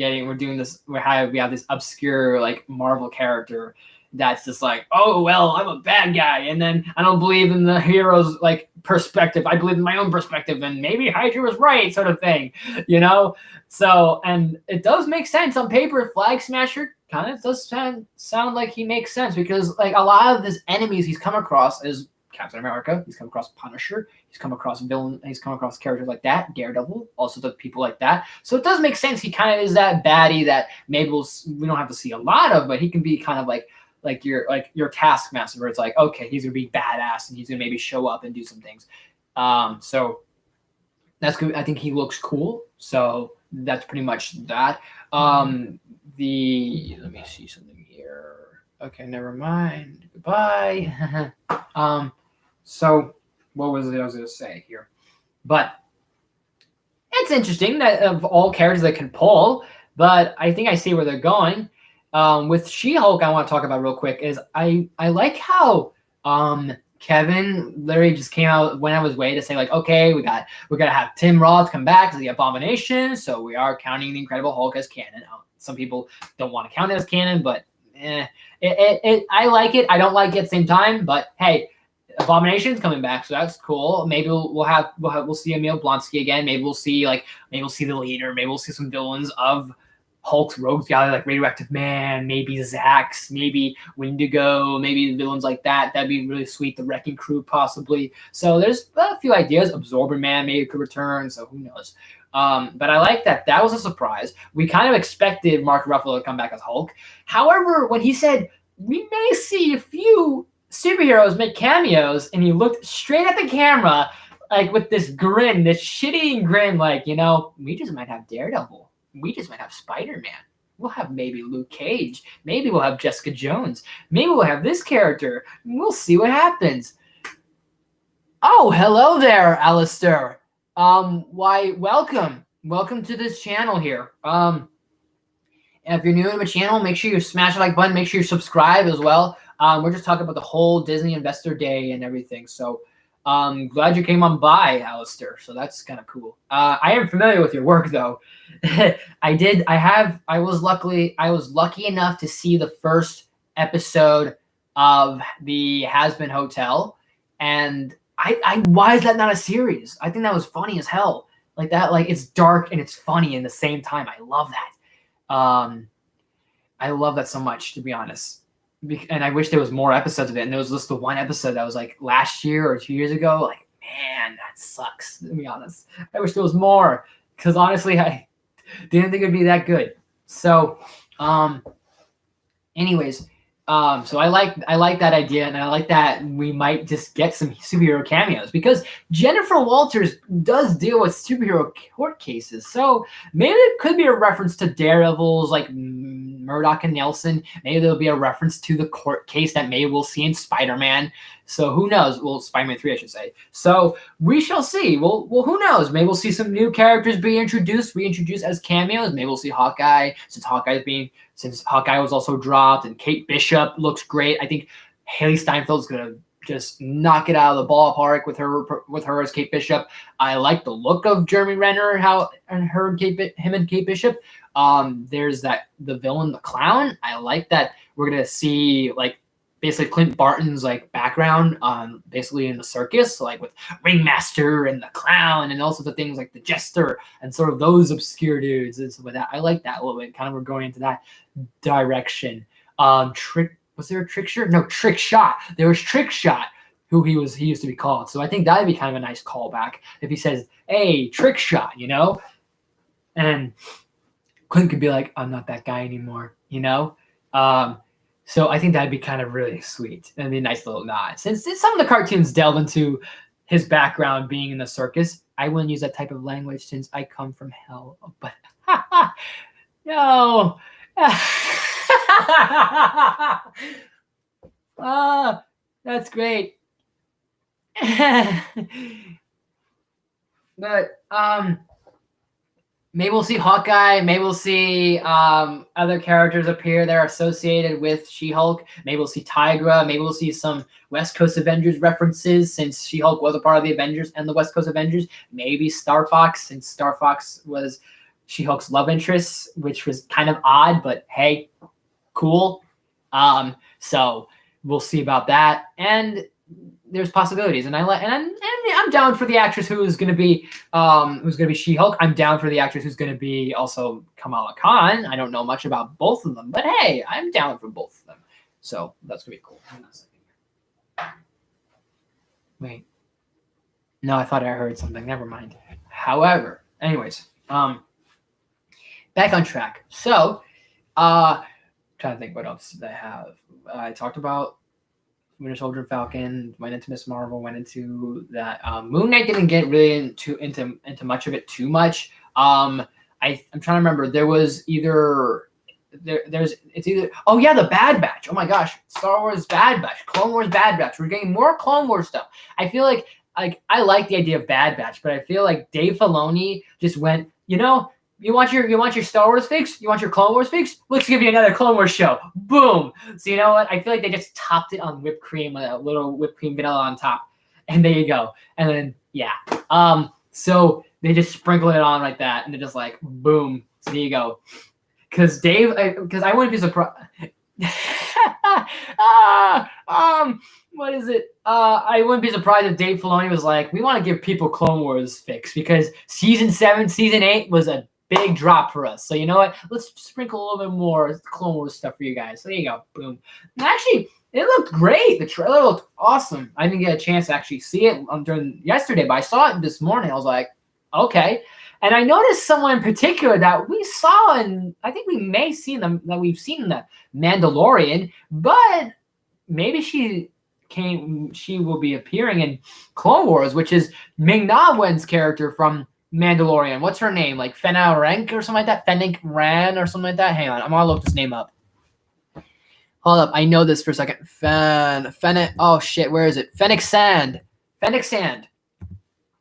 [SPEAKER 1] have this obscure like Marvel character that's just like, oh well, I'm a bad guy, and then I don't believe in the hero's like perspective. I believe in my own perspective, and maybe Hydra was right, sort of thing, you know. So, and it does make sense on paper. Flag Smasher kind of does sound like he makes sense, because like a lot of his enemies he's come across is Captain America. He's come across Punisher. He's come across villain. He's come across characters like that. Daredevil, also the people like that. So it does make sense. He kind of is that baddie that maybe we don't have to see a lot of, but he can be kind of like your Taskmaster, where it's like, okay, he's gonna be badass and he's gonna maybe show up and do some things. So that's good. I think he looks cool. So that's pretty much that. Let me see something here. Okay, never mind. Goodbye. So what was it I was gonna say here? But it's interesting that of all characters they can pull, but I think I see where they're going. With She-Hulk, I want to talk about real quick is I like how Kevin literally just went out of his way to say like, okay, we're gonna have Tim Roth come back as the Abomination, so we are counting the Incredible Hulk as canon. Some people don't want to count it as canon, but I like it. I don't like it at the same time, but hey, Abomination's coming back, so that's cool. Maybe we'll see Emil Blonsky again. Maybe we'll see the leader. Maybe we'll see some villains of Hulk's rogues gallery, like Radioactive Man, maybe Zax, maybe Wendigo, maybe villains like that. That'd be really sweet. The Wrecking Crew, possibly. So there's a few ideas. Absorber Man maybe could return, so who knows. But I like that. That was a surprise. We kind of expected Mark Ruffalo to come back as Hulk. However, when he said, we may see a few superheroes make cameos, and he looked straight at the camera, like with this grin, this shitty grin, like, we just might have Daredevil. We just might have Spider-Man. We'll have maybe Luke Cage. Maybe we'll have Jessica Jones. Maybe we'll have this character. We'll see what happens. Oh, hello there, Alistair. Why, welcome. Welcome to this channel here. If you're new to my channel, make sure you smash the like button. Make sure you subscribe as well. We're just talking about the whole Disney Investor Day and everything. So glad you came on by, Alistair. So that's kind of cool. I am familiar with your work, though. I was lucky enough to see the first episode of the Has-Been Hotel, and why is that not a series? I think that was funny as hell. Like that, like it's dark and it's funny in the same time. I love that. I love that so much, to be honest. And I wish there was more episodes of it. And there was just the one episode that was like last year or 2 years ago. Like, man, that sucks, to be honest. I wish there was more, because honestly, I didn't think it'd be that good. So, anyways, so I like that idea, and I like that we might just get some superhero cameos, because Jennifer Walters does deal with superhero court cases. So maybe it could be a reference to Daredevil's like Murdoch and Nelson. Maybe there'll be a reference to the court case that maybe we'll see in Spider-Man. So who knows? Well, Spider-Man 3, I should say. So we shall see. Well, who knows? Maybe we'll see some new characters be reintroduced as cameos. Maybe we'll see Hawkeye, since Hawkeye was also dropped, and Kate Bishop looks great. I think Haley Steinfeld's gonna just knock it out of the ballpark with her as Kate Bishop. I like the look of Jeremy Renner, him and Kate Bishop. There's the villain, the clown. I like that we're gonna see like basically Clint Barton's like background basically in the circus, like with Ringmaster and the clown and all sorts of things like the jester and sort of those obscure dudes and stuff like that. I like that a little bit. Kind of we're going into that direction. Was there a Trick Shot? No, Trick Shot. There was Trick Shot, who he used to be called. So I think that'd be kind of a nice callback if he says, "Hey, Trick Shot," and Clint could be like, "I'm not that guy anymore," So I think that'd be kind of really sweet. That'd be a nice little nod. Since some of the cartoons delve into his background being in the circus, I wouldn't use that type of language since I come from hell. But no. That's great. But maybe we'll see Hawkeye. Maybe we'll see other characters appear that are associated with She-Hulk. Maybe we'll see Tigra. Maybe we'll see some West Coast Avengers references since She-Hulk was a part of the Avengers and the West Coast Avengers. Maybe Star Fox, since Star Fox was She-Hulk's love interest, which was kind of odd, but hey, cool. So we'll see about that. And there's possibilities, and I'm down for the actress who's gonna be She-Hulk. I'm down for the actress who's gonna be also Kamala Khan. I don't know much about both of them, but hey, I'm down for both of them. So that's gonna be cool. Wait, no, I thought I heard something. Never mind. However, anyways, back on track. So, trying to think what else did I have. I talked about Winter Soldier, Falcon, went into Miss Marvel, went into that. Moon Knight didn't get really into much of it too much. I'm trying to remember. There was either the Bad Batch. Oh my gosh, Star Wars Bad Batch, Clone Wars Bad Batch. We're getting more Clone Wars stuff. I feel like I like the idea of Bad Batch, but I feel like Dave Filoni just went, you want your Star Wars fix? You want your Clone Wars fix? Let's give you another Clone Wars show. Boom. So you know what? I feel like they just topped it on whipped cream, a little whipped cream vanilla on top, and there you go. And then so they just sprinkle it on like that, and they're just like boom. So there you go. Because I wouldn't be surprised. What is it? I wouldn't be surprised if Dave Filoni was like, we want to give people Clone Wars fix because season 7, season 8 was a big drop for us. So you know what? Let's sprinkle a little bit more Clone Wars stuff for you guys. So there you go. Boom. And actually, it looked great. The trailer looked awesome. I didn't get a chance to actually see it during yesterday, but I saw it this morning. I was like, okay. And I noticed someone in particular that we saw, and I think we may see them that we've seen in the Mandalorian, but maybe she will be appearing in Clone Wars, which is Ming-Na Wen's character from Mandalorian. What's her name? Like Fennec Rank or something like that? Fennec Ran or something like that? Hang on, I'm gonna look this name up. Hold up, I know this for a second. Fennec. Oh shit, where is it? Fennec Sand.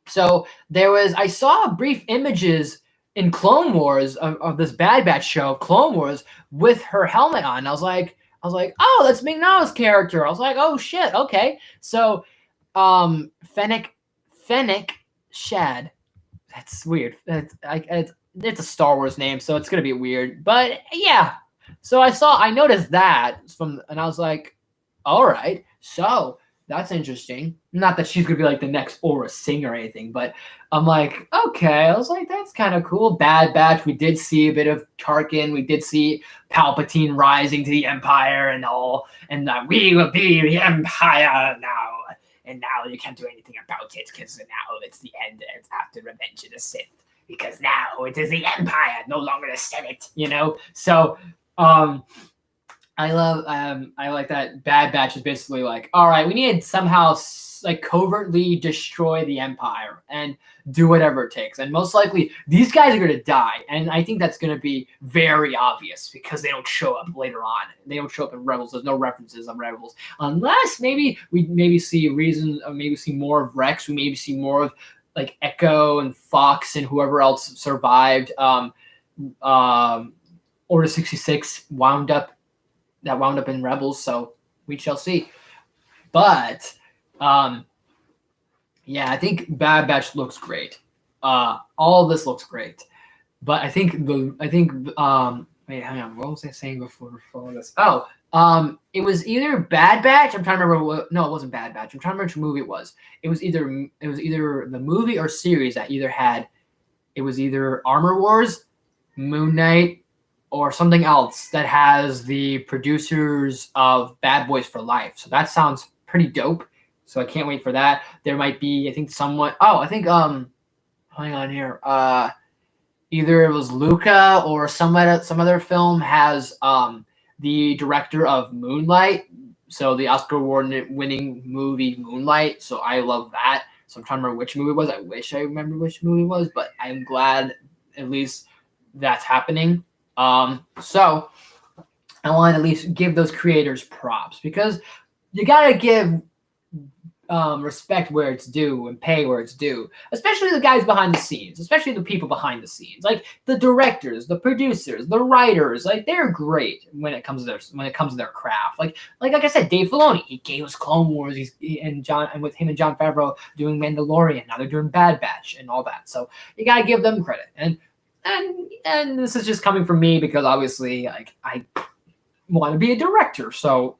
[SPEAKER 1] So I saw brief images in Clone Wars of this Bad Batch show, Clone Wars, with her helmet on. I was like, oh, that's Ming-Na's character. I was like, oh shit, okay. So, Fennec Shad. That's weird. It's a Star Wars name, so it's gonna be weird. But yeah. So I noticed that and I was like, all right, so that's interesting. Not that she's gonna be like the next Aura Singh or anything, but I'm like, okay. I was like, that's kind of cool. Bad Batch. We did see a bit of Tarkin. We did see Palpatine rising to the Empire and all, and we will be the Empire now. And now you can't do anything about it because now it's the end. It's after Revenge of the Sith because now it is the Empire, no longer the Senate. So I like that Bad Batch is basically like, all right, we need to somehow like covertly destroy the Empire and do whatever it takes. And most likely these guys are going to die. And I think that's going to be very obvious because they don't show up later on. They don't show up in Rebels. There's no references on Rebels. Unless maybe we see reasons, or maybe see more of Rex. We maybe see more of like Echo and Fox and whoever else survived. Order 66 wound up in Rebels, so we shall see. But yeah, I think Bad Batch looks great. All of this looks great. But I think wait, hang on. What was I saying before this? Oh, it was either Bad Batch. I'm trying to remember. No, it wasn't Bad Batch. I'm trying to remember which movie it was. It was either the movie or series that either had. It was either Armor Wars, Moon Knight, or something else that has the producers of Bad Boys for Life. So that sounds pretty dope. So I can't wait for that. There might be, I think, someone. Oh, I think hang on here. Either it was Luca or some other film has the director of Moonlight. So the Oscar award-winning movie Moonlight. So I love that. So I'm trying to remember which movie it was. I wish I remember which movie it was, but I'm glad at least that's happening. So I want to at least give those creators props because you gotta give respect where it's due and pay where it's due, especially the guys behind the scenes, especially the people behind the scenes, like the directors, the producers, the writers. Like they're great when it comes to their craft. Like I said, Dave Filoni, he gave us Clone Wars. And with him and Jon Favreau doing Mandalorian. Now they're doing Bad Batch and all that. So you gotta give them credit. And this is just coming from me because obviously, like I want to be a director, so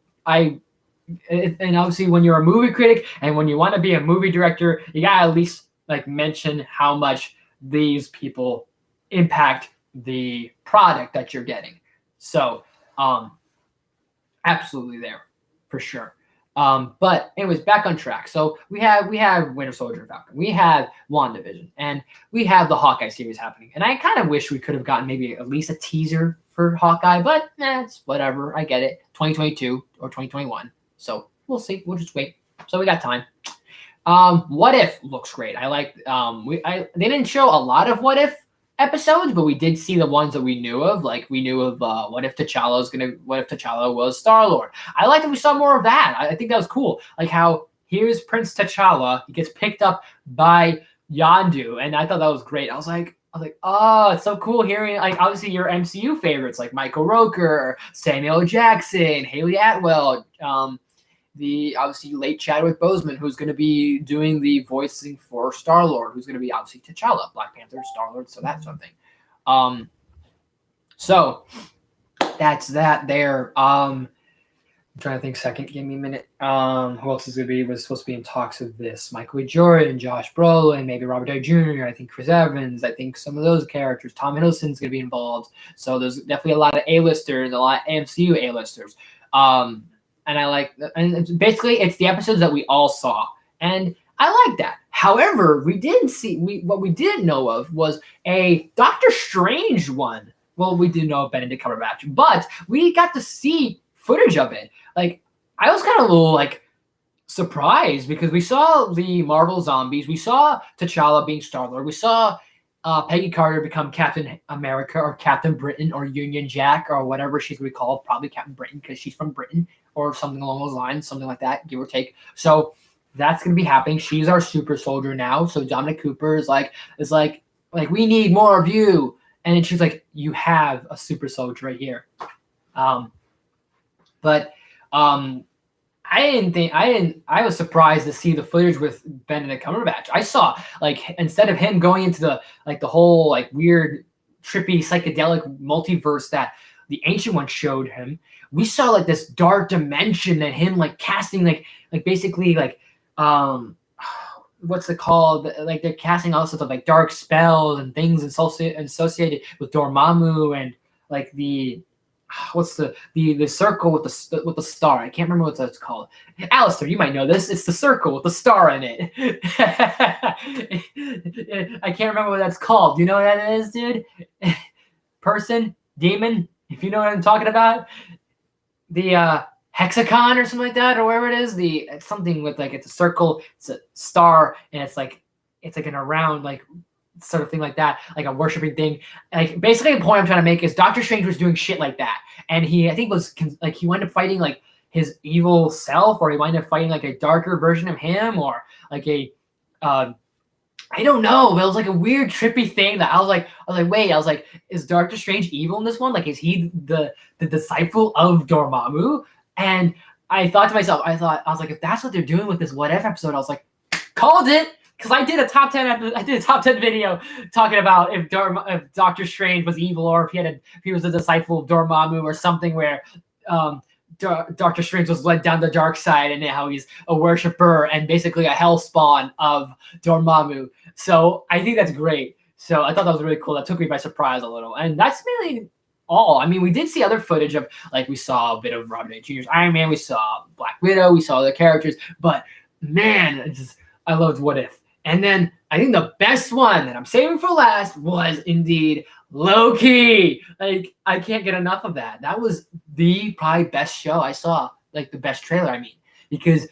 [SPEAKER 1] and obviously when you're a movie critic and when you want to be a movie director, you gotta at least like mention how much these people impact the product that you're getting. So absolutely there for sure. But anyways, back on track. So we have Winter Soldier and Falcon, we have WandaVision, and we have the Hawkeye series happening. And I kind of wish we could have gotten maybe at least a teaser for Hawkeye, but it's whatever. I get it. 2022 or 2021. So we'll see. We'll just wait. So we got time. What If looks great. I like. They didn't show a lot of What If episodes, but we did see the ones that we knew of. Like we knew of What If T'Challa was Star-Lord. I like that we saw more of that. I think that was cool. Like how here's Prince T'Challa. He gets picked up by Yondu, and I thought that was great. I was like, oh, it's so cool hearing, like, obviously your MCU favorites like Michael Rooker, Samuel Jackson, Haley Atwell, the obviously late Chadwick Boseman, who's going to be doing the voicing for Star-Lord, who's going to be obviously T'Challa, Black Panther, Star-Lord, so that sort of thing. So that's that there. I'm trying to think second. Give me a minute. Who else is going to be? Was supposed to be in talks of this? Michael B. Jordan, Josh Brolin, maybe Robert Downey Jr. I think Chris Evans. I think some of those characters. Tom Hiddleston's going to be involved. So there's definitely a lot of A-listers, a lot of MCU A-listers. And I like, and basically it's the episodes that we all saw, and I like that. However, what we didn't know of was a Doctor Strange one. Well, we did know of Benedict Cumberbatch, but we got to see footage of it. Like I was kind of a little like surprised because we saw the Marvel Zombies, we saw T'Challa being Star-Lord, we saw Peggy Carter become Captain America or Captain Britain or Union Jack or whatever she's going to be called, probably Captain Britain because she's from Britain or something along those lines, something like that, give or take. So that's going to be happening. She's our super soldier now. So Dominic Cooper is like, we need more of you. And then she's like, you have a super soldier right here. I was surprised to see the footage with Benedict Cumberbatch. I saw like instead of him going into the whole like weird trippy psychedelic multiverse that the Ancient One showed him, we saw like this dark dimension that him like casting like basically like what's it called, like they're casting all sorts of like dark spells and things associated with Dormammu and like the what's the circle with the star. I can't remember what that's called. Alistair, you might know this. It's the circle with the star in it. I can't remember what that's called. Do you know what that is, dude? Person, demon, if you know what I'm talking about. The hexagon or something like that, or whatever it is. It's something with like it's a circle, it's a star, and it's like an around like sort of thing like that, like a worshiping thing. Like basically the point I'm trying to make is Doctor Strange was doing shit like that, and he wound up fighting like his evil self, or he wound up fighting like a darker version of him, or like a I don't know, but it was like a weird trippy thing that I was like, wait, is Doctor Strange evil in this one? Like, is he the disciple of Dormammu? And I thought to myself, I was like, if that's what they're doing with this What If episode, I was like, called it. Because I did a top 10 video talking about if Doctor Strange was evil, or if he was a disciple of Dormammu or something, where Doctor Strange was led down the dark side, and how he's a worshiper and basically a hell spawn of Dormammu. So I think that's great. So I thought that was really cool. That took me by surprise a little. And that's mainly all. I mean, we did see other footage of, like, we saw a bit of Robert Downey Jr.'s Iron Man, we saw Black Widow, we saw other characters, but man, I loved What If. And then I think the best one that I'm saving for last was indeed Loki. Like, I can't get enough of that. That was the probably best show I saw, like the best trailer, I mean, because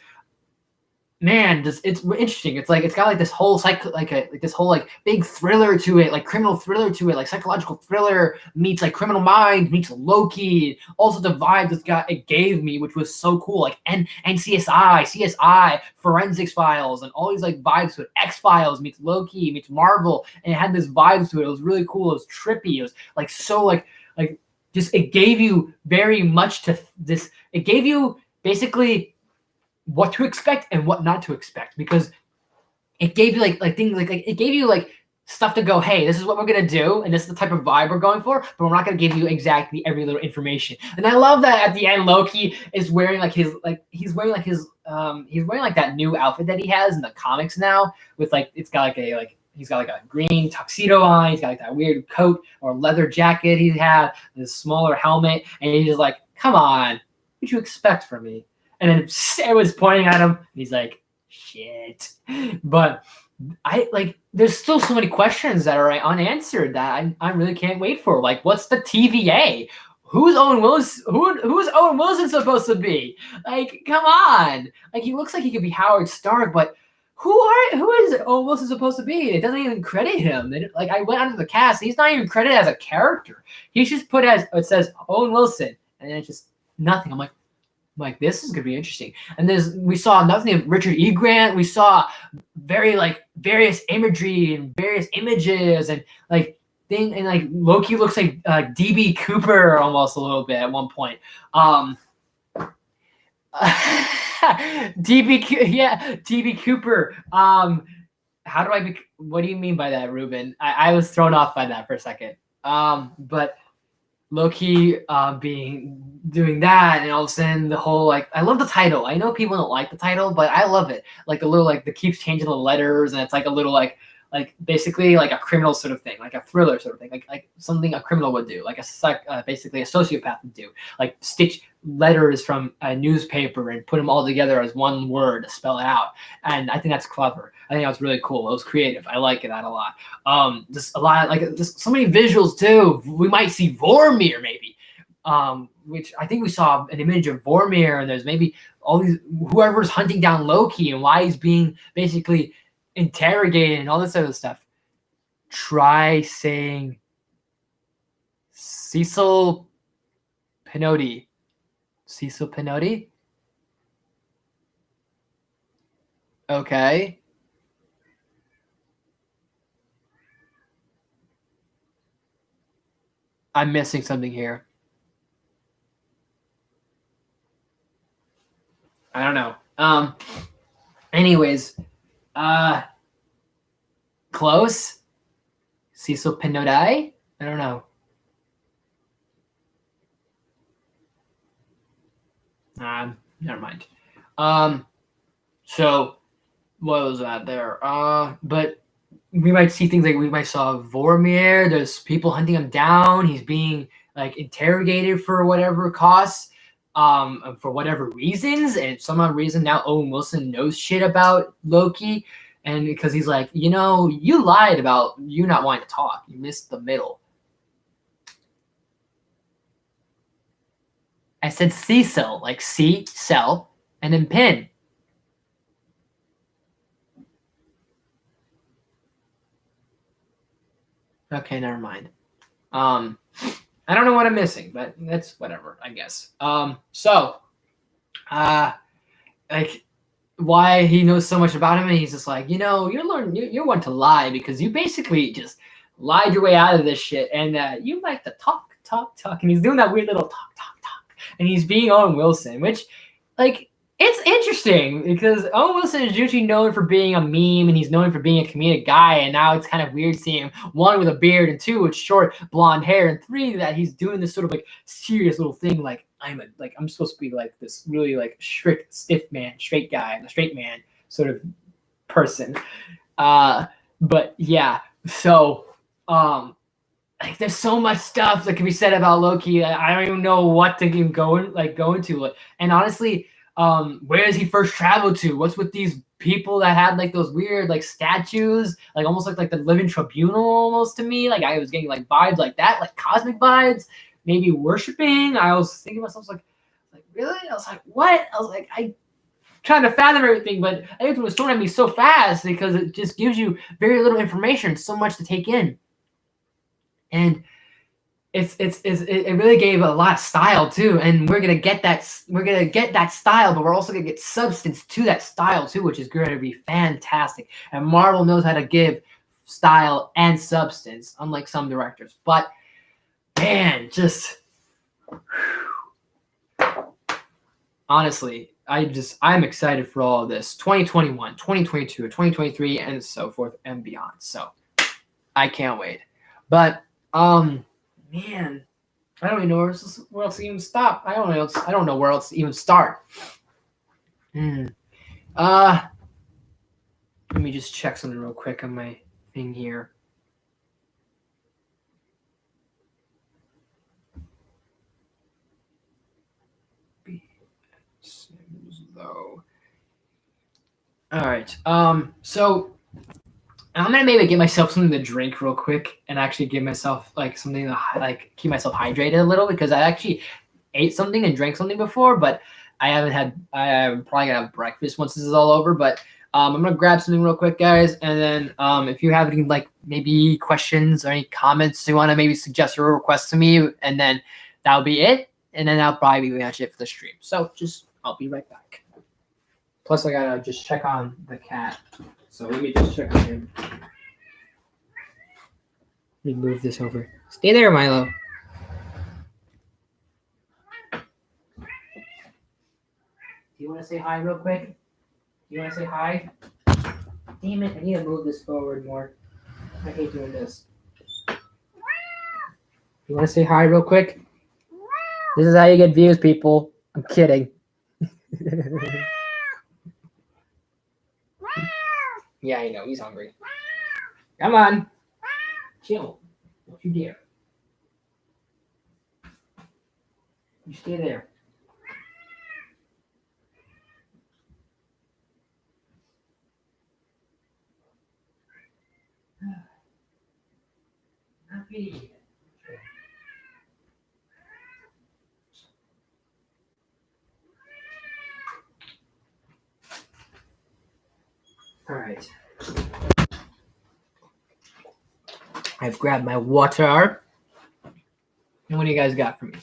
[SPEAKER 1] man, it's interesting. It's like, it's got like this whole this whole like big thriller to it, like criminal thriller to it, like psychological thriller meets like Criminal Minds meets Loki. Also the vibe it gave me, which was so cool, like and CSI, Forensics Files, and all these like vibes to it. X-Files meets Loki meets Marvel, and it had this vibe to it. It was really cool. It was trippy. It was like so like just, it gave you very much to this. It gave you basically what to expect and what not to expect, because it gave you like things like it gave you like stuff to go, hey, this is what we're gonna do, and this is the type of vibe we're going for, but we're not gonna give you exactly every little information. And I love that at the end, Loki is wearing like he's wearing like that new outfit that he has in the comics now, with like he's got like a green tuxedo on, he's got like that weird coat or leather jacket he had, this smaller helmet, and he's just like, come on, what'd you expect from me? And then Sam was pointing at him, and he's like, shit. But there's still so many questions that are unanswered that I really can't wait for. Like, what's the TVA? Who's Owen Wilson? Who's Owen Wilson supposed to be? Like, come on. Like, he looks like he could be Howard Stark, but who is Owen Wilson supposed to be? It doesn't even credit him. Like, I went onto the cast, he's not even credited as a character. He's just put as, it says Owen Wilson, and then it's just nothing. I'm like, this is gonna be interesting. And we saw nothing of Richard E. Grant. We saw various imagery and various images and Loki looks like DB Cooper almost a little bit at one point. DB Cooper. What do you mean by that, Ruben? I was thrown off by that for a second. But Loki doing that, and all of a sudden the whole, like, I love the title. I know people don't like the title, but I love it. Like a little, like, the keeps changing the letters, and it's like a little like basically like a criminal sort of thing, like a thriller sort of thing, like something a criminal would do, like basically a sociopath would do, like stitch letters from a newspaper and put them all together as one word to spell it out. And I think that's clever. I think that was really cool. It was creative. I like that a lot. Just a lot, like, just so many visuals too. We might see Vormir maybe, which I think we saw an image of Vormir, and there's maybe all these, whoever's hunting down Loki and why he's being basically interrogated and all this other stuff. Try saying Cecil Pinotti. Cecil Pinotti? Okay. I'm missing something here. I don't know. Anyways, close. Cecil Pinotti? I don't know. Never mind. So what was that there? But we might see things like we might saw Vormir. There's people hunting him down. He's being like interrogated for whatever costs, for whatever reasons. And some odd reason now Owen Wilson knows shit about Loki. And because he's like, you lied about you not wanting to talk. You missed the middle. I said Cecil, like C, cell, and then pin. Okay, never mind. I don't know what I'm missing, but that's whatever, I guess. Like, why he knows so much about him, and he's just like, you're one to lie because you basically just lied your way out of this shit, and you like to talk, and he's doing that weird little talk, and he's being Owen Wilson, which like, it's interesting because Owen Wilson is usually known for being a meme and he's known for being a comedic guy. And now it's kind of weird seeing him, one, with a beard, and two, with short blonde hair, and three, that he's doing this sort of like serious little thing. Like, I'm supposed to be like this really like strict, stiff man, straight guy, the straight man sort of person. But yeah, so, like, there's so much stuff that can be said about Loki. I don't even know what to even go into. And honestly, where does he first travel to? What's with these people that had like those weird like statues, like almost like the living tribunal almost to me? Like, I was getting like vibes like that, like cosmic vibes, maybe worshiping. I was thinking to myself, like really? I was like, what? I was like, I trying to fathom everything, but everything was thrown at me so fast because it just gives you very little information, so much to take in. And it really gave a lot of style too, and we're gonna get that style, but we're also gonna get substance to that style too, which is going to be fantastic. And Marvel knows how to give style and substance, unlike some directors. But man, just honestly, I'm excited for all of this. 2021, 2022, 2023, and so forth and beyond. So I can't wait. But man, I don't even know where else to even stop. I don't know where else to even start. Let me just check something real quick on my thing here. All right. So I'm gonna maybe get myself something to drink real quick and actually give myself like something to like keep myself hydrated a little, because I actually ate something and drank something before, but I'm probably gonna have breakfast once this is all over. But I'm gonna grab something real quick, guys, and then if you have any like maybe questions or any comments you want to maybe suggest or request to me, and then that'll be it, and then that'll probably be pretty much it for the stream. So I'll be right back. Plus, I gotta just check on the cat. So let me just check on him. Let me move this over. Stay there, Milo. Do you want to say hi real quick? Do you want to say hi? Damn it, I need to move this forward more. I hate doing this. You want to say hi real quick? This is how you get views, people. I'm kidding. Yeah, I know. He's hungry. Come on. Chill. Don't you dare. You stay there. Happy. All right. I've grabbed my water. And what do you guys got for me?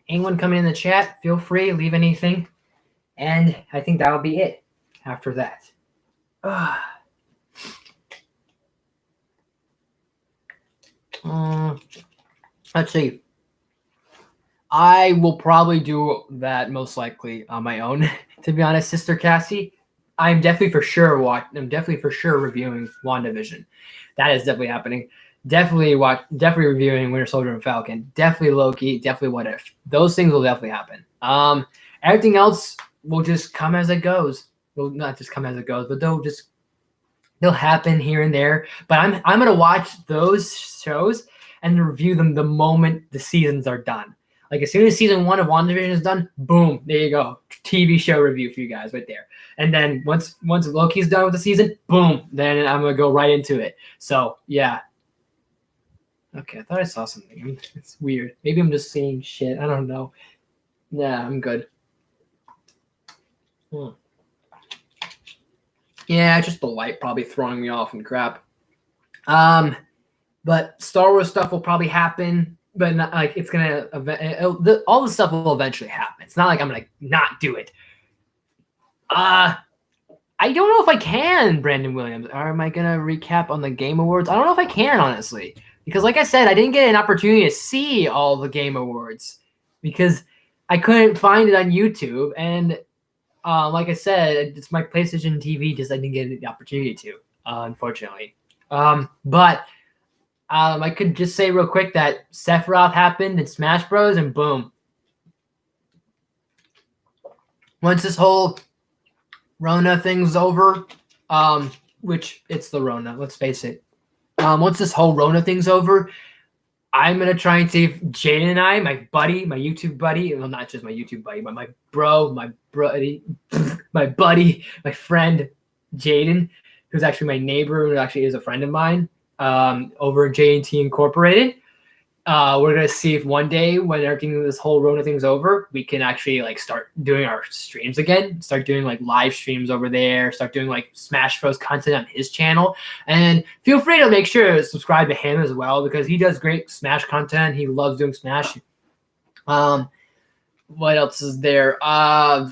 [SPEAKER 1] Anyone coming in the chat, feel free, leave anything. And I think that'll be it after that. Let's see. I will probably do that most likely on my own, to be honest, Sister Cassie. I'm definitely for sure reviewing WandaVision. That is definitely happening. Definitely reviewing Winter Soldier and Falcon. Definitely Loki. Definitely What If. Those things will definitely happen. Everything else will just come as it goes. Well, not just come as it goes, but they'll happen here and there. But I'm gonna watch those shows and review them the moment the seasons are done. Like, as soon as season 1 of WandaVision is done, boom, there you go. TV show review for you guys right there. And then once Loki's done with the season, boom, then I'm going to go right into it. So, yeah. Okay, I thought I saw something. It's weird. Maybe I'm just seeing shit. I don't know. Nah, I'm good. Yeah, just the light probably throwing me off and crap. But Star Wars stuff will probably happen. But not, like, it's gonna all the stuff will eventually happen. It's not like I'm gonna not do it. I don't know if I can, Brandon Williams. Or am I gonna recap on the Game Awards? I don't know if I can, honestly, because like I said, I didn't get an opportunity to see all the Game Awards because I couldn't find it on YouTube, and like I said, it's my PlayStation TV. Just I didn't get the opportunity to, unfortunately. But I could just say real quick that Sephiroth happened in Smash Bros. And boom. Once this whole Rona thing's over, which it's the Rona, let's face it. Once this whole Rona thing's over, I'm going to try and see if Jaden and I, my buddy, my YouTube buddy, well, not just my YouTube buddy, but my buddy, my friend, Jaden, who's actually my neighbor, who actually is a friend of mine, over at J&T Incorporated. We're going to see if one day when this whole Rona thing's over, we can actually like start doing our streams again, start doing like live streams over there, start doing like Smash Bros content on his channel. And feel free to make sure to subscribe to him as well, because he does great Smash content. He loves doing Smash. What else is there?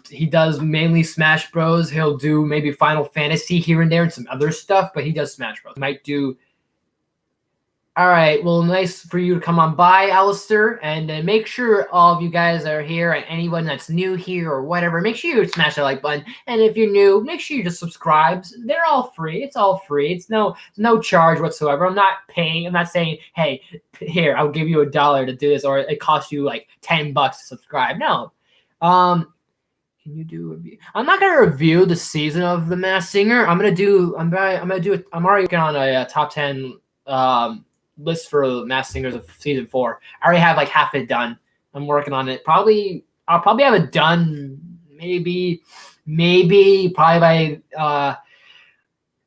[SPEAKER 1] He does mainly Smash Bros. He'll do maybe Final Fantasy here and there and some other stuff, but he does Smash Bros. Might do. All right, well, nice for you to come on by, Alistair, and make sure all of you guys are here, and anyone that's new here or whatever, make sure you smash that like button, and if you're new, make sure you just subscribe. They're all free. It's all free. It's no charge whatsoever. I'm not paying. I'm not saying, hey, here, I'll give you $1 to do this, or it costs you like $10 to subscribe. No. Can you do a review? I'm not gonna review the season of The Masked Singer. I'm already working on a top 10 list for Masked Singers of season 4. I already have like half it done. I'm working on it. I'll probably have it done maybe by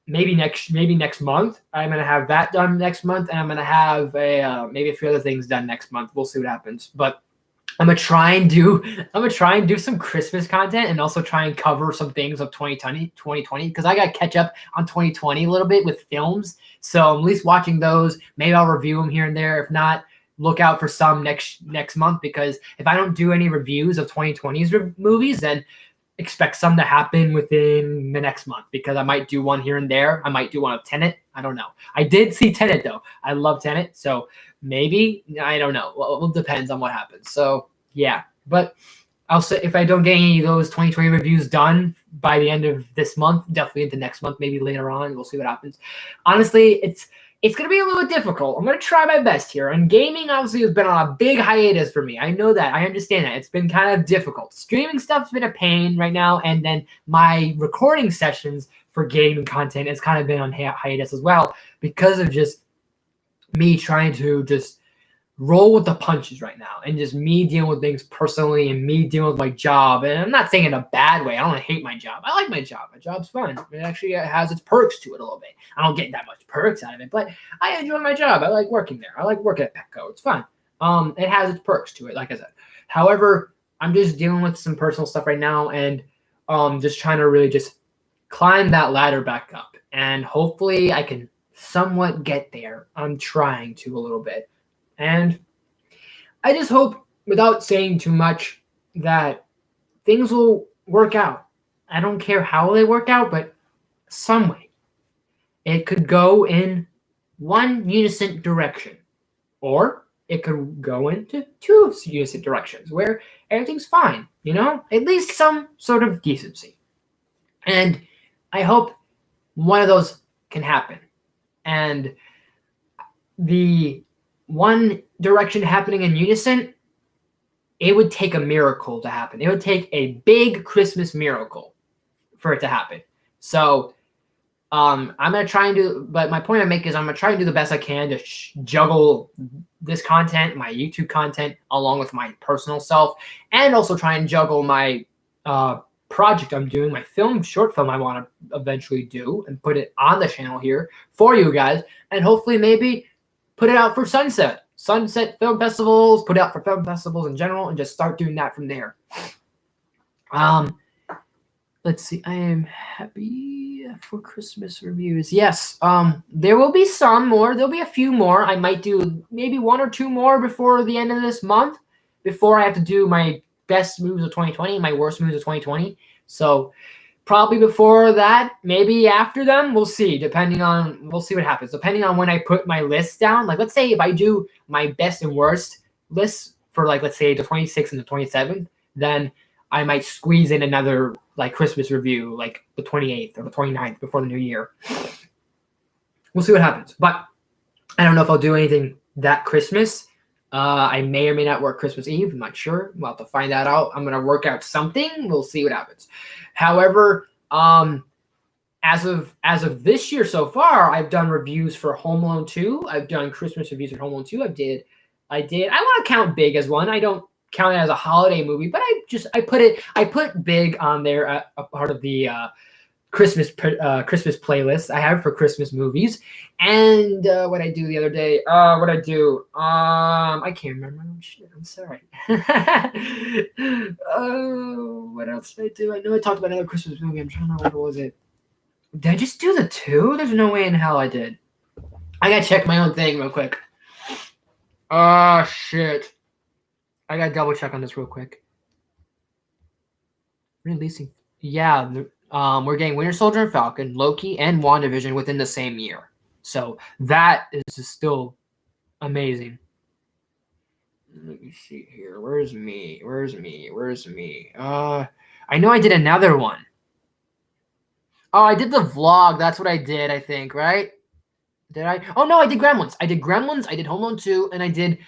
[SPEAKER 1] maybe next month. I'm gonna have that done next month, and I'm gonna have maybe a few other things done next month. We'll see what happens. But I'm gonna try and do some Christmas content, and also try and cover some things of 2020 because I got to catch up on 2020 a little bit with films. So I'm at least watching those. Maybe I'll review them here and there. If not, look out for some next month, because if I don't do any reviews of 2020's movies, then expect some to happen within the next month, because I might do one here and there. I might do one of Tenet. I don't know. I did see Tenet though. I love Tenet, so maybe, I don't know. Well, it depends on what happens. So yeah, but I'll say if I don't get any of those 2020 reviews done by the end of this month, definitely into next month, maybe later on, we'll see what happens. Honestly, it's going to be a little difficult. I'm going to try my best here. And gaming obviously has been on a big hiatus for me. I know that. I understand that. It's been kind of difficult. Streaming stuff's been a pain right now. And then my recording sessions for gaming content has kind of been on hiatus as well, because of just me trying to just roll with the punches right now, and just me dealing with things personally, and me dealing with my job. And I'm not saying in a bad way. I don't hate my job. I like my job. My job's fun. It actually has its perks to it a little bit. I don't get that much perks out of it, but I enjoy my job. I like working there. I like working at Petco. It's fun. It has its perks to it, like I said. However, I'm just dealing with some personal stuff right now, and just trying to really just climb that ladder back up. And hopefully I can somewhat get there. I'm trying to a little bit. And I just hope, without saying too much, that things will work out. I don't care how they work out, but some way. It could go in one unison direction, or it could go into two unison directions where everything's fine, at least some sort of decency. And I hope one of those can happen. And the one direction happening in unison, it would take a miracle to happen. It would take a big Christmas miracle for it to happen. So I'm going to try and do, but my point I make is I'm going to try and do the best I can to juggle this content, my YouTube content, along with my personal self, and also try and juggle my project I'm doing, my short film I want to eventually do, and put it on the channel here for you guys, and hopefully maybe put it out for Sunset film festivals, put it out for film festivals in general, and just start doing that from there. Let's see. I am happy for Christmas reviews. Yes. There will be some more. There'll be a few more. I might do maybe one or two more before the end of this month, before I have to do my best moves of 2020, my worst moves of 2020. So probably before that, maybe after them, we'll see. We'll see what happens. Depending on when I put my list down. Like, let's say if I do my best and worst lists for, like, let's say the 26th and the 27th, then I might squeeze in another like Christmas review, like the 28th or the 29th before the new year. We'll see what happens. But I don't know if I'll do anything that Christmas. I may or may not work Christmas Eve. I'm not sure. We'll have to find that out. I'm going to work out something. We'll see what happens. However, as of this year so far, I've done reviews for Home Alone 2. I've done Christmas reviews for Home Alone 2. I want to count Big as one. I don't count it as a holiday movie, but I put Big on there, a part of the Christmas playlist I have for Christmas movies. And what I do the other day, I can't remember. Oh, shit, I'm sorry. Oh, what else did I do? I know I talked about another Christmas movie. I'm trying to remember, what was it? Did I just do the 2? There's no way in hell I did. I gotta check my own thing real quick. Oh, shit. I gotta double check on this real quick. Releasing. Yeah, we're getting Winter Soldier and Falcon, Loki, and WandaVision within the same year. So that is still amazing. Let me see here. Where's me? I know I did another one. Oh, I did the vlog. That's what I did, I think, right? Did I? Oh, no, I did Gremlins. I did Home Alone 2, and I did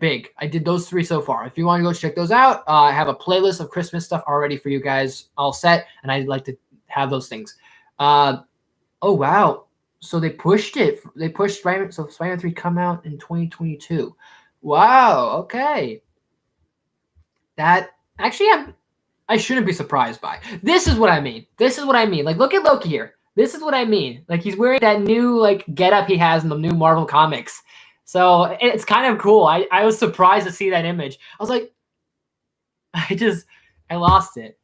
[SPEAKER 1] Big. I did those 3 so far. If you want to go check those out, I have a playlist of Christmas stuff already for you guys all set, and I'd like to have those things. Oh, wow. So they pushed it. They pushed Spider-Man. So Spider-Man 3 come out in 2022. Wow. Okay. That actually, I shouldn't be surprised by. This is what I mean. Like, look at Loki here. This is what I mean. Like, he's wearing that new like getup he has in the new Marvel comics. So it's kind of cool. I was surprised to see that image. I was like, I lost it.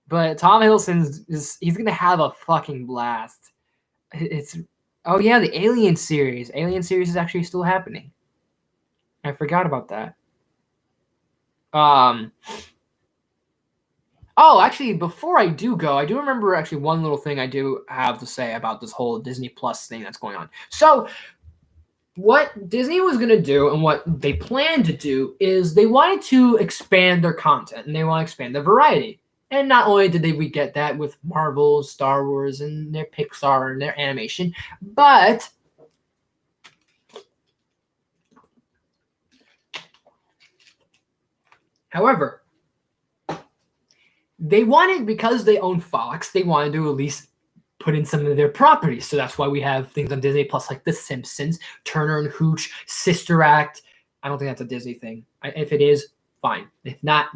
[SPEAKER 1] But Tom Hiddleston he's gonna have a fucking blast. Oh yeah, the Alien series. Alien series is actually still happening. I forgot about that. Oh, actually, before I do go, I do remember actually one little thing I do have to say about this whole Disney Plus thing that's going on. So what Disney was going to do and what they planned to do is they wanted to expand their content and they want to expand the variety. And not only did we get that with Marvel, Star Wars, and their Pixar and their animation, but however, they wanted, because they own Fox, they wanted to at least put in some of their properties. So that's why we have things on Disney Plus like The Simpsons, Turner and Hooch, Sister Act. I don't think that's a Disney thing. If it is, fine. If not,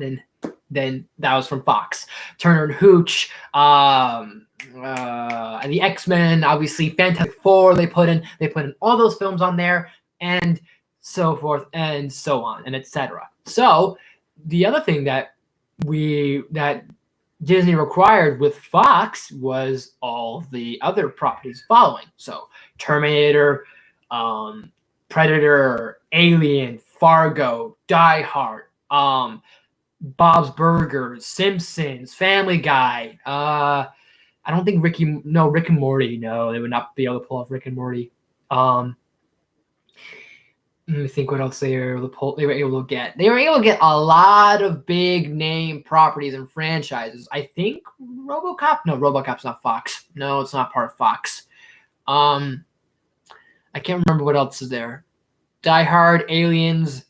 [SPEAKER 1] then that was from Fox. Turner and Hooch, and the X-Men, obviously Fantastic Four. They put in all those films on there, and so forth and so on, and etc. So the other thing that Disney required with Fox was all the other properties following. So Terminator, Predator, Alien, Fargo, Die Hard, Bob's Burgers, Simpsons, Family Guy. I don't think Rick and Morty. No, they would not be able to pull off Rick and Morty. Let me think what else they were able to get. They were able to get a lot of big name properties and franchises. I think RoboCop. No, RoboCop's not Fox. No, it's not part of Fox. I can't remember what else is there. Die Hard, Aliens.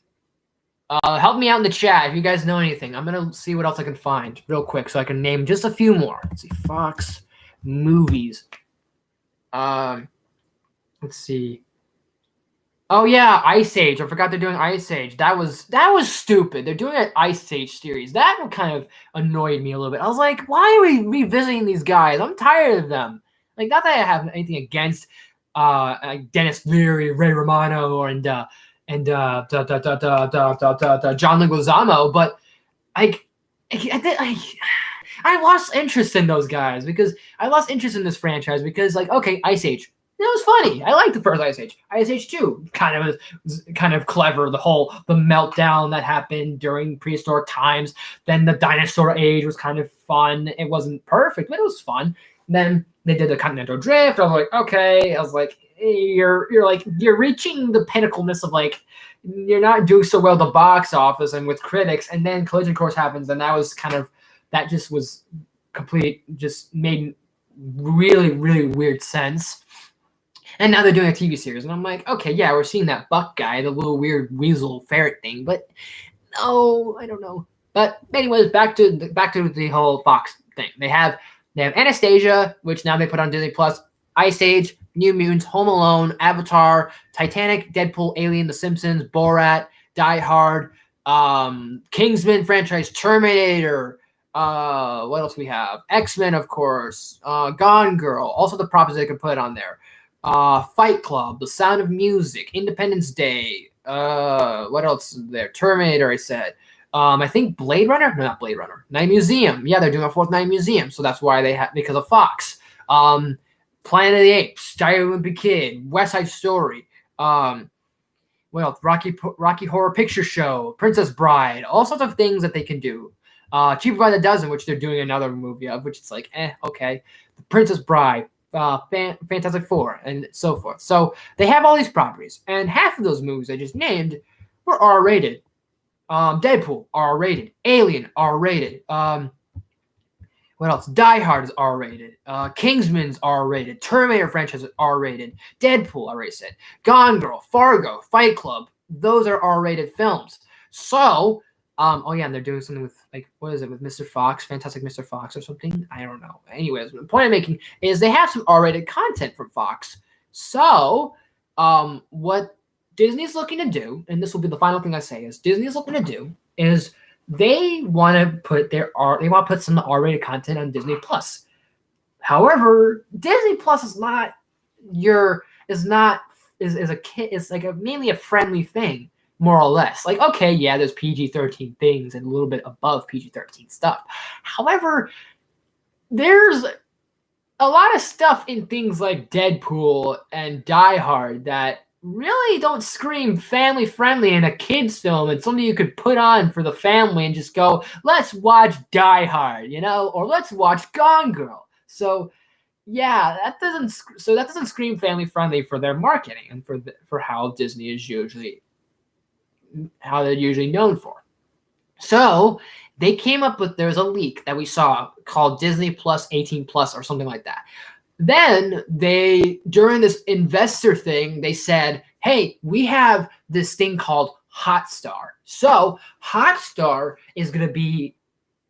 [SPEAKER 1] Help me out in the chat if you guys know anything. I'm gonna see what else I can find real quick so I can name just a few more. Let's see, Fox movies. Let's see. Oh yeah, Ice Age. I forgot they're doing Ice Age. That was stupid. They're doing an Ice Age series. That kind of annoyed me a little bit. I was like, why are we revisiting these guys? I'm tired of them. Like, not that I have anything against like Dennis Leary, Ray Romano, and John Leguizamo, but I lost interest in those guys because I lost interest in this franchise because, like, okay, Ice Age. It was funny. I liked the first Ice Age. Ice Age 2 was kind of clever. The meltdown that happened during prehistoric times. Then the dinosaur age was kind of fun. It wasn't perfect, but it was fun. Then they did the Continental Drift. I was like, okay. I was like, hey, you're reaching the pinnacleness of like, you're not doing so well at the box office and with critics. And then Collision Course happens, and that just was complete, just made really, really weird sense. And now they're doing a TV series, and I'm like, okay, yeah, we're seeing that Buck guy, the little weird weasel ferret thing, but no, I don't know. But anyways, back to the whole Fox thing. They have Anastasia, which now they put on Disney Plus, Ice Age, New Mutants, Home Alone, Avatar, Titanic, Deadpool, Alien, The Simpsons, Borat, Die Hard, Kingsman franchise, Terminator. What else we have? X-Men, of course. Gone Girl. Also the props they could put on there. Fight Club, The Sound of Music, Independence Day. What else is there? Terminator, I said. I think Blade Runner. No, not Blade Runner. Night Museum. Yeah, they're doing a fourth Night Museum, so that's why they have, because of Fox. Planet of the Apes, Giant Olympic Kid, West Side Story. What else? Rocky Horror Picture Show, Princess Bride. All sorts of things that they can do. Cheaper by the Dozen, which they're doing another movie of, which it's like, okay. The Princess Bride. Fantastic Four, and so forth. So they have all these properties, and half of those movies I just named were R-rated. Deadpool, R-rated. Alien, R-rated. What else? Die Hard is R-rated. Kingsman's R-rated. Terminator franchise is R-rated. Deadpool, I already said. Gone Girl, Fargo, Fight Club. Those are R-rated films. So, oh yeah, and they're doing something with, like, what is it, with Mr. Fox, Fantastic Mr. Fox or something? I don't know. Anyways, the point I'm making is they have some R-rated content from Fox. So, what Disney's looking to do, and this will be the final thing I say, is Disney's looking to do is they want to put some R-rated content on Disney Plus. However, Disney Plus is like mainly a friendly thing, more or less. Like, okay, yeah, there's PG-13 things and a little bit above PG-13 stuff. However, there's a lot of stuff in things like Deadpool and Die Hard that really don't scream family friendly in a kid's film, and something you could put on for the family and just go, let's watch Die Hard, or let's watch Gone Girl. So yeah, that doesn't scream family friendly for their marketing and for how Disney is usually known for. So they came up with, there's a leak that we saw called Disney Plus 18 Plus or something like that. Then during this investor thing, they said, hey, we have this thing called Hotstar. So Hotstar is going to be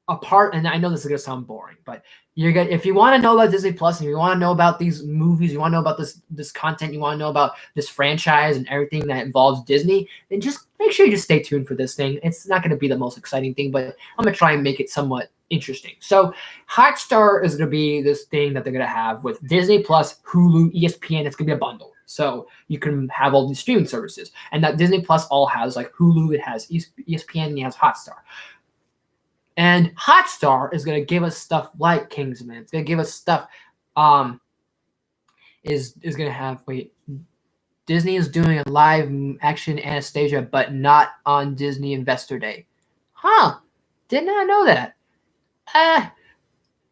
[SPEAKER 1] a part, and I know this is going to sound boring, but if you want to know about Disney Plus, and you want to know about these movies, you want to know about this content, you want to know about this franchise and everything that involves Disney, then just make sure you just stay tuned for this thing. It's not going to be the most exciting thing, but I'm going to try and make it somewhat interesting. So Hotstar is going to be this thing that they're going to have with Disney Plus, Hulu, ESPN. It's going to be a bundle. So you can have all these streaming services. And that Disney Plus all has, like Hulu, it has ESPN, and it has Hotstar. And Hotstar is going to give us stuff like Kingsman. It's going to give us stuff, is going to have, Disney is doing a live action Anastasia, but not on Disney Investor Day. Did not know that.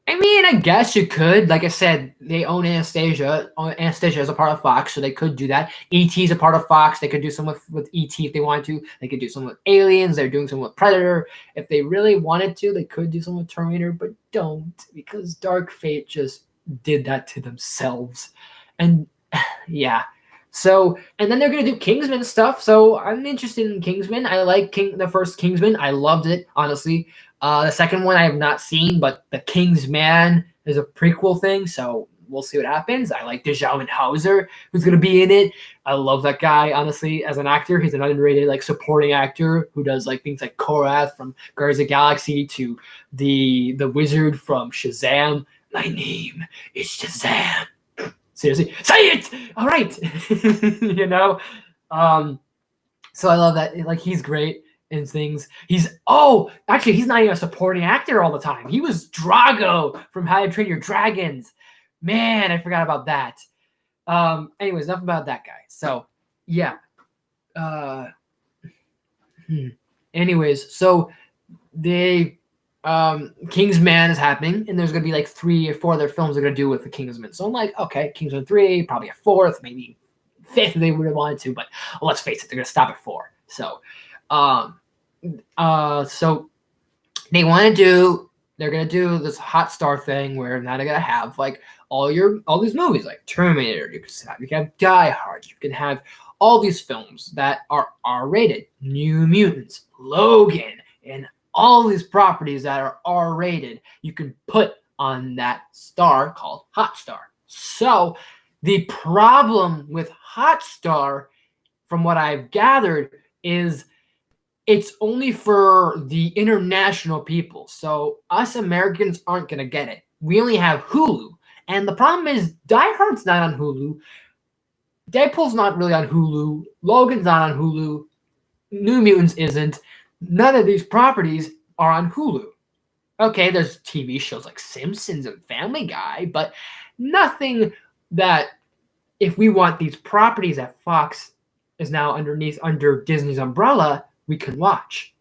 [SPEAKER 1] I mean, I guess you could. Like I said, they own Anastasia. Anastasia is a part of Fox, so they could do that. E.T. is a part of Fox. They could do some with E.T. if they wanted to. They could do some with Aliens. They're doing some with Predator. If they really wanted to, they could do some with Terminator, but don't, because Dark Fate just did that to themselves. And yeah. So, and then they're going to do Kingsman stuff. So I'm interested in Kingsman. I like the first Kingsman. I loved it, honestly. The second one I have not seen, but the Kingsman is a prequel thing, so we'll see what happens. I like Djimon Houser, who's going to be in it. I love that guy, honestly, as an actor. He's an underrated, supporting actor who does, things like Korath from Guardians of the Galaxy to the wizard from Shazam. My name is Shazam. Seriously, say it! All right! So I love that. He's great in things. He's not even a supporting actor all the time. He was Drago from How to Train Your Dragons. Man, I forgot about that. Anyways, enough about that guy. So yeah. Anyways, so they Kingsman is happening, and there's going to be like 3 or 4 other films they're going to do with the Kingsman. So I'm like, okay, Kingsman 3, probably a 4th, maybe 5th if they would have wanted to, but let's face it, they're going to stop at 4. So, so they want to do, they're going to do this hot star thing where now they're going to have like all these movies like Terminator, you can have Die Hard, you can have all these films that are R-rated, New Mutants, Logan, and all these properties that are R-rated, you can put on that star called Hotstar. So the problem with Hotstar, from what I've gathered, is it's only for the international people. So us Americans aren't going to get it. We only have Hulu. And the problem is Die Hard's not on Hulu. Deadpool's not really on Hulu. Logan's not on Hulu. New Mutants isn't. None of these properties are on Hulu. Okay, there's TV shows like Simpsons and Family Guy, but nothing that, if we want these properties that Fox is now under Disney's umbrella, we can watch.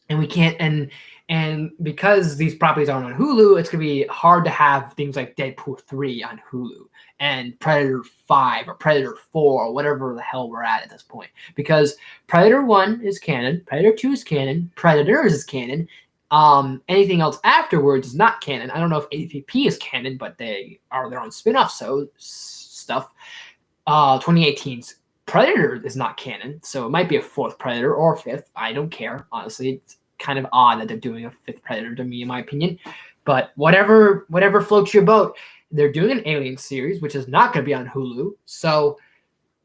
[SPEAKER 1] And we can't, and because these properties aren't on Hulu, it's going to be hard to have things like Deadpool 3 on Hulu and Predator 5 or Predator 4 or whatever the hell we're at this point. Because Predator 1 is canon, Predator 2 is canon, Predators is canon. Anything else afterwards is not canon. I don't know if AVP is canon, but they are their own spin-off stuff. 2018's Predator is not canon, so it might be a 4th Predator or 5th. I don't care. Honestly, it's kind of odd that they're doing a 5th Predator to me, in my opinion. But whatever floats your boat. They're doing an Alien series, which is not going to be on Hulu. So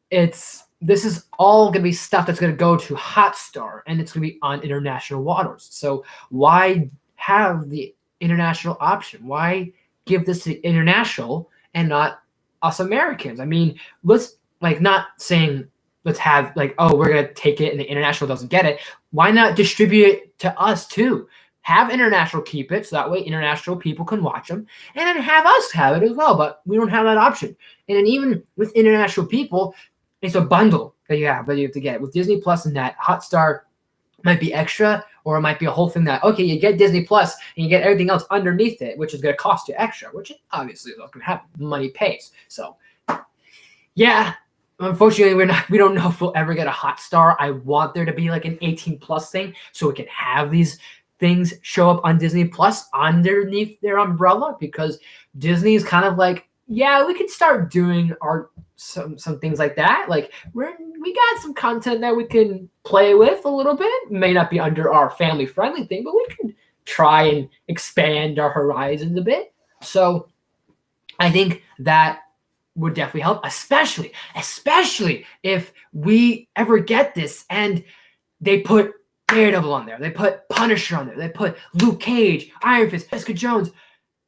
[SPEAKER 1] this is all going to be stuff that's going to go to Hotstar, and it's going to be on international waters. So why have the international option? Why give this to international and not us Americans? I mean, let's not saying let's have we're going to take it and the international doesn't get it. Why not distribute it to us too? Have international keep it, so that way international people can watch them, and then have us have it as well. But we don't have that option. And then even with international people, it's a bundle that you have to get. With Disney Plus and that, Hotstar might be extra, or it might be a whole thing that, okay, you get Disney Plus and you get everything else underneath it, which is going to cost you extra, which obviously is going to have money pays. So, yeah, unfortunately, we don't know if we'll ever get a Hotstar. I want there to be like an 18 plus thing so we can have these things show up on Disney Plus underneath their umbrella, because Disney is kind of like, yeah, we could start doing some things like that. Like we got some content that we can play with a little bit. It may not be under our family friendly thing, but we can try and expand our horizons a bit. So I think that would definitely help, especially if we ever get this and they put Daredevil on there, they put Punisher on there, they put Luke Cage, Iron Fist, Jessica Jones,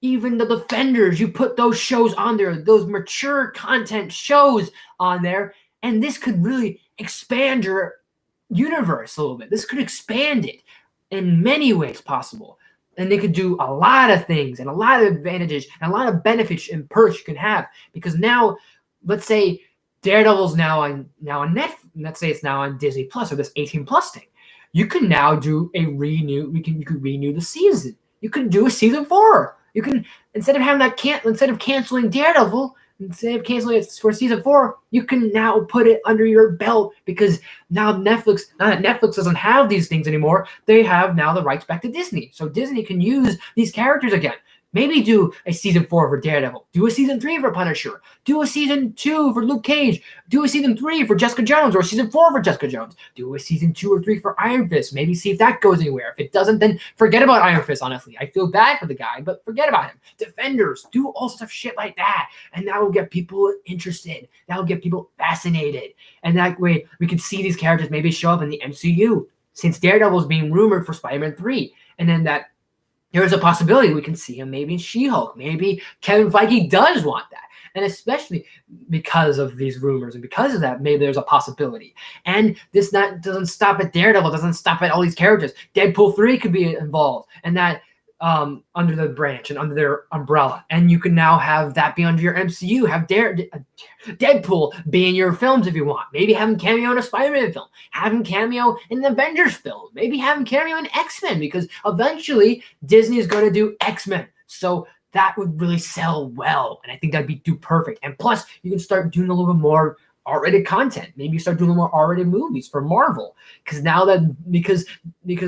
[SPEAKER 1] even the Defenders. You put those shows on there, those mature content shows on there, and this could really expand your universe a little bit. This could expand it in many ways possible. And they could do a lot of things and a lot of advantages and a lot of benefits and perks you can have. Because now, let's say Daredevil's now on Netflix. Let's say it's now on Disney Plus, or this 18 plus thing. You can now do a renew. You could renew the season. You can do a season 4. You can, instead of canceling Daredevil, instead of canceling it for season 4, you can now put it under your belt, because now Netflix doesn't have these things anymore. They have now the rights back to Disney. So Disney can use these characters again. Maybe do a season 4 for Daredevil. Do a season 3 for Punisher. Do a season 2 for Luke Cage. Do a season 3 for Jessica Jones, or season 4 for Jessica Jones. Do a season 2 or 3 for Iron Fist. Maybe see if that goes anywhere. If it doesn't, then forget about Iron Fist, honestly. I feel bad for the guy, but forget about him. Defenders. Do all stuff shit like that. And that will get people interested. That will get people fascinated. And that way we can see these characters maybe show up in the MCU, since Daredevil is being rumored for Spider-Man 3. And then that there's a possibility we can see him maybe in She-Hulk. Maybe Kevin Feige does want that. And especially because of these rumors and because of that, maybe there's a possibility. And this doesn't stop at Daredevil, doesn't stop at all these characters. Deadpool 3 could be involved. And that under the branch and under their umbrella, and you can now have that be under your MCU. Have Deadpool be in your films if you want. Maybe have him cameo in a Spider-Man film. Have him cameo in an Avengers film. Maybe have him cameo in X-Men, because eventually Disney is going to do X-Men. So that would really sell well, and I think that'd do perfect. And plus, you can start doing a little bit more R-rated content. Maybe you start doing more R-rated movies for Marvel, because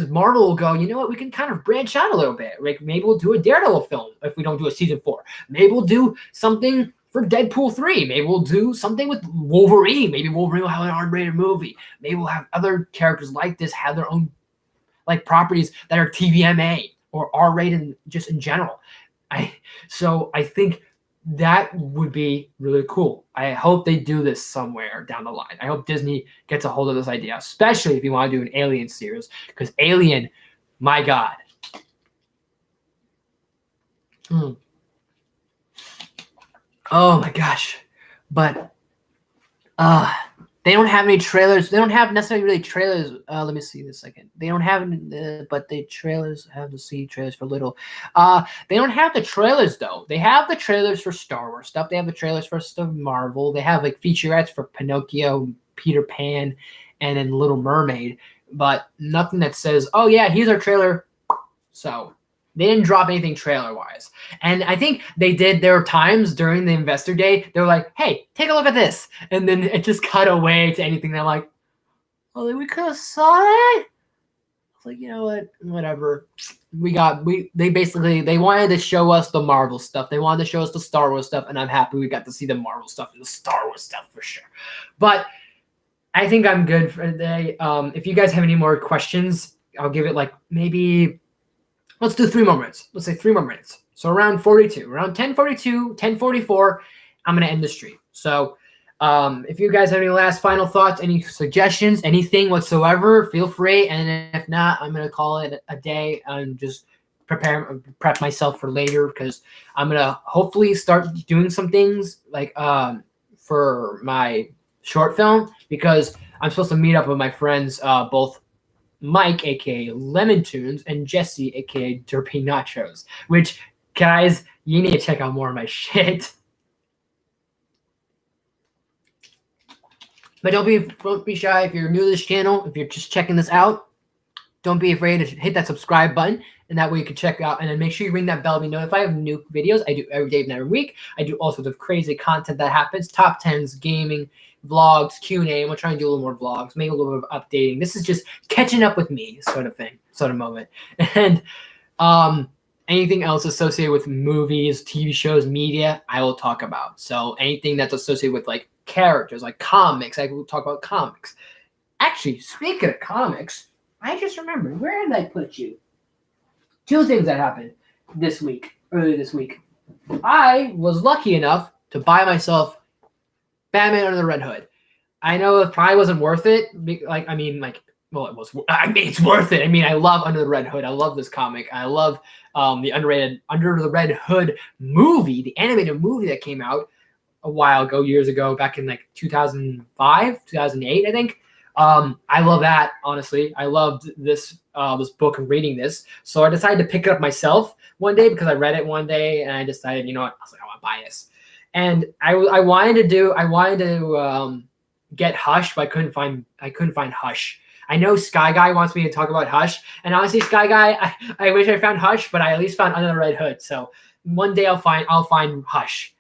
[SPEAKER 1] Marvel will go, you know what, we can kind of branch out a little bit. Like maybe we'll do a Daredevil film if we don't do a season 4. Maybe we'll do something for Deadpool 3. Maybe we'll do something with Wolverine. Maybe Wolverine will have an R-rated movie. Maybe we'll have other characters like this have their own like properties that are TVMA or R-rated just in general. So I think that would be really cool. I hope they do this somewhere down the line. I hope Disney gets a hold of this idea, especially if you want to do an Alien series, because Alien, my God. Oh my gosh. But they don't have any trailers. They don't have necessarily really trailers. Let me see this second. They don't have, but the trailers have to see trailers for little. They don't have the trailers though. They have the trailers for Star Wars stuff. They have the trailers for stuff Marvel. They have like featurettes for Pinocchio, Peter Pan, and then Little Mermaid. But nothing that says, "Oh yeah, here's our trailer." So they didn't drop anything trailer-wise. And I think they did. There were times during the Investor Day, they were like, hey, take a look at this. And then it just cut away to anything that I'm like, oh, we could have saw that? I was like, you know what? Whatever. They wanted to show us the Marvel stuff. They wanted to show us the Star Wars stuff, and I'm happy we got to see the Marvel stuff and the Star Wars stuff for sure. But I think I'm good for today. If you guys have any more questions, I'll give it like maybe... Let's do 3 more minutes. Let's say 3 more minutes. So around 42, around 10:42, 10:44, I'm going to end the stream. So if you guys have any last final thoughts, any suggestions, anything whatsoever, feel free. And if not, I'm going to call it a day and just prep myself for later, because I'm going to hopefully start doing some things like for my short film, because I'm supposed to meet up with my friends, both Mike, aka Lemon Tunes, and Jesse, aka Derpy Nachos. Which, guys, you need to check out more of my shit. But don't be shy if you're new to this channel. If you're just checking this out, don't be afraid to hit that subscribe button, and that way you can check out. And then make sure you ring that bell to be notified of new videos I do every day and every week. I do all sorts of crazy content that happens: top 10s, gaming, vlogs, Q&A. I'm gonna try and do a little more vlogs, maybe a little bit of updating. This is just catching up with me sort of thing, sort of moment. And anything else associated with movies, TV shows, media, I will talk about. So anything that's associated with like characters, like comics, I will talk about comics. Actually, speaking of comics, I just remembered, where did I put you? 2 things that happened earlier this week. I was lucky enough to buy myself Batman Under the Red Hood. I know it probably wasn't worth it. It was. I mean, it's worth it. I mean, I love Under the Red Hood. I love this comic. I love the underrated Under the Red Hood movie, the animated movie that came out a while ago, years ago, back in like 2005, 2008, I think. I love that, honestly. I loved this book and reading this. So I decided to pick it up myself one day, because I read it one day and I decided, you know what, I was like, I want to buy this. And I wanted to get Hush, but I couldn't find Hush. I know Sky Guy wants me to talk about Hush, and honestly, Sky Guy, I wish I found Hush, but I at least found Under the Red Hood. So one day I'll find Hush.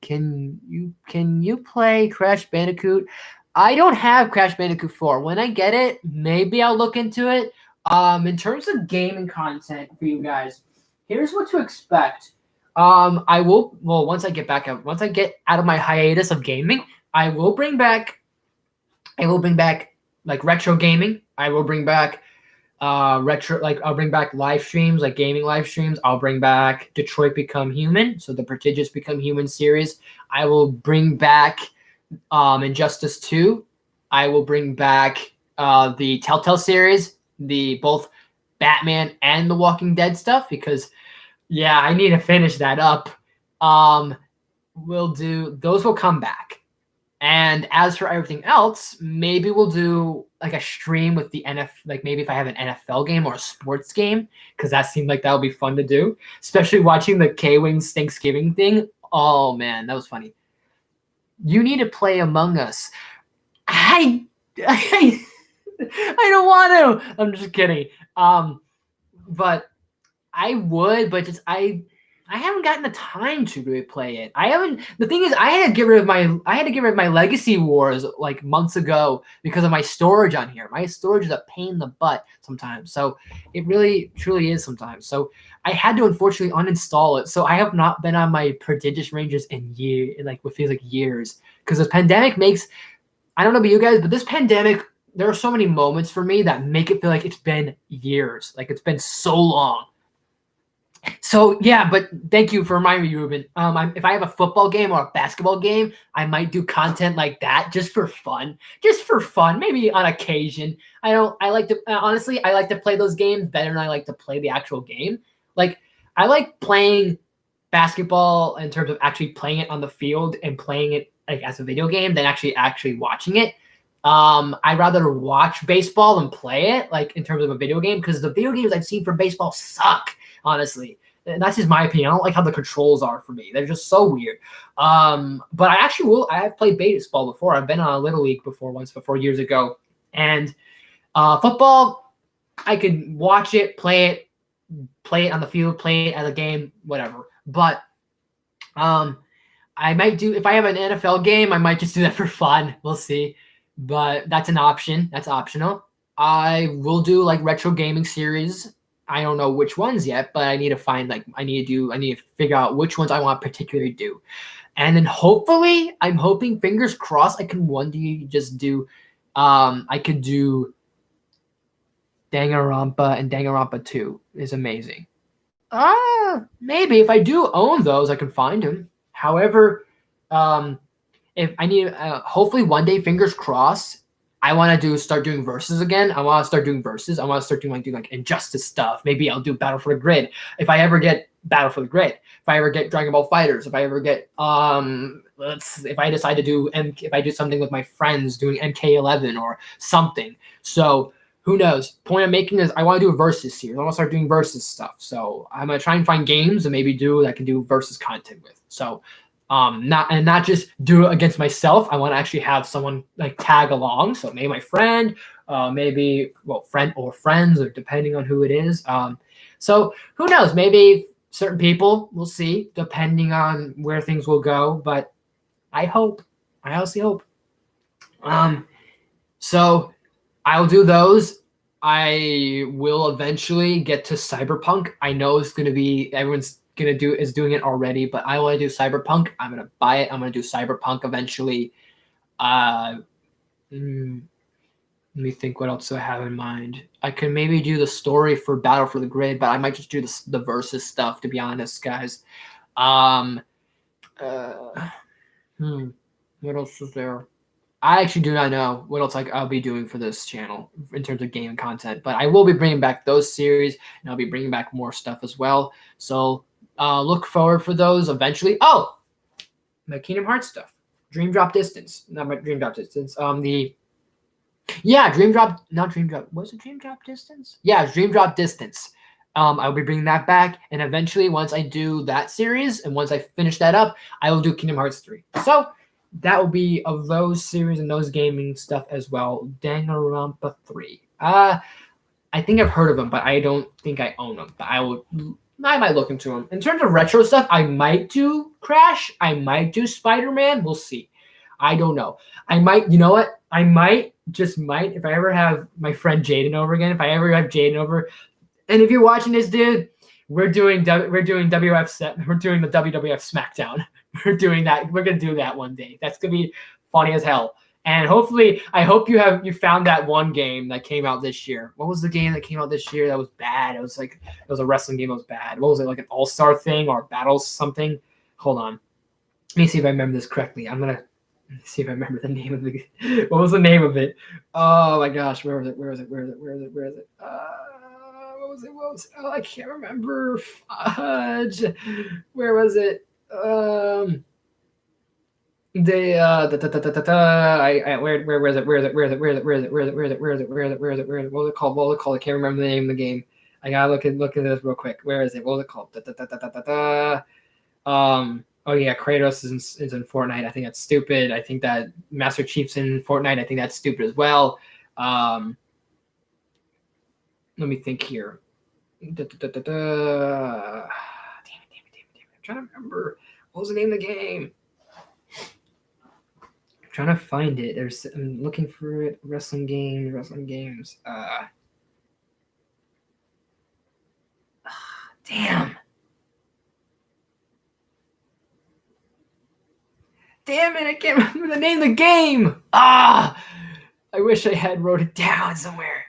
[SPEAKER 1] Can you play Crash Bandicoot? I don't have Crash Bandicoot 4. When I get it, maybe I'll look into it. In terms of gaming content for you guys, here's what to expect. Once I get out of my hiatus of gaming, I will bring back like retro gaming. I will bring back I'll bring back live streams, like gaming live streams. I'll bring back Detroit Become Human, so the Prodigious Become Human series. I will bring back Injustice 2. I will bring back the Telltale series, both Batman and the Walking Dead stuff, because yeah, I need to finish that up. Those will come back. And as for everything else, maybe we'll do like a stream with the NFL, like maybe if I have an NFL game or a sports game, because that seemed like that would be fun to do, especially watching the K-Wings Thanksgiving thing. Oh man, that was funny. You need to play Among Us. I I don't want to. I'm just kidding. But I would, but just I haven't gotten the time to really play it. I haven't. The thing is, I had to get rid of my Legacy Wars like months ago because of my storage on here. My storage is a pain in the butt sometimes. So it really truly is sometimes. So I had to unfortunately uninstall it. So I have not been on my Prodigious Rangers in like what feels like years, because this pandemic makes. I don't know about you guys, but this pandemic, there are so many moments for me that make it feel like it's been years, like it's been so long. So yeah, but thank you for reminding me, Ruben. If I have a football game or a basketball game, I might do content like that just for fun, maybe on occasion. I don't. I like to honestly, I like to play those games better than I like to play the actual game. Like I like playing basketball in terms of actually playing it on the field and playing it like as a video game than actually watching it. I'd rather watch baseball than play it, like in terms of a video game, because the video games I've seen for baseball suck, honestly. And that's just my opinion. I don't like how the controls are for me. They're just so weird. But I actually will. I have played baseball before. I've been on a little league before years ago. And football, I could watch it, play it on the field, play it as a game, whatever. But I might do, if I have an NFL game, I might just do that for fun. We'll see. But that's an option. That's optional. I will do like retro gaming series. I don't know which ones yet, but I need to figure out which ones I want to particularly do. And then hopefully, I'm hoping, fingers crossed, I can one day just do, I could do Danganronpa, and Danganronpa 2 is amazing. Maybe if I do own those, I can find them. However, if I need, hopefully one day, fingers crossed, I want to start doing verses again. I want to start doing verses. I want to start doing like Injustice stuff. Maybe I'll do Battle for the Grid. If I ever get Battle for the Grid, if I ever get Dragon Ball Fighters, if I ever get if I decide to do if I do something with my friends doing MK11 or something. So who knows? Point I'm making is I want to do a versus series. I want to start doing versus stuff. So I'm gonna try and find games and maybe that I can do versus content with. So not just do it against myself. I want to actually have someone like tag along. So maybe my friend, friend or friends, or depending on who it is. So who knows? Maybe certain people, we'll see, depending on where things will go. But I honestly hope. So I'll do those. I will eventually get to Cyberpunk. I know it's going to be, everyone's doing it already, but I want to do Cyberpunk. I'm gonna buy it. I'm gonna do Cyberpunk eventually. Let me think what else do I have in mind. I could maybe do the story for Battle for the Grid, but I might just do the versus stuff, to be honest, guys. What else is there? I actually do not know what else I'll be doing for this channel in terms of game content, but I will be bringing back those series, and I'll be bringing back more stuff as well. So look forward for those eventually. Oh, my Kingdom Hearts stuff. Dream Drop Distance. Not my Dream Drop Distance. Dream Drop. Not Dream Drop. Was it Dream Drop Distance? Yeah, Dream Drop Distance. I'll be bringing that back, and eventually, once I do that series, and once I finish that up, I will do Kingdom Hearts 3. So that will be of those series and those gaming stuff as well. Danganronpa 3. I think I've heard of them, but I don't think I own them. But I might look into them. In terms of retro stuff, I might do Crash. I might do Spider-Man. We'll see. I don't know. I might, you know what? I might, if I ever have my friend Jaden over again, if I ever have Jaden over, and if you're watching this, dude, we're doing the WWF SmackDown. We're doing that. We're going to do that one day. That's going to be funny as hell. And hopefully, I hope you found that one game that came out this year. What was the game that came out this year that was bad? It was a wrestling game that was bad. What was it, like an all-star thing or battles something? Hold on. Let me see if I remember this correctly. I'm going to see if I remember the name of the What was the name of it? Oh my gosh, where was it? What was it? Oh, I can't remember. Fudge. Where was it? The where is it? Where is it? Where is it? Where is it? Where is it? Where is it? Where is it? Where is it? Where is it? Where is it? Where is it? What was it called? What was it called? I can't remember the name of the game. I gotta look at this real quick. Where is it? What was it called? Oh yeah, Kratos is in Fortnite. I think that's stupid. I think that Master Chief's in Fortnite. I think that's stupid as well. Let me think here. Damn it. I'm trying to remember. What was the name of the game? I'm trying to find it. I'm looking for it. Wrestling games. Damn. Damn it, I can't remember the name of the game. I wish I had wrote it down somewhere.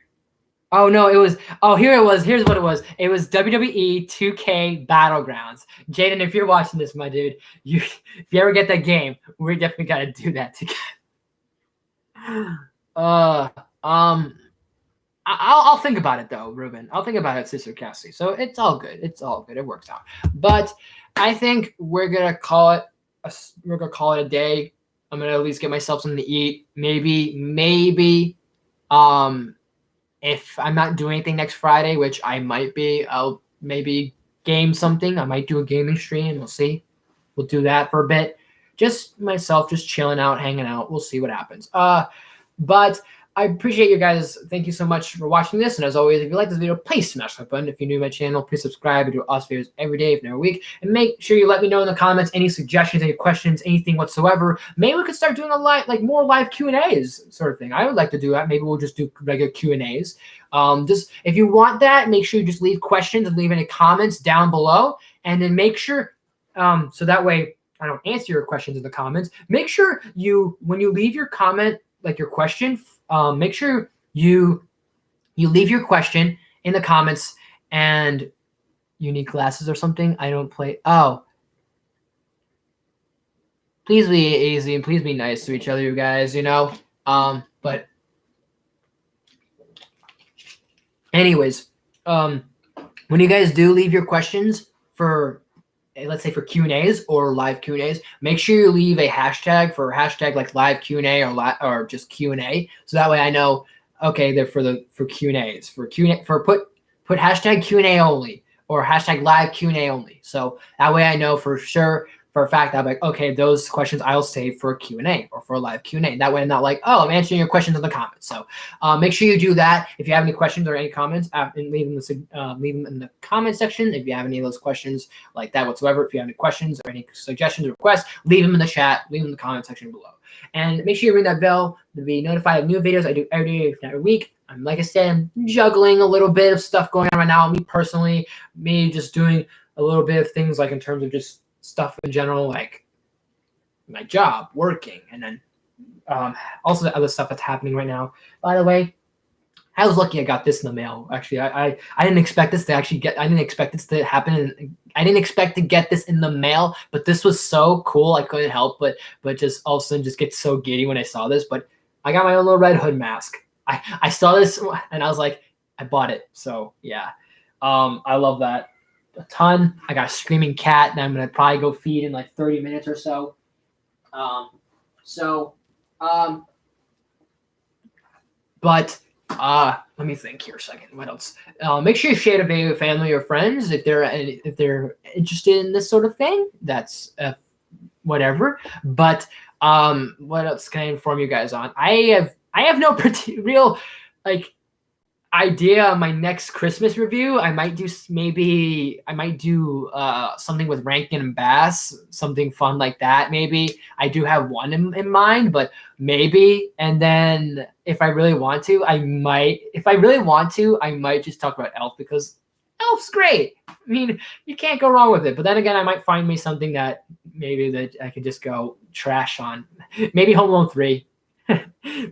[SPEAKER 1] Oh no, it was. Oh, here it was. Here's what it was. It was WWE 2K Battlegrounds. Jaden, if you're watching this, my dude, if you ever get that game, we definitely gotta do that together. I'll think about it though, Ruben. I'll think about it, Sister Cassie. So it's all good. It's all good. It works out. But I think we're gonna call it a day. I'm gonna at least get myself something to eat. Maybe, if I'm not doing anything next Friday, which I might be, I'll maybe game something. I might do a gaming stream. We'll see. We'll do that for a bit. Just myself, just chilling out, hanging out. We'll see what happens. But I appreciate you guys. Thank you so much for watching this. And as always, if you like this video, please smash that button. If you're new to my channel, please subscribe. I do awesome videos every day, if not every week. And make sure you let me know in the comments any suggestions, any questions, anything whatsoever. Maybe we could start doing more live Q&As sort of thing. I would like to do that. Maybe we'll just do regular Q&As. Just if you want that, make sure you just leave questions and leave any comments down below. And then make sure, so that way I don't answer your questions in the comments. Make sure when you leave your comment, like your question, make sure you leave your question in the comments. And you need glasses or something? I don't play. Oh, please be easy and please be nice to each other, you guys. But anyways, when you guys do leave your questions for, let's say for Q&As or live Q&As, make sure you leave a hashtag like live Q&A or just Q&A. So that way I know, okay, they're for Q&As. Put hashtag Q&A only or hashtag live Q&A only. So that way I know for sure, for a fact, I'm like, okay, those questions I'll save for a Q&A or for a live Q&A. That way I'm not like, oh, I'm answering your questions in the comments. So make sure you do that. If you have any questions or any comments, leave them in the comment section. If you have any of those questions like that whatsoever, if you have any questions or any suggestions or requests, leave them in the chat, leave them in the comment section below. And make sure you ring that bell to be notified of new videos I do every day, if not every week. Like I said, I'm juggling a little bit of stuff going on right now. Me personally, just doing a little bit of things like in terms of just stuff in general, like my job, working, and then also the other stuff that's happening right now. By the way, I was lucky I got this in the mail. Actually, I didn't expect this to I didn't expect this to happen. I didn't expect to get this in the mail, but this was so cool. I couldn't help but just all of a sudden just get so giddy when I saw this. But I got my own little Red Hood mask. I saw this and I was like, I bought it. So yeah, I love that a ton. I got a screaming cat that I'm gonna probably go feed in like 30 minutes or so. But let me think here a second. What else? Make sure you share the video with family or friends if they're interested in this sort of thing. That's whatever. But what else can I inform you guys on? I have no real like idea on my next Christmas review. I might do something with Rankin and Bass, something fun like that. Maybe I do have one in mind, but maybe. And then if I really want to, I might just talk about Elf, because Elf's great. I mean, you can't go wrong with it. But then again, I might find me something that maybe that I could just go trash on. Maybe Home Alone 3.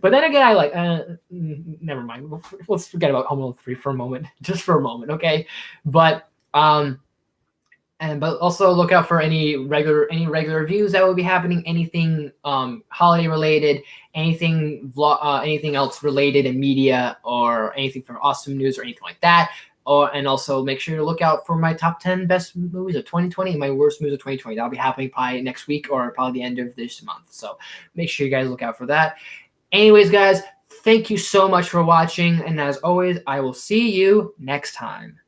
[SPEAKER 1] But then again, I like, never mind. Let's forget about Home Alone 3 for a moment, just for a moment, okay? But but also look out for any regular reviews that will be happening, anything holiday related, anything else related in media, or anything from Awesome News or anything like that. And also make sure to look out for my top 10 best movies of 2020 and my worst movies of 2020. That'll be happening probably next week or probably the end of this month. So make sure you guys look out for that. Anyways, guys, thank you so much for watching. And as always, I will see you next time.